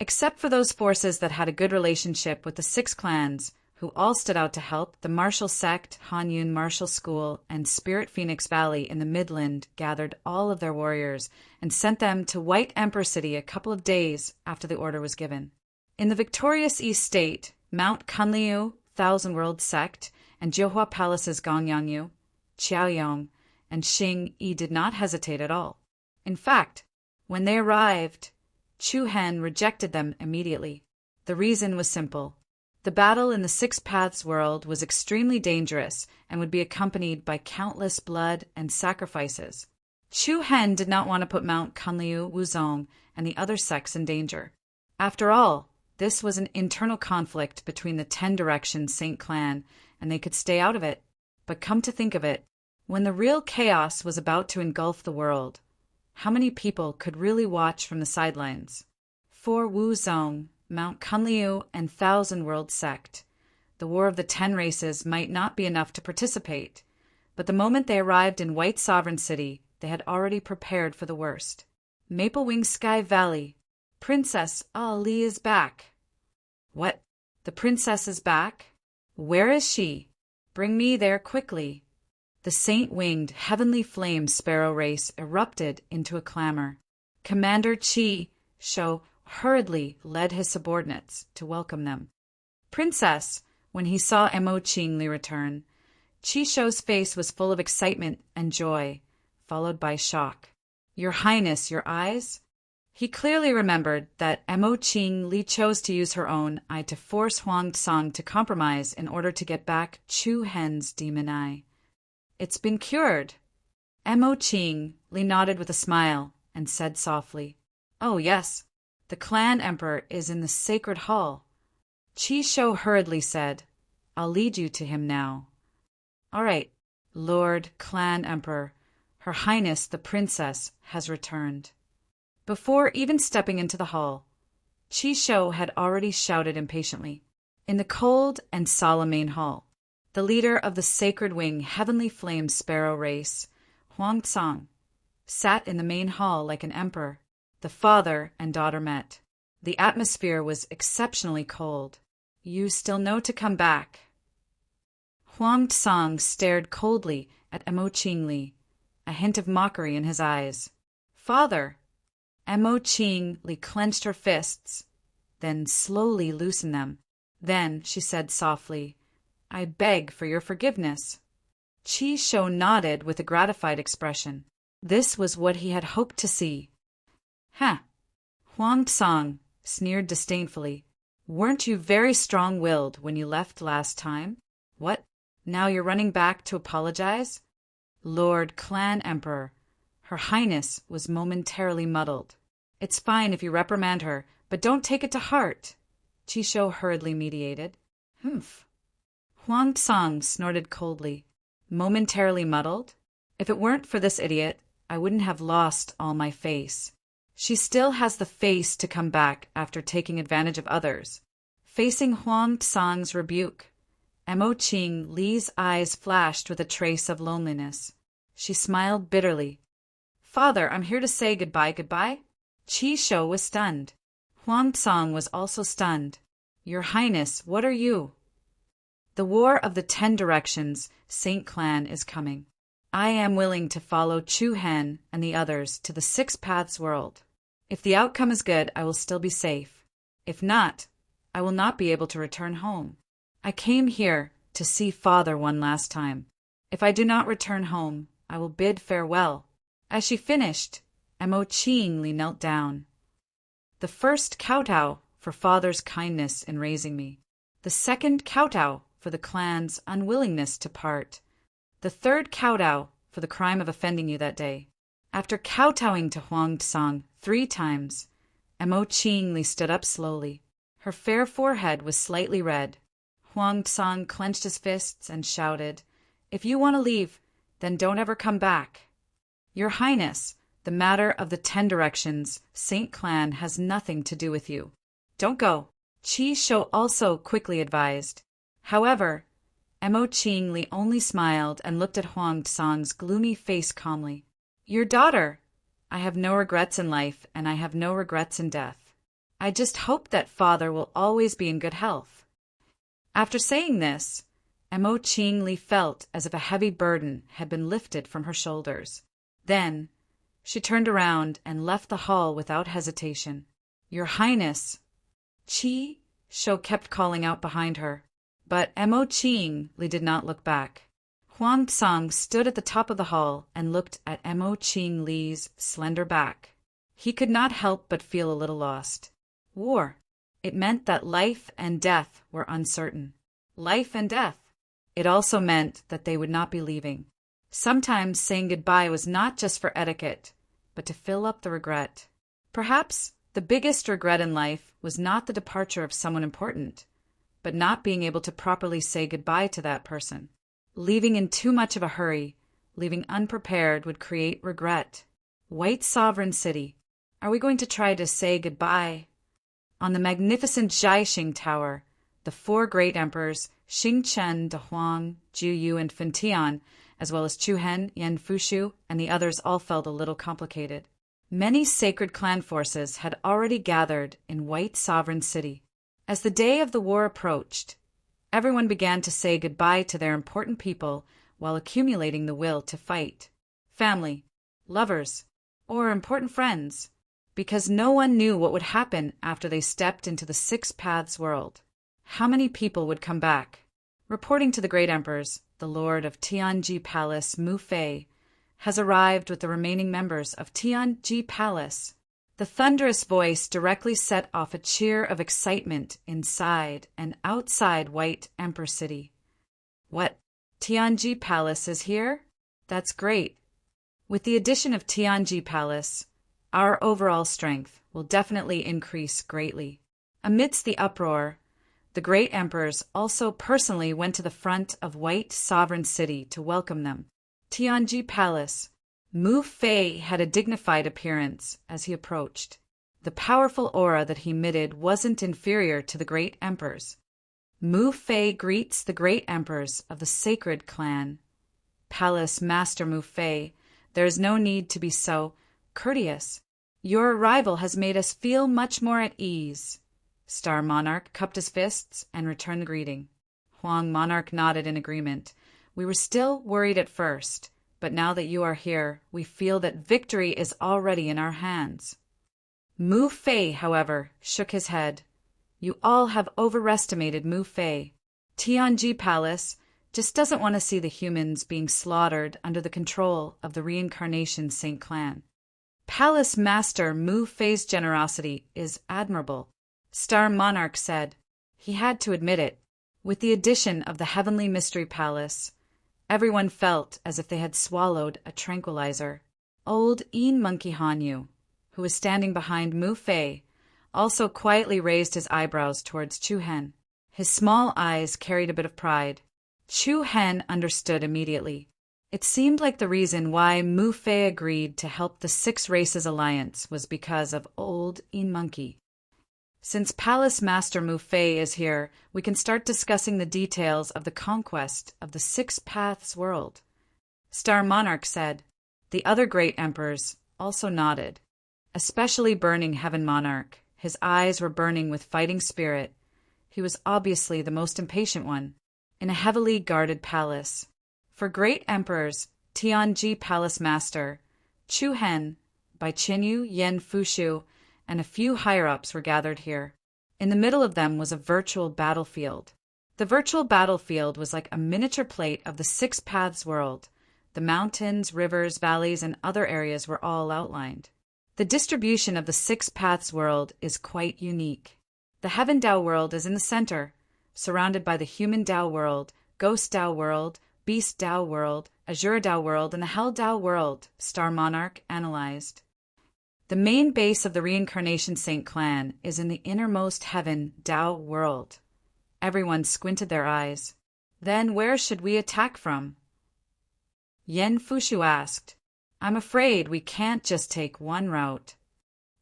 Speaker 1: Except for those forces that had a good relationship with the 6 clans, who all stood out to help, the Martial Sect, Hanyun Martial School, and Spirit Phoenix Valley in the Midland gathered all of their warriors and sent them to White Emperor City a couple of days after the order was given. In the victorious East State, Mount Kunliu, Thousand World Sect, and Jiuhua Palace's Gongyangyu, Qiaoyong, and Xing Yi did not hesitate at all. In fact, when they arrived, Chu Hen rejected them immediately. The reason was simple. The battle in the 6 Paths world was extremely dangerous and would be accompanied by countless blood and sacrifices. Chu Hen did not want to put Mount Kunliu, Wuzong, and the other sects in danger. After all, this was an internal conflict between the 10 Directions Saint Clan, and they could stay out of it. But come to think of it, when the real chaos was about to engulf the world, how many people could really watch from the sidelines? For Wuzong, Mount Kunliu, and Thousand World Sect, the War of the 10 Races might not be enough to participate, but the moment they arrived in White Sovereign City, they had already prepared for the worst. Maple Wing Sky Valley. Princess Ali is back. What? The princess is back? Where is she? Bring me there quickly. The saint-winged heavenly flame sparrow race erupted into a clamor. Commander Chi Shou hurriedly led his subordinates to welcome them. Princess, when he saw Mo Qingli return, Chi Shou's face was full of excitement and joy, followed by shock. Your Highness, your eyes? He clearly remembered that Mo Qingli chose to use her own eye to force Huang Tsang to compromise in order to get back Chu Hen's demon eye. It's been cured. Mo Qingli nodded with a smile and said softly, Oh, yes, the clan emperor is in the sacred hall. Chi Shou hurriedly said, I'll lead you to him now. All right, Lord Clan Emperor, Her Highness the Princess has returned. Before even stepping into the hall, Chi Shou had already shouted impatiently. In the cold and solemn main hall, the leader of the Sacred Wing Heavenly Flame Sparrow race, Huang Tsang, sat in the main hall like an emperor. The father and daughter met. The atmosphere was exceptionally cold. You still know to come back. Huang Tsang stared coldly at Mo Qingli, a hint of mockery in his eyes. Father! Mo Qingli clenched her fists, then slowly loosened them. Then she said softly, I beg for your forgiveness. Chi Shou nodded with a gratified expression. This was what he had hoped to see. Huh! Huang Tsang sneered disdainfully. Weren't you very strong-willed when you left last time? What? Now you're running back to apologize? Lord Clan Emperor, Her Highness was momentarily muddled. It's fine if you reprimand her, but don't take it to heart, Chi Shou hurriedly mediated. Humph. Huang Tsang snorted coldly. Momentarily muddled? If it weren't for this idiot, I wouldn't have lost all my face. She still has the face to come back after taking advantage of others. Facing Huang Tsang's rebuke, Mo Qingli's eyes flashed with a trace of loneliness. She smiled bitterly. Father, I'm here to say goodbye. Chi Shou was stunned. Huang Tsang was also stunned. Your Highness, what are you? The War of the 10 Directions Saint Clan is coming. I am willing to follow Chu Hen and the others to the Six Paths world. If the outcome is good, I will still be safe. If not, I will not be able to return home. I came here to see Father one last time. If I do not return home, I will bid farewell. As she finished, Mo Qingli knelt down. The first kowtow for Father's kindness in raising me. The second kowtow for the clan's unwillingness to part. The third kowtow for the crime of offending you that day. After kowtowing to Huang Tsang 3 times, Mo Qingli stood up slowly. Her fair forehead was slightly red. Huang Tsang clenched his fists and shouted, If you want to leave, then don't ever come back. Your Highness, the matter of the 10 Directions Saint Clan has nothing to do with you. Don't go, Chi Shou also quickly advised. However, Mo Qingli only smiled and looked at Huang Tsang's gloomy face calmly. Your daughter! I have no regrets in life, and I have no regrets in death. I just hope that Father will always be in good health. After saying this, Mo Qingli felt as if a heavy burden had been lifted from her shoulders. Then, she turned around and left the hall without hesitation. Your Highness! Chi Shou kept calling out behind her, but Mo Qingli did not look back. Huang Tsang stood at the top of the hall and looked at Mo Qingli's slender back. He could not help but feel a little lost. War. It meant that life and death were uncertain. Life and death. It also meant that they would not be leaving. Sometimes saying goodbye was not just for etiquette, but to fill up the regret. Perhaps the biggest regret in life was not the departure of someone important, but not being able to properly say goodbye to that person. Leaving in too much of a hurry, leaving unprepared would create regret. White Sovereign City. Are we going to try to say goodbye? On the magnificent Jiaxing Tower, the 4 great emperors, Xingchen, De Huang, Juyu, and Fentian, as well as Chuhen, Yen Fushu, and the others all felt a little complicated. Many sacred clan forces had already gathered in White Sovereign City. As the day of the war approached, everyone began to say goodbye to their important people while accumulating the will to fight. Family, lovers, or important friends, because no one knew what would happen after they stepped into the Six Paths world. How many people would come back? Reporting to the great emperors, the Lord of Tianji Palace, Mu Fei, has arrived with the remaining members of Tianji Palace. The thunderous voice directly set off a cheer of excitement inside and outside White Emperor City. What? Tianji Palace is here? That's great. With the addition of Tianji Palace, our overall strength will definitely increase greatly. Amidst the uproar, the great emperors also personally went to the front of White Sovereign City to welcome them. Tianji Palace. Mu Fei had a dignified appearance as he approached. The powerful aura that he emitted wasn't inferior to the great emperors. Mu Fei greets the great emperors of the sacred clan. Palace Master Mu Fei, there is no need to be so courteous. Your arrival has made us feel much more at ease. Star Monarch cupped his fists and returned the greeting. Huang Monarch nodded in agreement. We were still worried at first, but now that you are here, we feel that victory is already in our hands. Mu Fei, however, shook his head. You all have overestimated Mu Fei. Tianji Palace just doesn't want to see the humans being slaughtered under the control of the Reincarnation Saint Clan. Palace Master Mu Fei's generosity is admirable, Star Monarch said. He had to admit it. With the addition of the Heavenly Mystery Palace, everyone felt as if they had swallowed a tranquilizer. Old Een Monkey Hanyu, who was standing behind Mu Fei, also quietly raised his eyebrows towards Chu Hen. His small eyes carried a bit of pride. Chu Hen understood immediately. It seemed like the reason why Mu Fei agreed to help the Six Races Alliance was because of old Een Monkey. Since Palace Master Mu Fei is here, we can start discussing the details of the conquest of the Six Paths world. Star Monarch said. The other great emperors also nodded, especially Burning Heaven Monarch. His eyes were burning with fighting spirit. He was obviously the most impatient one. In a heavily guarded palace. For great emperors, Tianji Palace Master, Chu Hen, Bai Qinyu, Yen Fushu, and a few higher-ups were gathered here. In the middle of them was a virtual battlefield. The virtual battlefield was like a miniature plate of the Six Paths world. The mountains, rivers, valleys, and other areas were all outlined. The distribution of the Six Paths world is quite unique. The Heaven Dao world is in the center, surrounded by the Human Dao world, Ghost Dao world, Beast Dao world, Azure Dao world, and the Hell Dao world, Star Monarch analyzed. The main base of the Reincarnation Saint Clan is in the innermost Heaven Dao world. Everyone squinted their eyes. Then where should we attack from? Yen Fushu asked. I'm afraid we can't just take one route.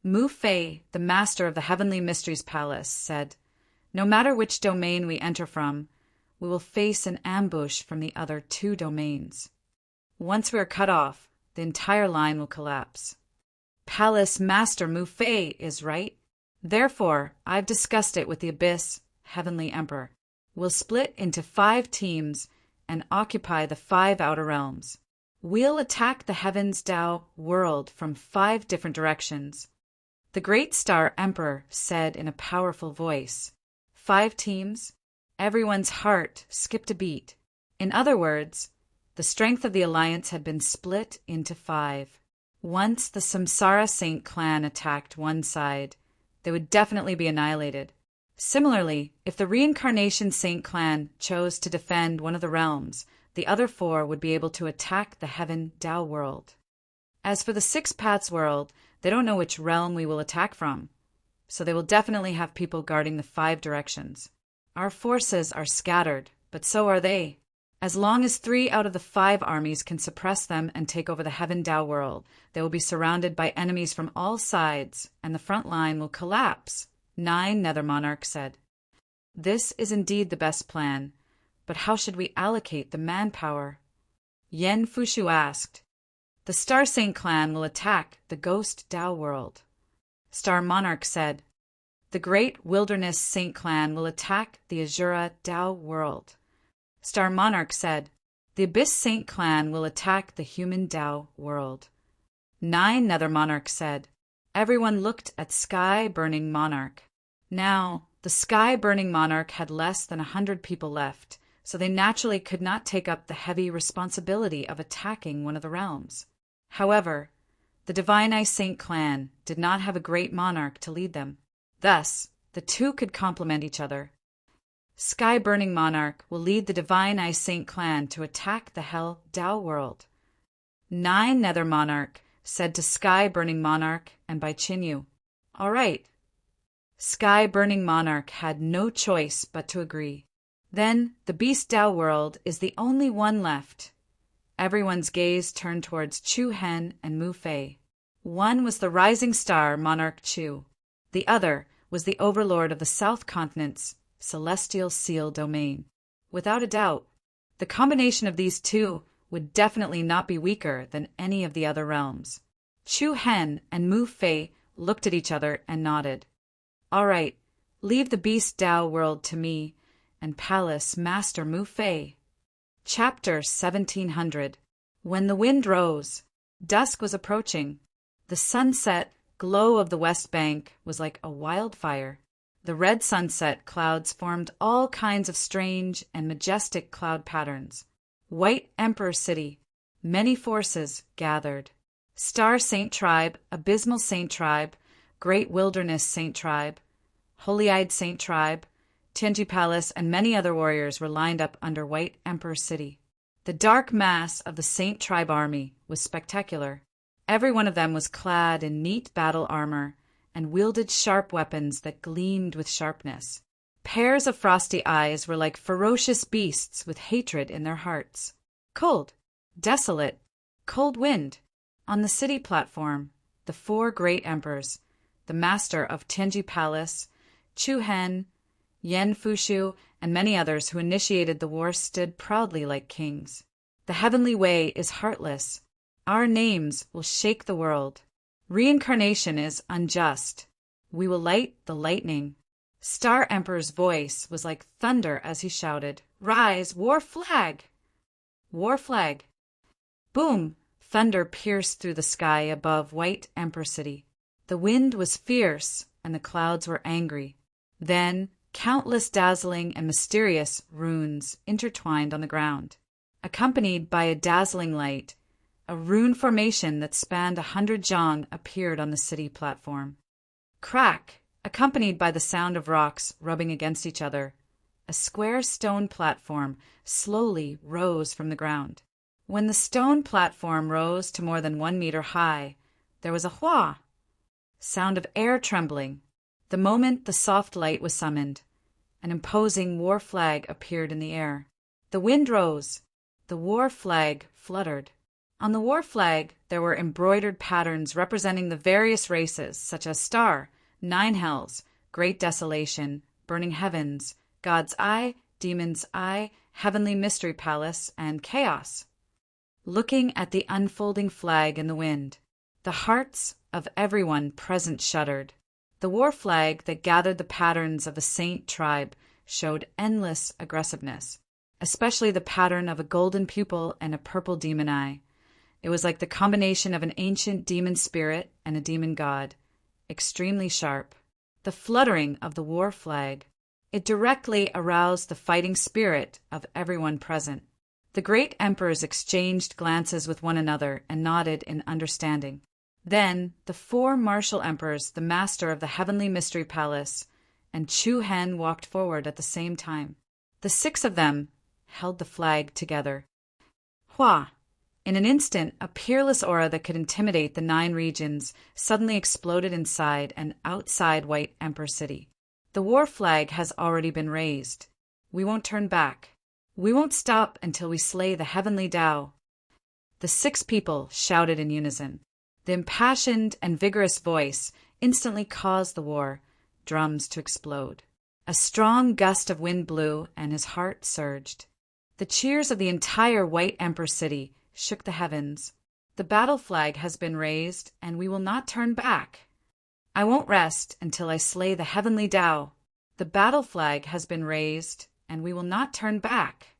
Speaker 1: Mu Fei, the master of the Heavenly Mysteries Palace, said, No matter which domain we enter from, we will face an ambush from the other two domains. Once we are cut off, the entire line will collapse. Palace Master Mu Fei is right. Therefore, I've discussed it with the Abyss Heavenly Emperor. We'll split into 5 teams and occupy the 5 outer realms. We'll attack the Heavens Dao world from 5 different directions. The Great Star Emperor said in a powerful voice. 5 teams? Everyone's heart skipped a beat. In other words, the strength of the alliance had been split into 5. Once the Samsara Saint Clan attacked one side, they would definitely be annihilated. Similarly, if the Reincarnation Saint Clan chose to defend one of the realms, the other 4 would be able to attack the Heaven Dao world. As for the Six Paths world, they don't know which realm we will attack from, so they will definitely have people guarding the 5 directions. Our forces are scattered, but so are they. As long as 3 out of the 5 armies can suppress them and take over the Heaven Dao world, they will be surrounded by enemies from all sides, and the front line will collapse, 9 Nether Monarch said. This is indeed the best plan, but how should we allocate the manpower? Yen Fushu asked. The Star Saint clan will attack the Ghost Dao world. Star Monarch said. The Great Wilderness Saint clan will attack the Azura Dao world. Star Monarch said. The Abyss Saint clan will attack the Human Dao world. 9 Nether Monarch said. Everyone looked at Sky Burning Monarch. Now, the Sky Burning Monarch had less than 100 people left, so they naturally could not take up the heavy responsibility of attacking one of the realms. However, the Divine Eye Saint clan did not have a great monarch to lead them. Thus, the two could complement each other. Sky Burning Monarch will lead the Divine Eye Saint clan to attack the Hell Dao world. 9 Nether Monarch said to Sky Burning Monarch and by Chinyu, All right. Sky Burning Monarch had no choice but to agree. Then the Beast Dao world is the only one left. Everyone's gaze turned towards Chu Hen and Mu Fei. One was the rising star Monarch Chu. The other was the overlord of the South Continent's celestial seal domain. Without a doubt, the combination of these two would definitely not be weaker than any of the other realms. Chu Hen and Mu Fei looked at each other and nodded. All right, leave the Beast Dao world to me and Palace Master Mu Fei. Chapter 1700. When the wind rose, dusk was approaching. The sunset glow of the West Bank was like a wildfire. The red sunset clouds formed all kinds of strange and majestic cloud patterns. White Emperor City, many forces gathered. Star Saint Tribe, Abysmal Saint Tribe, Great Wilderness Saint Tribe, Holy-Eyed Saint Tribe, Tianji Palace, and many other warriors were lined up under White Emperor City. The dark mass of the Saint Tribe army was spectacular. Every one of them was clad in neat battle armor and wielded sharp weapons that gleamed with sharpness. Pairs of frosty eyes were like ferocious beasts with hatred in their hearts. Cold, desolate, cold wind. On the city platform, the 4 great emperors, the master of Tianji Palace, Chu Hen, Yen Fushu, and many others who initiated the war stood proudly like kings. The heavenly way is heartless. Our names will shake the world. Reincarnation is unjust. We will light the lightning. Star Emperor's voice was like thunder as he shouted, Rise, war flag! War flag! Boom! Thunder pierced through the sky above White Emperor City. The wind was fierce and the clouds were angry. Then, countless dazzling and mysterious runes intertwined on the ground. Accompanied by a dazzling light, a rune formation that spanned 100 zhang appeared on the city platform. Crack, accompanied by the sound of rocks rubbing against each other, a square stone platform slowly rose from the ground. When the stone platform rose to more than 1 meter high, there was a hua, sound of air trembling. The moment the soft light was summoned, an imposing war flag appeared in the air. The wind rose. The war flag fluttered. On the war flag, there were embroidered patterns representing the various races, such as Star, 9 Hells, Great Desolation, Burning Heavens, God's Eye, Demon's Eye, Heavenly Mystery Palace, and Chaos. Looking at the unfolding flag in the wind, the hearts of everyone present shuddered. The war flag that gathered the patterns of the Saint tribe showed endless aggressiveness, especially the pattern of a golden pupil and a purple demon eye. It was like the combination of an ancient demon spirit and a demon god, extremely sharp. The fluttering of the war flag, it directly aroused the fighting spirit of everyone present. The great emperors exchanged glances with one another and nodded in understanding. Then the 4 martial emperors, the master of the Heavenly Mystery Palace, and Chu Hen walked forward at the same time. The 6 of them held the flag together. Hua! In an instant, a peerless aura that could intimidate the 9 regions suddenly exploded inside and outside White Emperor City. The war flag has already been raised. We won't turn back. We won't stop until we slay the Heavenly Dao. The 6 people shouted in unison. The impassioned and vigorous voice instantly caused the war drums to explode. A strong gust of wind blew, and his heart surged. The cheers of the entire White Emperor City shook the heavens. The battle flag has been raised, and we will not turn back. I won't rest until I slay the heavenly Tao. The battle flag has been raised, and we will not turn back.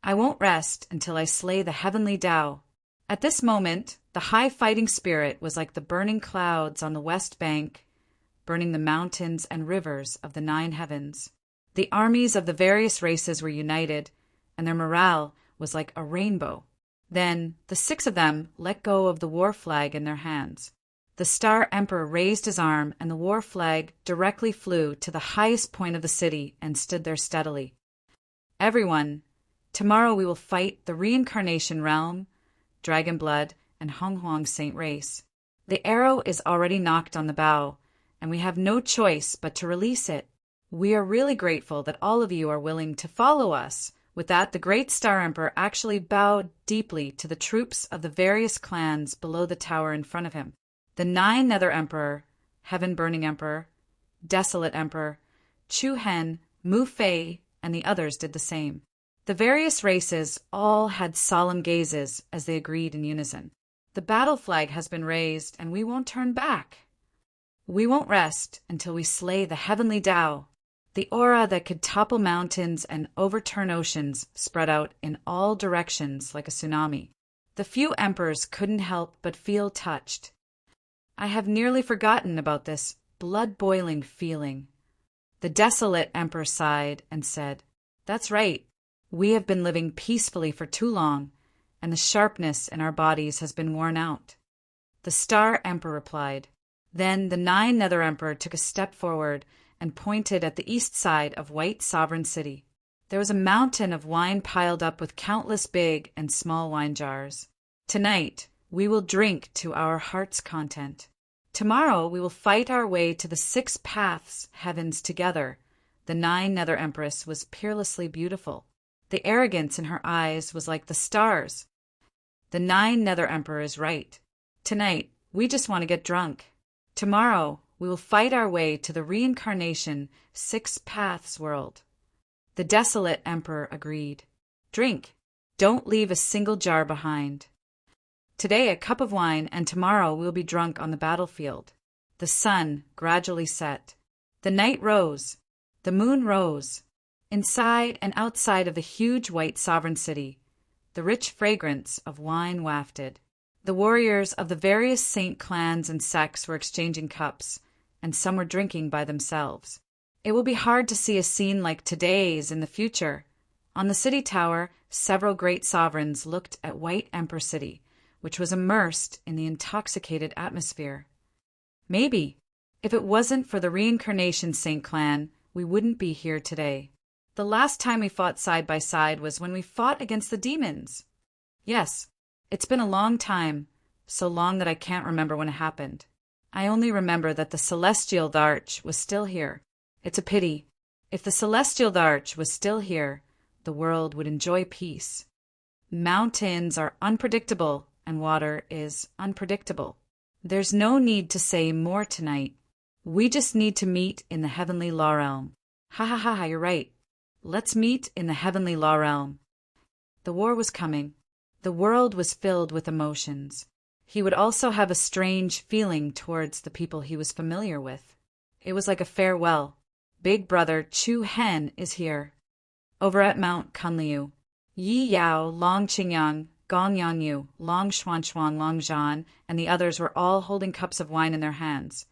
Speaker 1: I won't rest until I slay the heavenly Tao. At this moment, the high fighting spirit was like the burning clouds on the west bank, burning the mountains and rivers of the 9 heavens. The armies of the various races were united, and their morale was like a rainbow. Then the 6 of them let go of the war flag in their hands. The Star Emperor raised his arm, and the war flag directly flew to the highest point of the city and stood there steadily. Everyone, tomorrow we will fight the Reincarnation Realm, Dragon Blood, and Hong Huang Saint Race. The arrow is already knocked on the bow, and we have no choice but to release it. We are really grateful that all of you are willing to follow us. With that, the great Star Emperor actually bowed deeply to the troops of the various clans below the tower in front of him. The 9 Nether Emperor, Heaven-Burning Emperor, Desolate Emperor, Chu Hen, Mu Fei, and the others did the same. The various races all had solemn gazes as they agreed in unison. The battle flag has been raised, and we won't turn back. We won't rest until we slay the heavenly Tao. The aura that could topple mountains and overturn oceans spread out in all directions like a tsunami. The few emperors couldn't help but feel touched. I have nearly forgotten about this blood-boiling feeling. The Desolate Emperor sighed and said, "That's right. We have been living peacefully for too long, and the sharpness in our bodies has been worn out." The Star Emperor replied. Then the 9 Nether Emperor took a step forward and pointed at the east side of White Sovereign City. There was a mountain of wine piled up with countless big and small wine jars. Tonight, we will drink to our heart's content. Tomorrow, we will fight our way to the 6 paths heavens together. The 9 Nether Empress was peerlessly beautiful. The arrogance in her eyes was like the stars. The 9 Nether Emperor is right. Tonight, we just want to get drunk. Tomorrow, we will fight our way to the reincarnation 6 paths world. The Desolate Emperor agreed. Drink. Don't leave a single jar behind. Today a cup of wine, and tomorrow we'll be drunk on the battlefield. The sun gradually set. The night rose. The moon rose. Inside and outside of the huge white sovereign city, the rich fragrance of wine wafted. The warriors of the various saint clans and sects were exchanging cups, and some were drinking by themselves. It will be hard to see a scene like today's in the future. On the city tower, several great sovereigns looked at White Emperor City, which was immersed in the intoxicated atmosphere. Maybe, if it wasn't for the Reincarnation Saint clan, we wouldn't be here today. The last time we fought side by side was when we fought against the demons. Yes, it's been a long time, so long that I can't remember when it happened. I only remember that the Celestial Arch was still here. It's a pity. If the Celestial Arch was still here, the world would enjoy peace. Mountains are unpredictable, and water is unpredictable. There's no need to say more tonight. We just need to meet in the heavenly law realm. Ha ha ha, you're right. Let's meet in the heavenly law realm. The war was coming. The world was filled with emotions. He would also have a strange feeling towards the people he was familiar with. It was like a farewell. Big brother Chu Hen is here. Over at Mount Kunliu, Yi Yao, Long Qingyang, Gong Yangyu, Long Xuanchuan, Long Zhan, and the others were all holding cups of wine in their hands,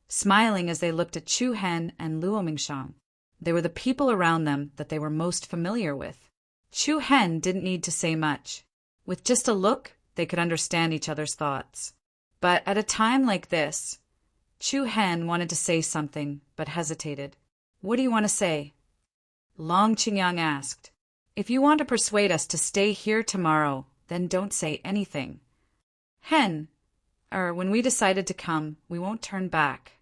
Speaker 1: smiling as they looked at Chu Hen and Luo Mingshang. They were the people around them that they were most familiar with. Chu Hen didn't need to say much. With just a look, they could understand each other's thoughts. But at a time like this, Chu Hen wanted to say something, but hesitated. What do you want to say? Long Qingyang asked. If you want to persuade us to stay here tomorrow, then don't say anything. Hen, when we decided to come, we won't turn back.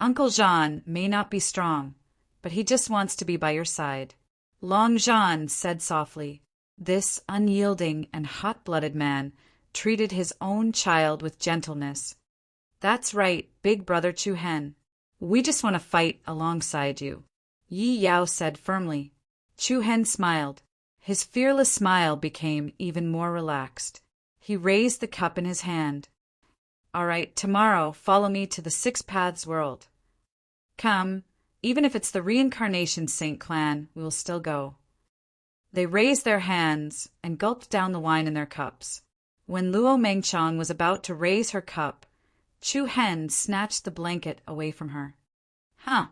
Speaker 1: Uncle Jean may not be strong, but he just wants to be by your side. Long Jean said softly. This unyielding and hot-blooded man treated his own child with gentleness. That's right, big brother Chu Hen. We just want to fight alongside you. Yi Yao said firmly. Chu Hen smiled. His fearless smile became even more relaxed. He raised the cup in his hand. All right, tomorrow follow me to the Six Paths world. Come, even if it's the reincarnation Saint Clan, we will still go. They raised their hands and gulped down the wine in their cups. When Luo Mengchong was about to raise her cup, Chu Hen snatched the blanket away from her. Huh!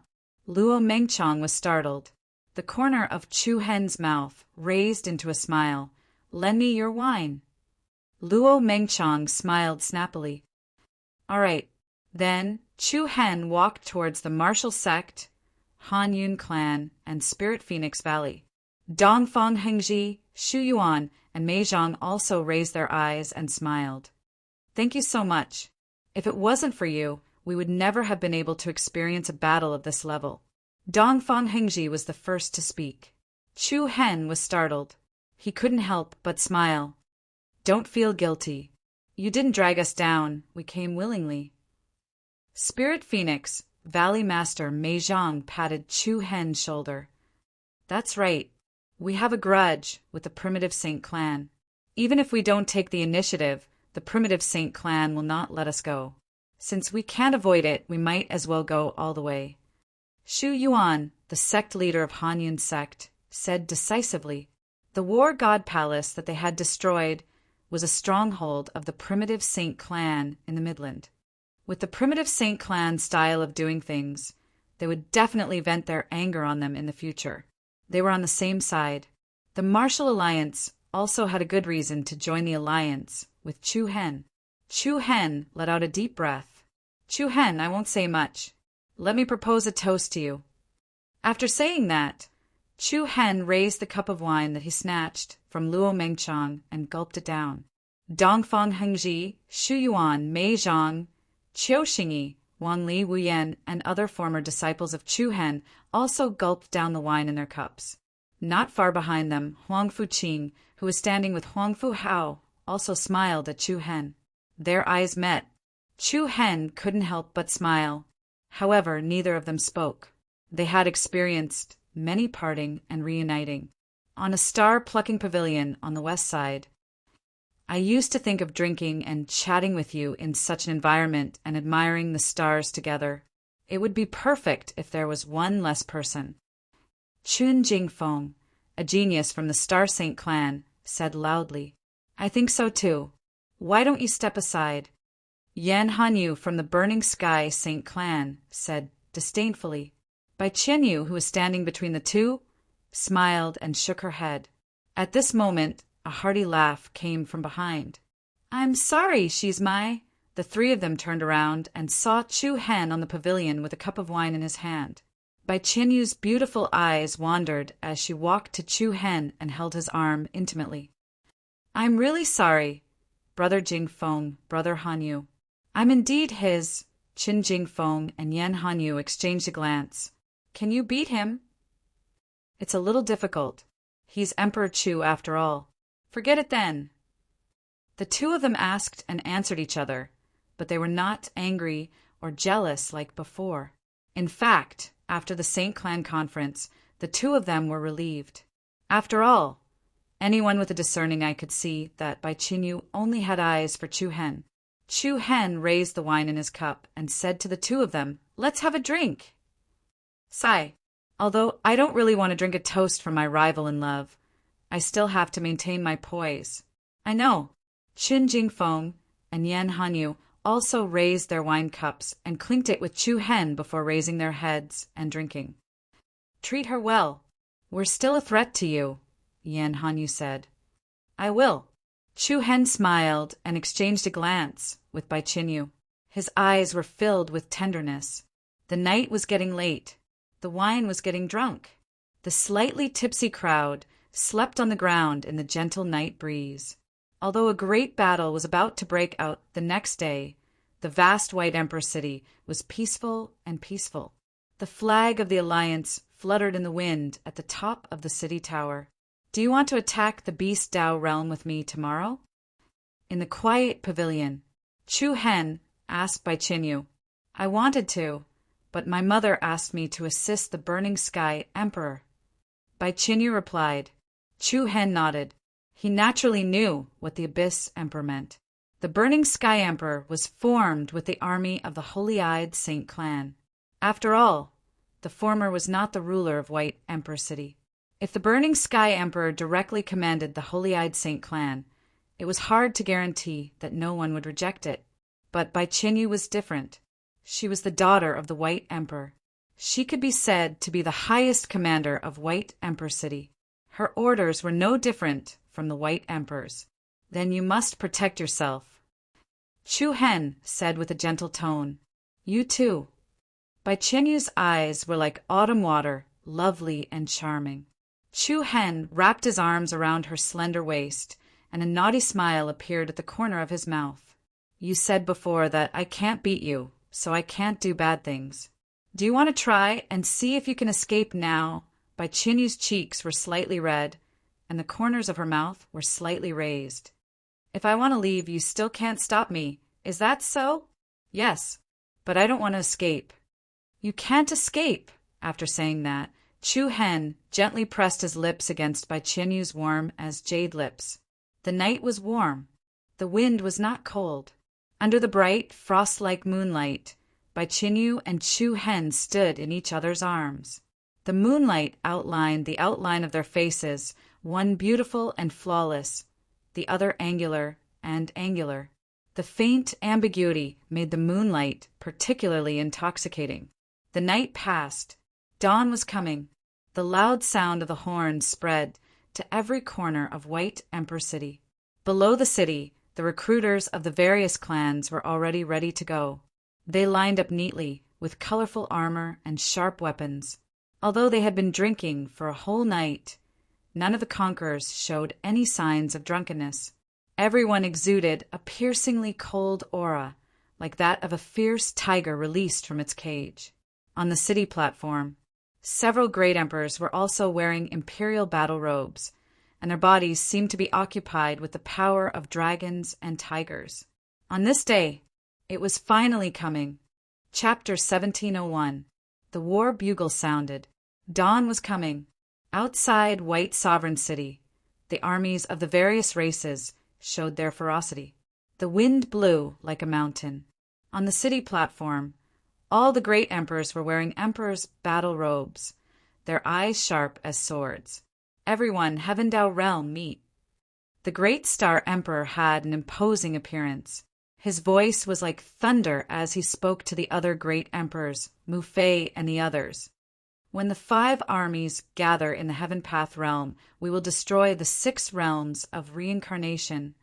Speaker 1: Luo Mengchong was startled. The corner of Chu Hen's mouth raised into a smile. Lend me your wine. Luo Mengchong smiled snappily. All right. Then Chu Hen walked towards the martial sect, Han Yun clan, and Spirit Phoenix Valley. Dongfang Hengji, Shu Yuan, and Mei Zhang also raised their eyes and smiled. Thank you so much. If it wasn't for you, we would never have been able to experience a battle of this level. Dongfang Hengji was the first to speak. Chu Hen was startled. He couldn't help but smile. Don't feel guilty. You didn't drag us down. We came willingly. Spirit Phoenix, Valley Master Mei Zhang patted Chu Hen's shoulder. That's right. We have a grudge with the Primitive Saint Clan. Even if we don't take the initiative, the Primitive Saint Clan will not let us go. Since we can't avoid it, we might as well go all the way. Shu Yuan, the sect leader of Han Yun sect, said decisively. The war god palace that they had destroyed was a stronghold of the Primitive Saint Clan in the Midland. With the Primitive Saint Clan style of doing things, they would definitely vent their anger on them in the future. They were on the same side. The Martial Alliance also had a good reason to join the alliance with Chu Hen. Chu Hen let out a deep breath. Chu Hen, I won't say much. Let me propose a toast to you. After saying that, Chu Hen raised the cup of wine that he snatched from Luo Mengchong and gulped it down. Dongfang Hengji, Shu Yuan, Mei Zhang, Qiu Xingyi, Wang Li Wuyan, and other former disciples of Chu Hen also gulped down the wine in their cups. Not far behind them, Huang Fuqing, who was standing with Huang Fu Hao, also smiled at Chu Hen. Their eyes met. Chu Hen couldn't help but smile. However, neither of them spoke. They had experienced many parting and reuniting. On a star-plucking pavilion on the west side, I used to think of drinking and chatting with you in such an environment and admiring the stars together. It would be perfect if there was one less person. Chun Jingfeng, a genius from the Star Saint Clan, said loudly. I think so too. Why don't you step aside? Yan Hanyu from the Burning Sky Saint Clan said disdainfully. Bai Qianyu, who was standing between the two, smiled and shook her head. At this moment, a hearty laugh came from behind. I'm sorry, she's my... The three of them turned around and saw Chu Hen on the pavilion with a cup of wine in his hand. Bai Qianyu's beautiful eyes wandered as she walked to Chu Hen and held his arm intimately. I'm really sorry, Brother Jingfeng, Brother Hanyu. I'm indeed his... Qin Jingfeng and Yan Hanyu exchanged a glance. Can you beat him? It's a little difficult. He's Emperor Chu after all. Forget it then. The two of them asked and answered each other, but they were not angry or jealous like before. In fact, after the Saint Clan conference, the two of them were relieved. After all, anyone with a discerning eye could see that Bai Qinyu only had eyes for Chu Hen. Chu Hen raised the wine in his cup and said to the two of them, Let's have a drink. Sigh. Although I don't really want to drink a toast for my rival in love, I still have to maintain my poise. I know. Qin Jingfeng and Yan Hanyu also raised their wine cups and clinked it with Chu Hen before raising their heads and drinking. Treat her well. We're still a threat to you, Yan Hanyu said. I will. Chu Hen smiled and exchanged a glance with Bai Qinyu. His eyes were filled with tenderness. The night was getting late. The wine was getting drunk. The slightly tipsy crowd slept on the ground in the gentle night breeze. Although a great battle was about to break out the next day, the vast white Emperor city was peaceful and peaceful. The flag of the Alliance fluttered in the wind at the top of the city tower. Do you want to attack the Beast Dao realm with me tomorrow? In the quiet pavilion, Chu Hen asked Bai Qinyu. I wanted to, but my mother asked me to assist the Burning Sky Emperor. Bai Qinyu replied. Chu Hen nodded. He naturally knew what the Abyss Emperor meant. The Burning Sky Emperor was formed with the army of the Holy-Eyed Saint clan. After all, the former was not the ruler of White Emperor City. If the Burning Sky Emperor directly commanded the Holy-Eyed Saint clan, it was hard to guarantee that no one would reject it. But Bai Qinyu was different. She was the daughter of the White Emperor. She could be said to be the highest commander of White Emperor City. Her orders were no different from the White Emperor's. Then you must protect yourself. Chu Hen said with a gentle tone, "You too." Bai Qinyu's eyes were like autumn water, lovely and charming. Chu Hen wrapped his arms around her slender waist, and a naughty smile appeared at the corner of his mouth. "You said before that I can't beat you, so I can't do bad things. Do you want to try and see if you can escape now?" Bai Qinyu's cheeks were slightly red, and the corners of her mouth were slightly raised. "If I want to leave, you still can't stop me. Is that so?" "Yes, but I don't want to escape." "You can't escape." After saying that, Chu Hen gently pressed his lips against Bai Qinyu's warm as jade lips. The night was warm. The wind was not cold. Under the bright, frost-like moonlight, Bai Qinyu and Chu Hen stood in each other's arms. The moonlight outlined the outline of their faces, one beautiful and flawless, the other angular and angular. The faint ambiguity made the moonlight particularly intoxicating. The night passed. Dawn was coming. The loud sound of the horns spread to every corner of White Emperor City. Below the city, the recruiters of the various clans were already ready to go. They lined up neatly, with colorful armor and sharp weapons. Although they had been drinking for a whole night, none of the conquerors showed any signs of drunkenness. Everyone exuded a piercingly cold aura, like that of a fierce tiger released from its cage. On the city platform, several great emperors were also wearing imperial battle robes, and their bodies seemed to be occupied with the power of dragons and tigers. On this day, it was finally coming. Chapter 1701. The war bugle sounded. Dawn was coming. Outside White Sovereign City, the armies of the various races showed their ferocity. The wind blew like a mountain. On the city platform, all the great emperors were wearing emperor's battle robes, their eyes sharp as swords. Everyone Heavendao realm meet. The great star emperor had an imposing appearance. His voice was like thunder as he spoke to the other great emperors, Mu Fei and the others. "When the 5 armies gather in the Heaven Path realm, we will destroy the 6 realms of reincarnation."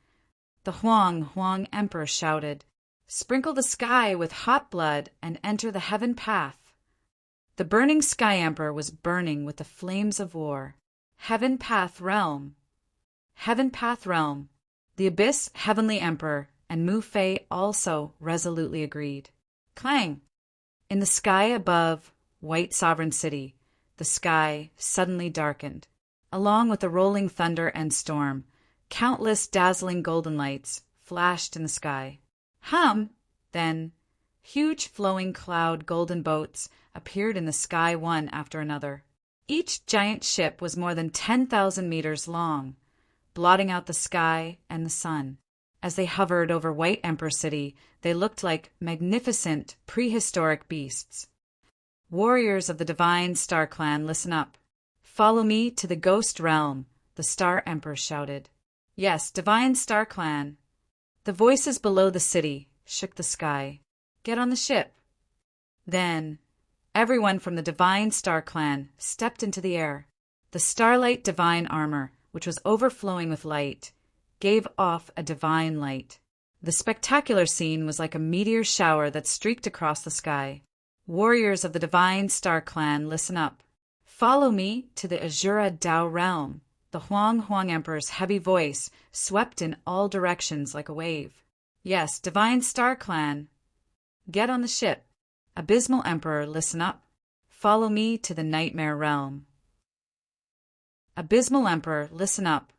Speaker 1: The Huang Emperor shouted, "Sprinkle the sky with hot blood and enter the Heaven Path." The Burning Sky Emperor was burning with the flames of war. Heaven Path realm. Heaven Path realm. The Abyss Heavenly Emperor and Mu Fei also resolutely agreed. Clang! In the sky above White Sovereign City, the sky suddenly darkened. Along with the rolling thunder and storm, countless dazzling golden lights flashed in the sky. Then, huge flowing cloud golden boats appeared in the sky one after another. Each giant ship was more than 10,000 meters long, blotting out the sky and the sun. As they hovered over White Emperor City, they looked like magnificent prehistoric beasts. "Warriors of the Divine Star Clan, listen up. Follow me to the Ghost Realm," the Star Emperor shouted. "Yes, Divine Star Clan." The voices below the city shook the sky. "Get on the ship." Then, everyone from the Divine Star Clan stepped into the air. The Starlight Divine Armor, which was overflowing with light, gave off a divine light. The spectacular scene was like a meteor shower that streaked across the sky. "Warriors of the Divine Star Clan, listen up. Follow me to the Azura Dao realm." The Huang Emperor's heavy voice swept in all directions like a wave. "Yes, Divine Star Clan. Get on the ship. Abysmal Emperor, listen up. Follow me to the Nightmare realm." Abysmal Emperor, listen up.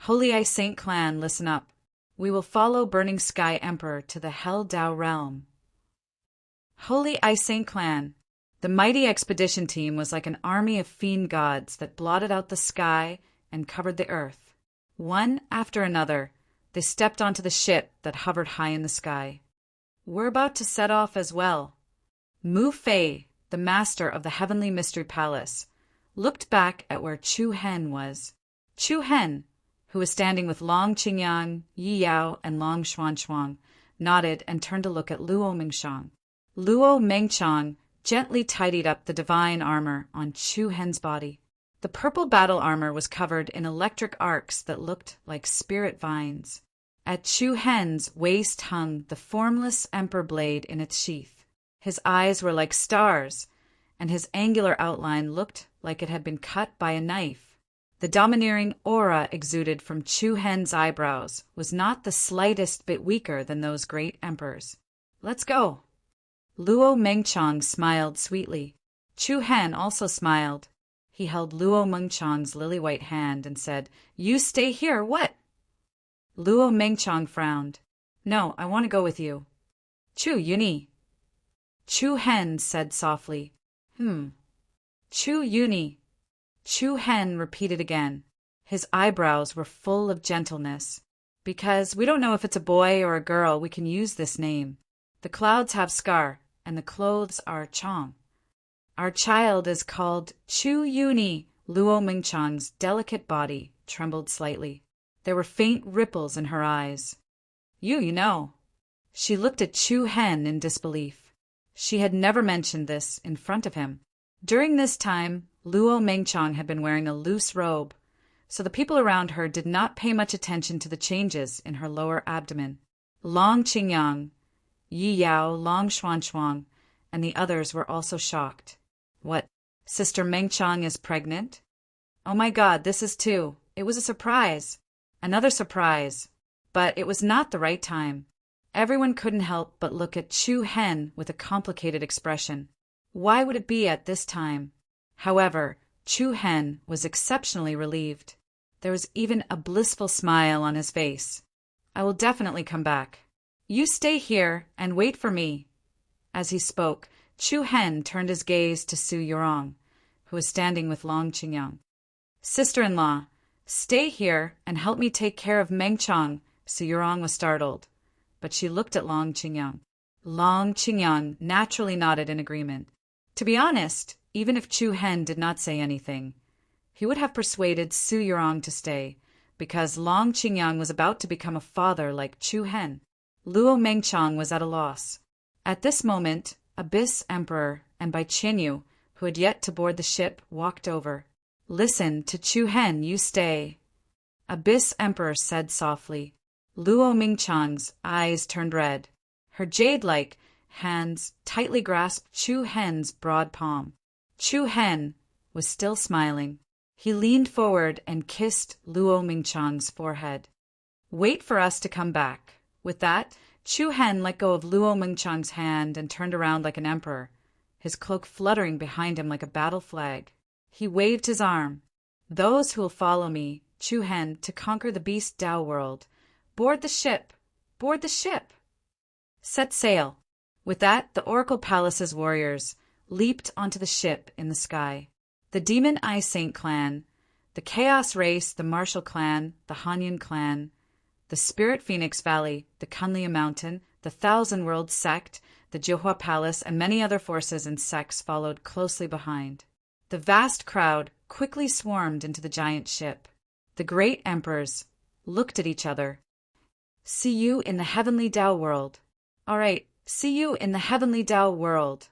Speaker 1: Holy Eye Saint Clan, listen up. We will follow Burning Sky Emperor to the Hell Dao realm. Holy Eye Saint Clan. The mighty expedition team was like an army of fiend gods that blotted out the sky and covered the earth. One after another, they stepped onto the ship that hovered high in the sky. "We're about to set off as well." Mu Fei, the master of the Heavenly Mystery Palace, looked back at where Chu Hen was. Chu Hen, who was standing with Long Qingyang, Yi Yao, and Long Xuanchuang, nodded and turned to look at Luo Mengshang. Luo Mengchang gently tidied up the divine armor on Chu Hen's body. The purple battle armor was covered in electric arcs that looked like spirit vines. At Chu Hen's waist hung the formless emperor blade in its sheath. His eyes were like stars, and his angular outline looked like it had been cut by a knife. The domineering aura exuded from Chu Hen's eyebrows was not the slightest bit weaker than those great emperors. "Let's go." Luo Mengchang smiled sweetly. Chu Hen also smiled. He held Luo Mengchang's lily-white hand and said, "You stay here, what?" Luo Mengchang frowned. "No, I want to go with you." "Chu Yuni." Chu Hen said softly, Chu Yuni." Chu Hen repeated again. His eyebrows were full of gentleness. "Because we don't know if it's a boy or a girl, we can use this name. The clouds have Scar, and the clothes are Chong. Our child is called Chu Yuni." Luo Mengchang's delicate body trembled slightly. There were faint ripples in her eyes. You know." She looked at Chu Hen in disbelief. She had never mentioned this in front of him. During this time, Luo Mengchang had been wearing a loose robe, so the people around her did not pay much attention to the changes in her lower abdomen. Long Qingyang, Yi Yao, Long Xuanchuang, and the others were also shocked. "What, Sister Mengchang is pregnant? Oh my God, this is too. It was a surprise. Another surprise. But it was not the right time." Everyone couldn't help but look at Chu Hen with a complicated expression. Why would it be at this time? However, Chu Hen was exceptionally relieved. There was even a blissful smile on his face. "I will definitely come back. You stay here and wait for me." As he spoke, Chu Hen turned his gaze to Su Yurong, who was standing with Long Qingyang. "Sister-in-law, stay here and help me take care of Mengchang." Su Yurong was startled, but she looked at Long Qingyang. Long Qingyang naturally nodded in agreement. To be honest, even if Chu Hen did not say anything, he would have persuaded Su Yurong to stay, because Long Qingyang was about to become a father like Chu Hen. Luo Mengchang was at a loss. At this moment, Abyss Emperor and Bai Chenyu, who had yet to board the ship, walked over. "Listen to Chu Hen, you stay," Abyss Emperor said softly. Luo Mengchang's eyes turned red. Her jade-like hands tightly grasped Chu Hen's broad palm. Chu Hen was still smiling. He leaned forward and kissed Luo Mengchang's forehead. "Wait for us to come back." With that, Chu Hen let go of Luo Mengchang's hand and turned around like an emperor, his cloak fluttering behind him like a battle flag. He waved his arm. "Those who will follow me, Chu Hen, to conquer the beast Tao world, board the ship! Board the ship! Set sail!" With that, the Oracle Palace's warriors leaped onto the ship in the sky. The Demon Eye Saint clan, the Chaos Race, the Martial clan, the Hanyan clan, the Spirit Phoenix Valley, the Kunlia Mountain, the Thousand Worlds sect, the Johua Palace, and many other forces and sects followed closely behind. The vast crowd quickly swarmed into the giant ship. The great emperors looked at each other. "See you in the heavenly Tao world." "All right, see you in the heavenly Tao world."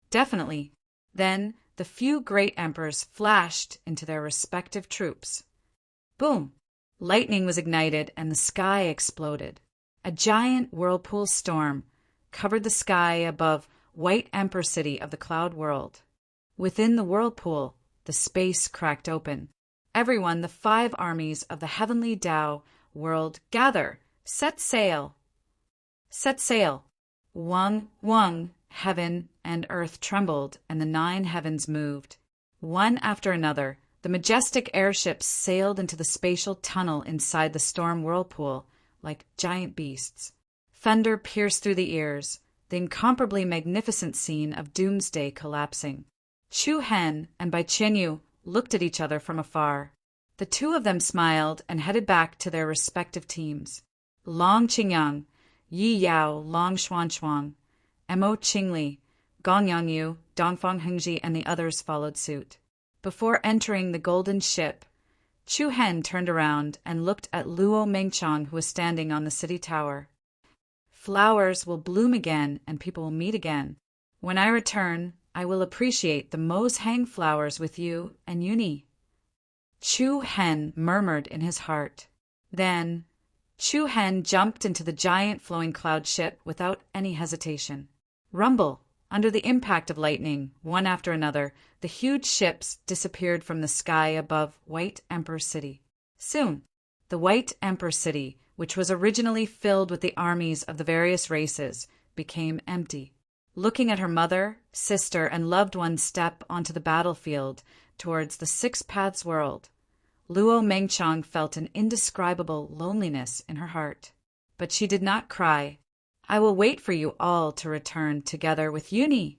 Speaker 1: "Definitely." Then the few great emperors flashed into their respective troops. Boom! Lightning was ignited and the sky exploded. A giant whirlpool storm covered the sky above White Emperor City of the Cloud World. Within the whirlpool, the space cracked open. "Everyone, the 5 armies of the heavenly Tao world, gather! Set sail!" Set sail! Wung, heaven and earth trembled, and the 9 heavens moved. One after another, the majestic airships sailed into the spatial tunnel inside the storm whirlpool like giant beasts. Thunder pierced through the ears, the incomparably magnificent scene of doomsday collapsing. Chu Hen and Bai Chenyu looked at each other from afar. The two of them smiled and headed back to their respective teams. Long Qingyang, Yi Yao, Long Xuanshuang, Mo Qingli, Gong Yangyu, Dongfang Hengji, and the others followed suit. Before entering the golden ship, Chu Hen turned around and looked at Luo Mengchang, who was standing on the city tower. Flowers will bloom again and people will meet again. When I return, I will appreciate the Mo's hang flowers with you and Yuni. Chu Hen murmured in his heart. Then, Chu Hen jumped into the giant flowing cloud ship without any hesitation. Rumble! Under the impact of lightning, one after another, the huge ships disappeared from the sky above White Emperor City. Soon, the White Emperor City, which was originally filled with the armies of the various races, became empty. Looking at her mother, sister, and loved ones step onto the battlefield towards the Six Paths world, Luo Mengchang felt an indescribable loneliness in her heart. But she did not cry. I will wait for you all to return together with Yuni.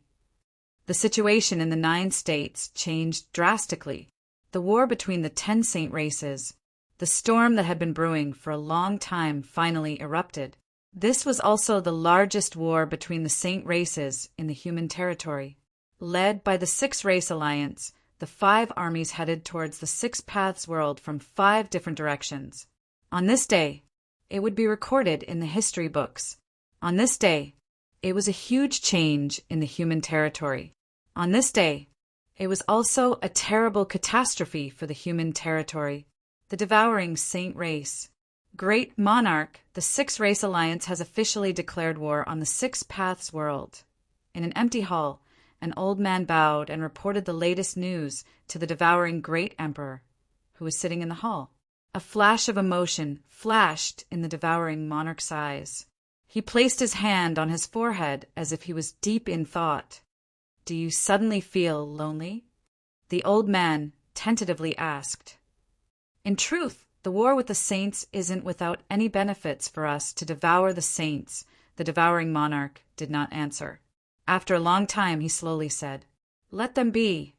Speaker 1: The situation in the 9 states changed drastically. The war between the 10 saint races, the storm that had been brewing for a long time, finally erupted. This was also the largest war between the saint races in the human territory. Led by the 6-race alliance, the 5 armies headed towards the Six Paths world from 5 different directions. On this day, it would be recorded in the history books. On this day, it was a huge change in the human territory. On this day, it was also a terrible catastrophe for the human territory. The devouring saint race. Great monarch, the 6-race alliance has officially declared war on the Six Paths world. In an empty hall, an old man bowed and reported the latest news to the devouring great emperor, who was sitting in the hall. A flash of emotion flashed in the devouring monarch's eyes. He placed his hand on his forehead as if he was deep in thought. Do you suddenly feel lonely? The old man tentatively asked. In truth, the war with the saints isn't without any benefits for us to devour the saints, the devouring monarch did not answer. After a long time, he slowly said, Let them be.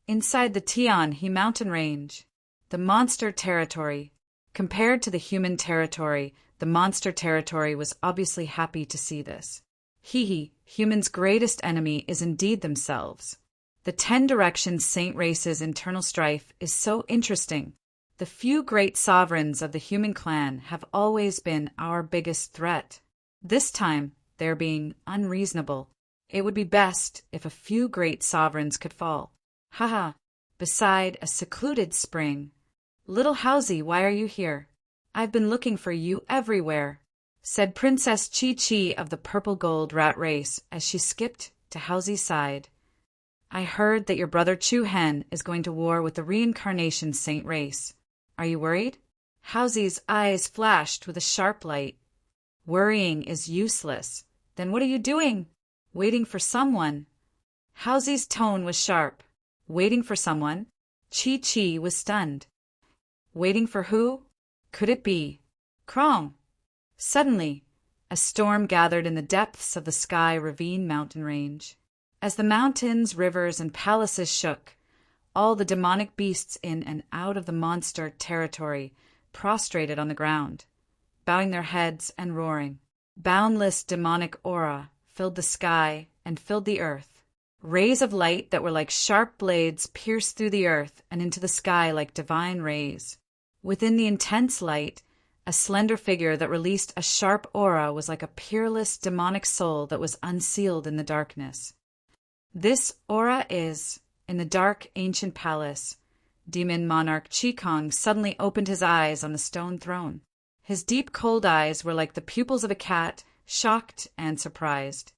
Speaker 1: Inside the Tianhe mountain range, the monster territory, compared to the human territory, the monster territory was obviously happy to see this. Humans' greatest enemy is indeed themselves. The 10 directions saint races' internal strife is so interesting. The few great sovereigns of the human clan have always been our biggest threat. This time, they're being unreasonable. It would be best if a few great sovereigns could fall. Haha, beside a secluded spring. Little Housie, why are you here? I've been looking for you everywhere, said Princess Chi-Chi of the purple gold rat race as she skipped to Housie's side. I heard that your brother Chu Hen is going to war with the reincarnation saint race. Are you worried? Housie's eyes flashed with a sharp light. Worrying is useless. Then what are you doing? Waiting for someone. Housie's tone was sharp. Waiting for someone? Chi-Chi was stunned. Waiting for who? Could it be Krong? Suddenly, a storm gathered in the depths of the Sky Ravine mountain range. As the mountains, rivers, and palaces shook, all the demonic beasts in and out of the monster territory prostrated on the ground, bowing their heads and roaring. Boundless demonic aura filled the sky and filled the earth. Rays of light that were like sharp blades pierced through the earth and into the sky like divine rays. Within the intense light, a slender figure that released a sharp aura was like a peerless demonic soul that was unsealed in the darkness. This aura is, in the dark ancient palace, demon monarch Qikong suddenly opened his eyes on the stone throne. His deep cold eyes were like the pupils of a cat, shocked and surprised.